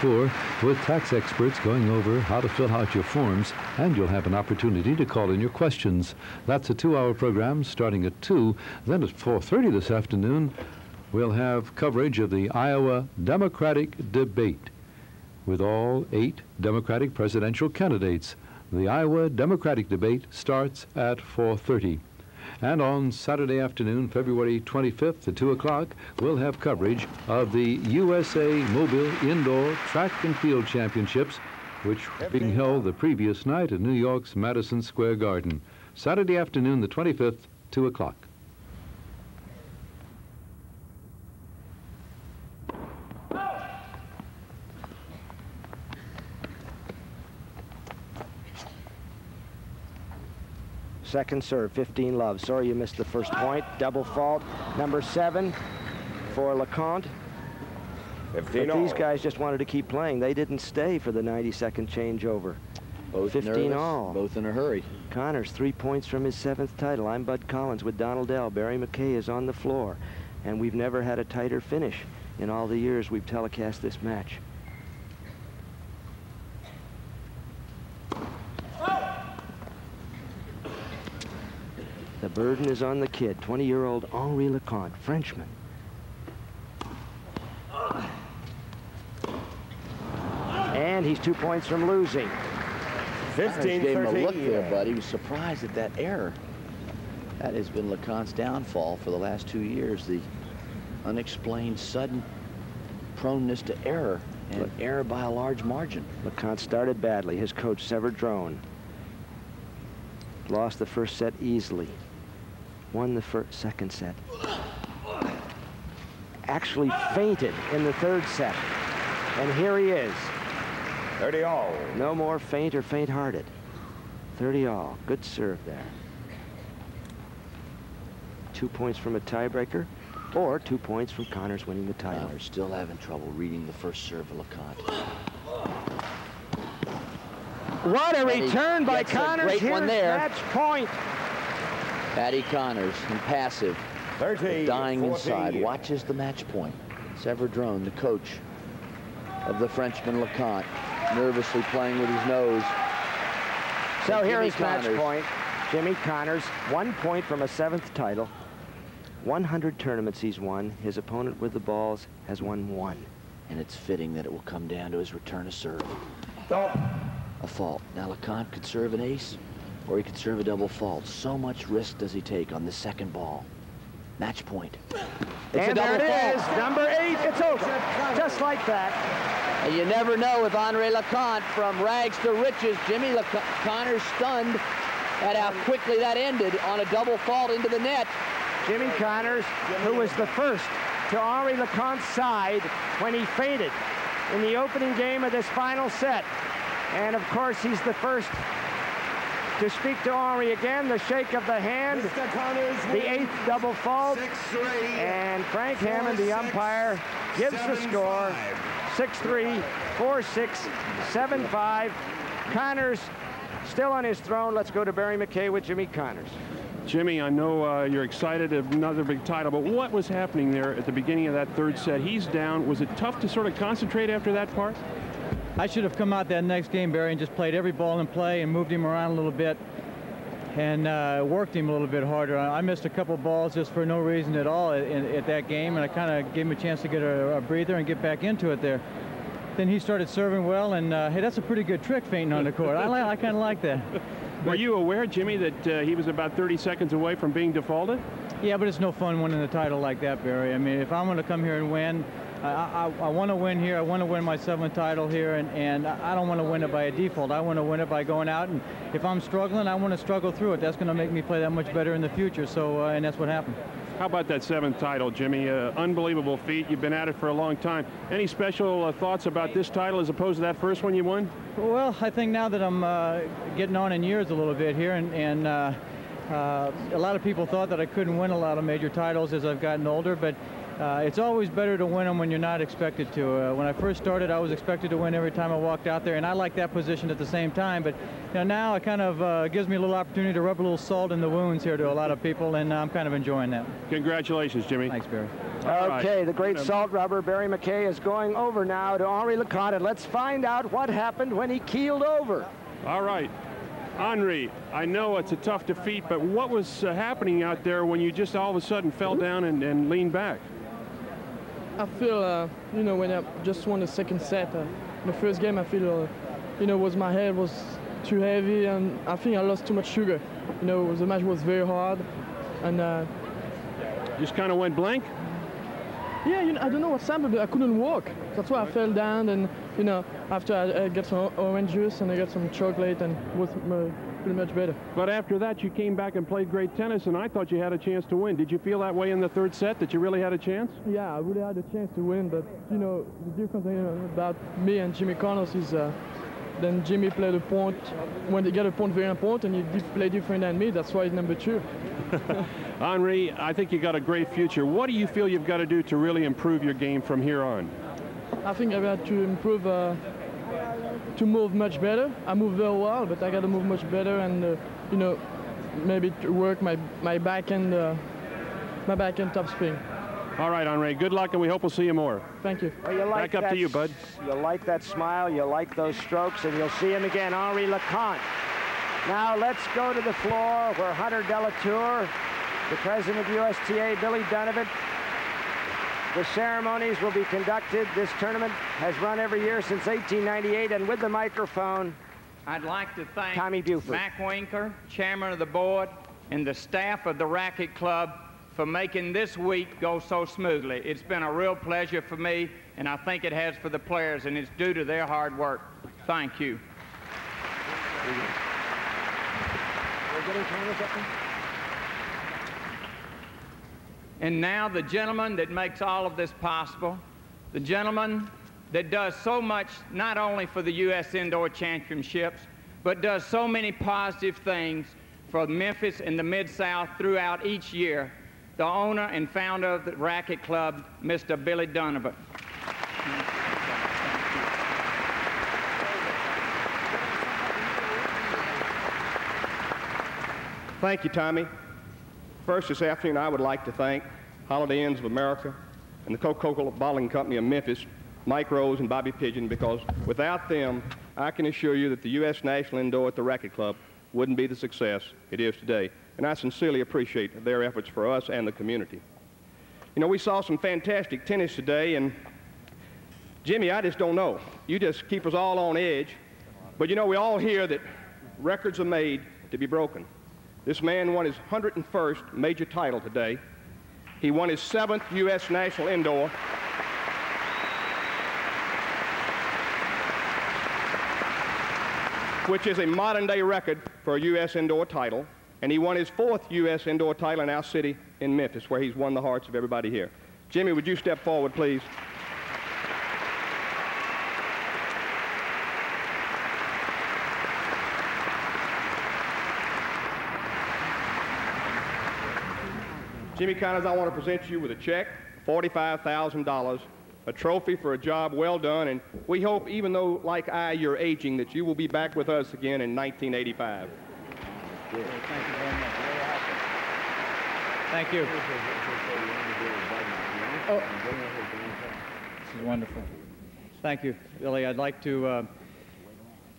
Tour with tax experts going over how to fill out your forms, and you'll have an opportunity to call in your questions. That's a 2-hour program starting at 2. Then at 4:30 this afternoon, we'll have coverage of the Iowa Democratic debate with all 8 Democratic presidential candidates. The Iowa Democratic debate starts at 4:30. And on Saturday afternoon, February 25th at 2 o'clock, we'll have coverage of the USA Mobile Indoor Track and Field Championships, which were being held the previous night at New York's Madison Square Garden. Saturday afternoon, the 25th, 2 o'clock. second serve, 15 love. Sorry you missed the first point. Double fault, number 7 for Leconte. But these guys just wanted to keep playing. They didn't stay for the 90-second changeover. Both 15 nervous, all. both in a hurry. Connors 3 points from his 7th title. I'm Bud Collins with Donald Dell. Barry McKay is on the floor. And we've never had a tighter finish in all the years we've telecast this match. The burden is on the kid, 20-year-old Henri Leconte, Frenchman. And he's 2 points from losing. 15-13. Gave him a look there, but he was surprised at that error. That has been Leconte's downfall for the last 2 years. The unexplained sudden proneness to error, and error by a large margin. Leconte started badly. His coach, Severdrone, lost the first set easily. Won the second set. Actually fainted in the third set. And here he is. 30 all. No more faint or faint-hearted. 30 all. Good serve there. 2 points from a tiebreaker, or 2 points from Connors winning the title. Connors still having trouble reading the first serve of Leconte. What a return by Connors. Great Here's one there. Match point. Paddy Connors, impassive, dying inside, watches the match point. Severdrone, the coach of the Frenchman Leconte, nervously playing with his nose. So here's match point. Jimmy Connors, 1 point from a 7th title. 100 tournaments he's won. His opponent with the balls has won 1. And it's fitting that it will come down to his return of serve. A fault. Now Leconte could serve an ace, or he could serve a double fault. So much risk does he take on the second ball. Match point. It's and a double there it fault. is, number 8. It's over, just like that. And you never know with Henri Leconte, from rags to riches. Jimmy Connors stunned at how quickly that ended on a double fault into the net. Jimmy Connors, who was the first to Henri Leconte's side when he fainted in the opening game of this final set. And of course, he's the first to speak to Henri again. The shake of the hand, the 8th double fault, and Frank Hammond, the umpire, gives the score 6-3, 4-6, 7-5. Connors still on his throne. Let's go to Barry McKay with Jimmy Connors. Jimmy, I know you're excited of another big title, but what was happening there at the beginning of that third set? He's down. Was it tough to sort of concentrate after that part? I should have come out that next game, Barry, and just played every ball in play and moved him around a little bit and worked him a little bit harder. I missed a couple balls just for no reason at all at that game, and I kind of gave him a chance to get a breather and get back into it there. Then he started serving well, and hey, that's a pretty good trick, fainting on the court. I kind of like that. Were you aware, Jimmy, that he was about 30 seconds away from being defaulted? Yeah, but it's no fun winning the title like that, Barry. I mean, if I'm going to come here and win, I want to win here. I want to win my 7th title here, and I don't want to win it by a default. I want to win it by going out, and if I'm struggling, I want to struggle through it. That's going to make me play that much better in the future, so, and that's what happened. How about that 7th title, Jimmy? Unbelievable feat. You've been at it for a long time. Any special thoughts about this title as opposed to that first one you won? Well, I think now that I'm getting on in years a little bit here, and a lot of people thought that I couldn't win a lot of major titles as I've gotten older, but it's always better to win them when you're not expected to. When I first started, I was expected to win every time I walked out there, and I like that position at the same time. But now it kind of gives me a little opportunity to rub a little salt in the wounds here to a lot of people, and I'm kind of enjoying that. Congratulations, Jimmy. Thanks, Barry. Okay, the great salt rubber, Barry McKay, is going over now to Henri Leconte. Let's find out what happened when he keeled over. All right. Henri, I know it's a tough defeat, but what was happening out there when you just all of a sudden fell down and leaned back? I feel, when I just won the second set, the first game, I feel, was my head was too heavy, and I think I lost too much sugar. The match was very hard, and just kind of went blank. Yeah, I don't know what's happened, but I couldn't walk. That's why I fell down, and after I got some orange juice and I got some chocolate, and it was pretty much better. But after that, you came back and played great tennis, and I thought you had a chance to win. Did you feel that way in the third set, that you really had a chance? Yeah, I really had a chance to win, but the difference about me and Jimmy Connors is then Jimmy played a point. When they get a point, very important, and he play different than me. That's why he's number 2. Henri, I think you got a great future. What do you feel you've got to do to really improve your game from here on? I think I've got to improve, to move much better. I move very well, but I got to move much better, and you know, maybe to work my backhand topspin. All right, Henri, good luck, and we hope we'll see you more. Thank you. Well, you like Back up to you, bud. You like that smile, you like those strokes, and you'll see him again, Henri Leconte. Now let's go to the floor where Hunter Delatour, the president of USTA, Billy Donovan. The ceremonies will be conducted. This tournament has run every year since 1898, and with the microphone, I'd like to thank Tommy Buford, Mac Winker, chairman of the board, and the staff of the Racket Club for making this week go so smoothly. It's been a real pleasure for me, and I think it has for the players, and it's due to their hard work. Thank you. And now the gentleman that makes all of this possible, the gentleman that does so much not only for the U.S. Indoor Championships, but does so many positive things for Memphis and the Mid-South throughout each year, the owner and founder of the Racket Club, Mr. Billy Donovan. Thank you, Tommy. First this afternoon, I would like to thank Holiday Inns of America and the Coca-Cola Bottling Company of Memphis, Mike Rose and Bobby Pigeon, because without them, I can assure you that the U.S. National Indoor at the Racket Club wouldn't be the success it is today. And I sincerely appreciate their efforts for us and the community. You know, we saw some fantastic tennis today, and Jimmy, I just don't know. You just keep us all on edge. But you know, we all hear that records are made to be broken. This man won his 101st major title today. He won his 7th U.S. National Indoor. Which is a modern-day record for a U.S. Indoor title. And he won his 4th U.S. Indoor title in our city in Memphis, where he's won the hearts of everybody here. Jimmy, would you step forward, please? Jimmy Connors, I want to present you with a check, $45,000, a trophy for a job well done, and we hope, even though, like I, you're aging, that you will be back with us again in 1985. Thank you very much. Thank you. Oh. This is wonderful. Thank you, Billy. I'd like to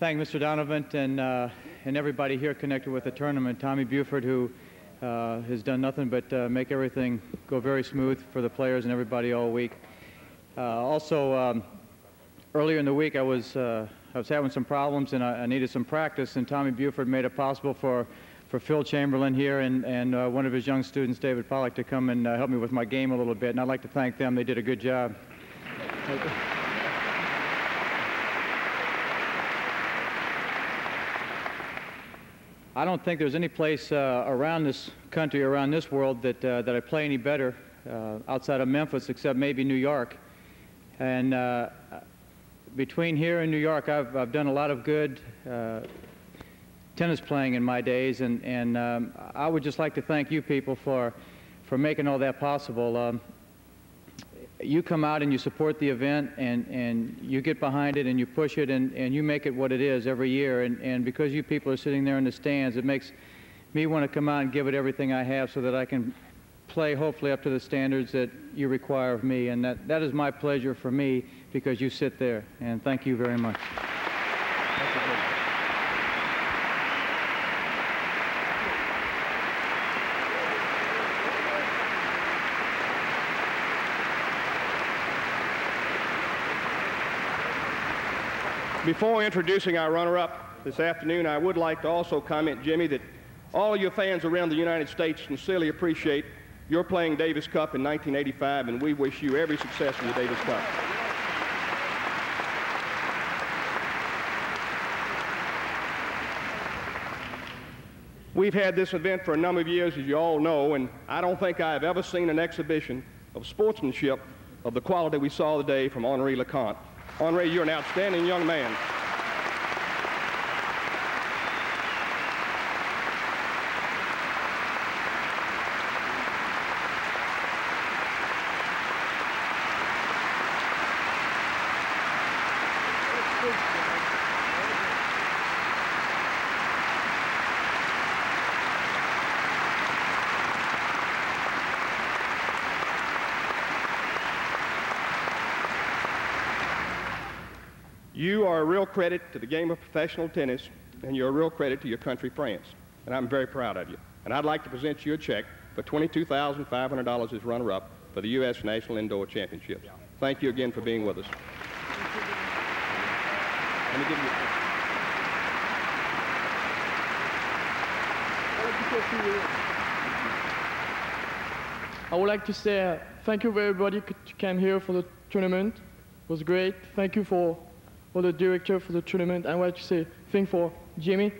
thank Mr. Donovan and everybody here connected with the tournament. Tommy Buford, who has done nothing but make everything go very smooth for the players and everybody all week. Also, earlier in the week, I was having some problems and I needed some practice, and Tommy Buford made it possible for Phil Chamberlain here and one of his young students, David Pollack, to come and help me with my game a little bit, and I'd like to thank them. They did a good job. I don't think there's any place around this country, around this world, that I play any better outside of Memphis, except maybe New York. And between here and New York, I've done a lot of good tennis playing in my days, and I would just like to thank you people for making all that possible. You come out and you support the event, and you get behind it and you push it, and you make it what it is every year, and because you people are sitting there in the stands, it makes me want to come out and give it everything I have so that I can play hopefully up to the standards that you require of me, and that is my pleasure for me because you sit there, and thank you very much. Before introducing our runner-up this afternoon, I would like to also comment, Jimmy, that all your fans around the United States sincerely appreciate your playing Davis Cup in 1985, and we wish you every success in the Davis Cup. We've had this event for a number of years, as you all know, and I don't think I've ever seen an exhibition of sportsmanship of the quality we saw today from Henri Leconte. Henri, you're an outstanding young man. You are a real credit to the game of professional tennis, and you're a real credit to your country, France. And I'm very proud of you. And I'd like to present you a check for $22,500 as runner-up for the U.S. National Indoor Championships. Thank you again for being with us. Let me give you I would like to say thank you for everybody who came here for the tournament. It was great. Thank you for the director for the tournament. I would like to say thank for Jimmy.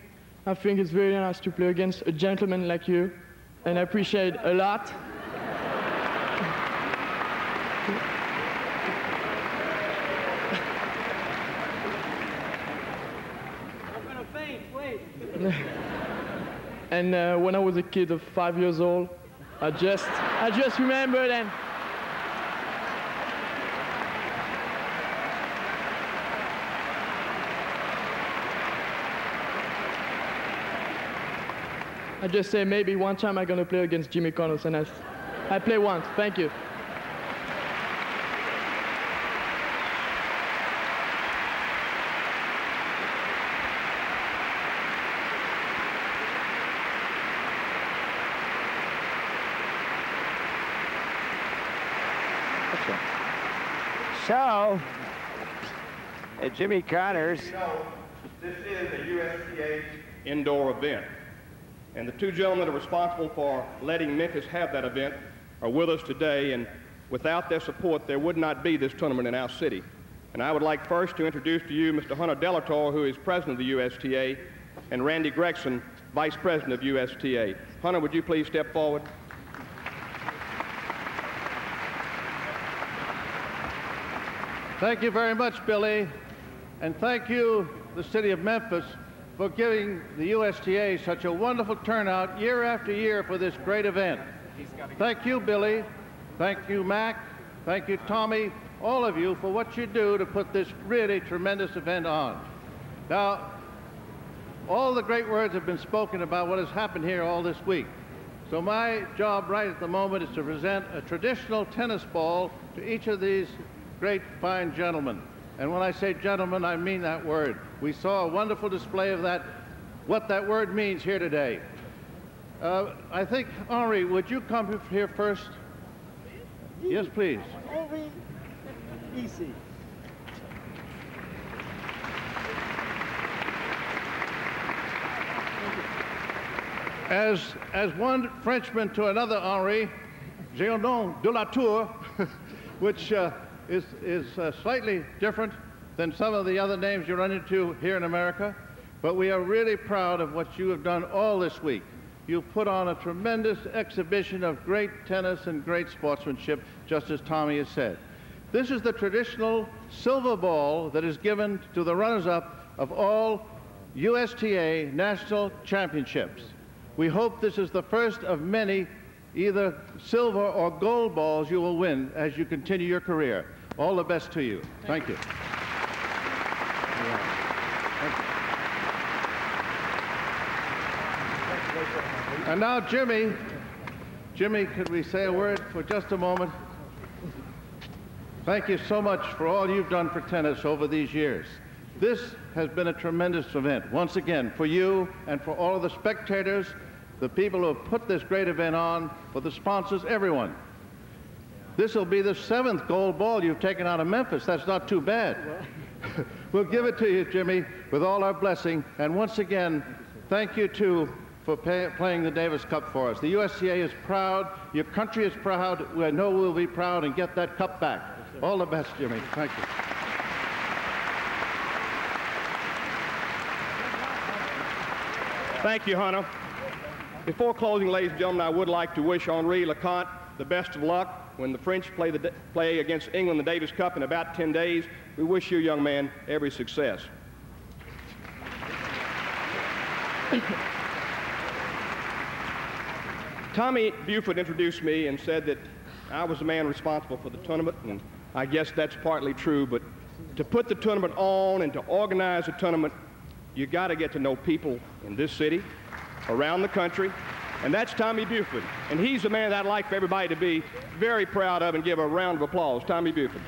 I think it's very nice to play against a gentleman like you, and I appreciate it a lot. I'm gonna faint, wait. And when I was a kid of 5 years old, I just remembered, and I just say maybe one time I'm gonna play against Jimmy Connors, and I play once. Thank you. So, Jimmy Connors. You know, this is a USTA indoor event. And the two gentlemen that are responsible for letting Memphis have that event are with us today. And without their support, there would not be this tournament in our city. And I would like first to introduce to you Mr. Hunter Delator, who is president of the USTA, and Randy Gregson, vice president of USTA. Hunter, would you please step forward? Thank you very much, Billy, and thank you, the city of Memphis, for giving the USTA such a wonderful turnout year after year for this great event. Thank you, Billy. Thank you, Mac. Thank you, Tommy, all of you for what you do to put this really tremendous event on. Now, all the great words have been spoken about what has happened here all this week. So my job right at the moment is to present a traditional tennis ball to each of these great, fine gentlemen. And when I say gentlemen, I mean that word. We saw a wonderful display of that, what that word means here today. I think, Henri, would you come here first? Yes, please. Henri, easy. As one Frenchman to another, Henri, j'ai un nom de la tour, which is slightly different than some of the other names you run into here in America, but we are really proud of what you have done all this week. You've put on a tremendous exhibition of great tennis and great sportsmanship, just as Tommy has said. This is the traditional silver ball that is given to the runners-up of all USTA national championships. We hope this is the first of many either silver or gold balls you will win as you continue your career. All the best to you. Thank you. And now, Jimmy, could we say a word for just a moment? Thank you so much for all you've done for tennis over these years. This has been a tremendous event, once again, for you and for all of the spectators, the people who have put this great event on, for the sponsors, everyone. This will be the 7th gold ball you've taken out of Memphis. That's not too bad. We'll give it to you, Jimmy, with all our blessing. And once again, thank you, too, for playing the Davis Cup for us. The USTA is proud. Your country is proud. I know we'll be proud and get that cup back. All the best, Jimmy. Thank you. Thank you, Hunter. Before closing, ladies and gentlemen, I would like to wish Henri Leconte the best of luck when the French play against England in the Davis Cup in about 10 days. We wish you, young man, every success. Tommy Buford introduced me and said that I was the man responsible for the tournament, and I guess that's partly true, but to put the tournament on and to organize a tournament, you got to get to know people in this city, around the country, and that's Tommy Buford. And he's the man that I'd like for everybody to be very proud of and give a round of applause. Tommy Buford.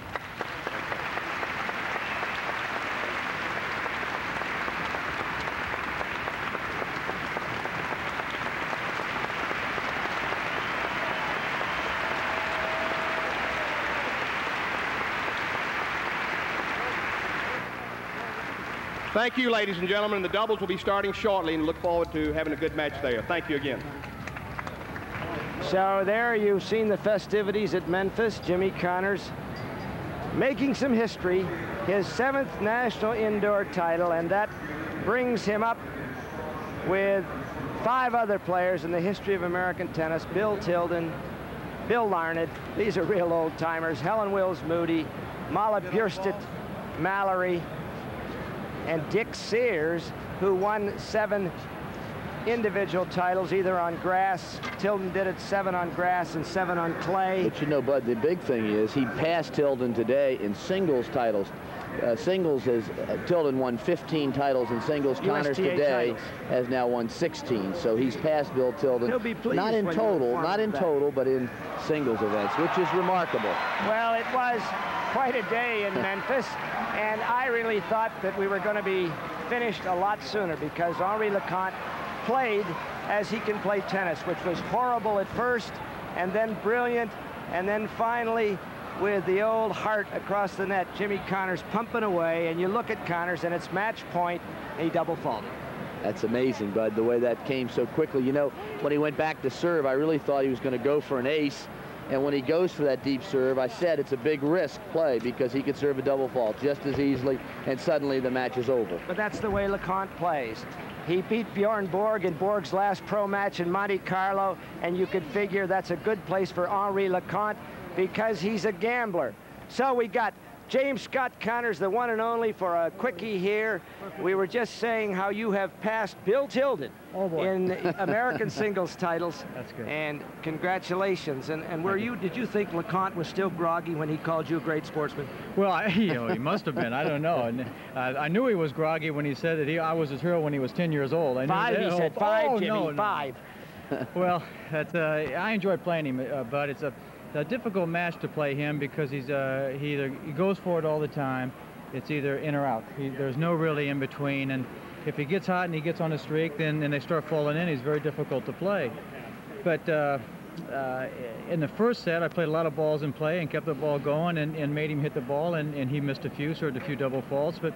Thank you, ladies and gentlemen. The doubles will be starting shortly, and look forward to having a good match there. Thank you again. So there you've seen the festivities at Memphis. Jimmy Connors making some history, his 7th national indoor title, and that brings him up with 5 other players in the history of American tennis: Bill Tilden, Bill Larned, these are real old-timers, Helen Wills Moody, Mala Bjurstedt Mallory, and Dick Sears, who won 7 individual titles, either on grass. Tilden did it 7 on grass and 7 on clay. But you know, Bud, the big thing is he passed Tilden today in singles titles. Tilden won 15 titles in singles. Connors today has now won 16. So he's passed Bill Tilden. He'll be pleased not in total, but in singles events, which is remarkable. Well, it was quite a day in Memphis, and I really thought that we were going to be finished a lot sooner, because Henri Leconte played as he can play tennis, which was horrible at first, and then brilliant, and then finally with the old heart across the net, Jimmy Connors pumping away, and you look at Connors and it's match point, and he double faulted. That's amazing, Bud, the way that came so quickly. You know, when he went back to serve, I really thought he was going to go for an ace, and when he goes for that deep serve, I said it's a big risk play, because he could serve a double fault just as easily, and suddenly the match is over. But that's the way Leconte plays. He beat Bjorn Borg in Borg's last pro match in Monte Carlo, and you could figure that's a good place for Henri Leconte, because he's a gambler. So we got James Scott Connors, the one and only, for a quickie here. We were just saying how you have passed Bill Tilden in American singles titles. That's good. And congratulations. And did you think Leconte was still groggy when he called you a great sportsman? Well, he must have been. I don't know. And I knew he was groggy when he said that I was his hero when he was 10 years old. He said 5, Jimmy, 5. Well, I enjoy playing him, but it's a difficult match to play him, because he goes for it all the time. It's either in or out. There's no really in between, and if he gets hot and he gets on a streak, then they start falling in. He's very difficult to play. But in the first set, I played a lot of balls in play and kept the ball going, and made him hit the ball, and he missed a few, served a few double faults. But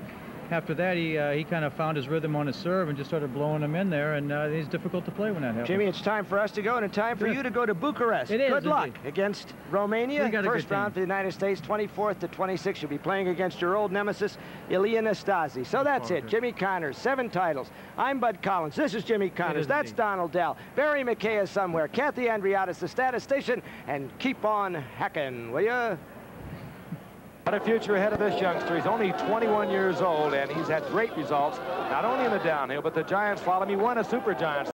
after that, he kind of found his rhythm on his serve and just started blowing them in there, and he's difficult to play when that happens. Jimmy, it's time for us to go, and it's time for you to go to Bucharest. Good luck against Romania. First round for the United States, 24th to 26th. You'll be playing against your old nemesis, Ilia Nastase. So that's it. Jimmy Connors, 7 titles. I'm Bud Collins. This is Jimmy Connors. That's Donald Dell. Barry McKay is somewhere. Kathy Andriatis, the statistician, and keep on hacking, will you? What a future ahead of this youngster. He's only 21 years old, and he's had great results, not only in the downhill, but the Giants follow him. He won a Super Giants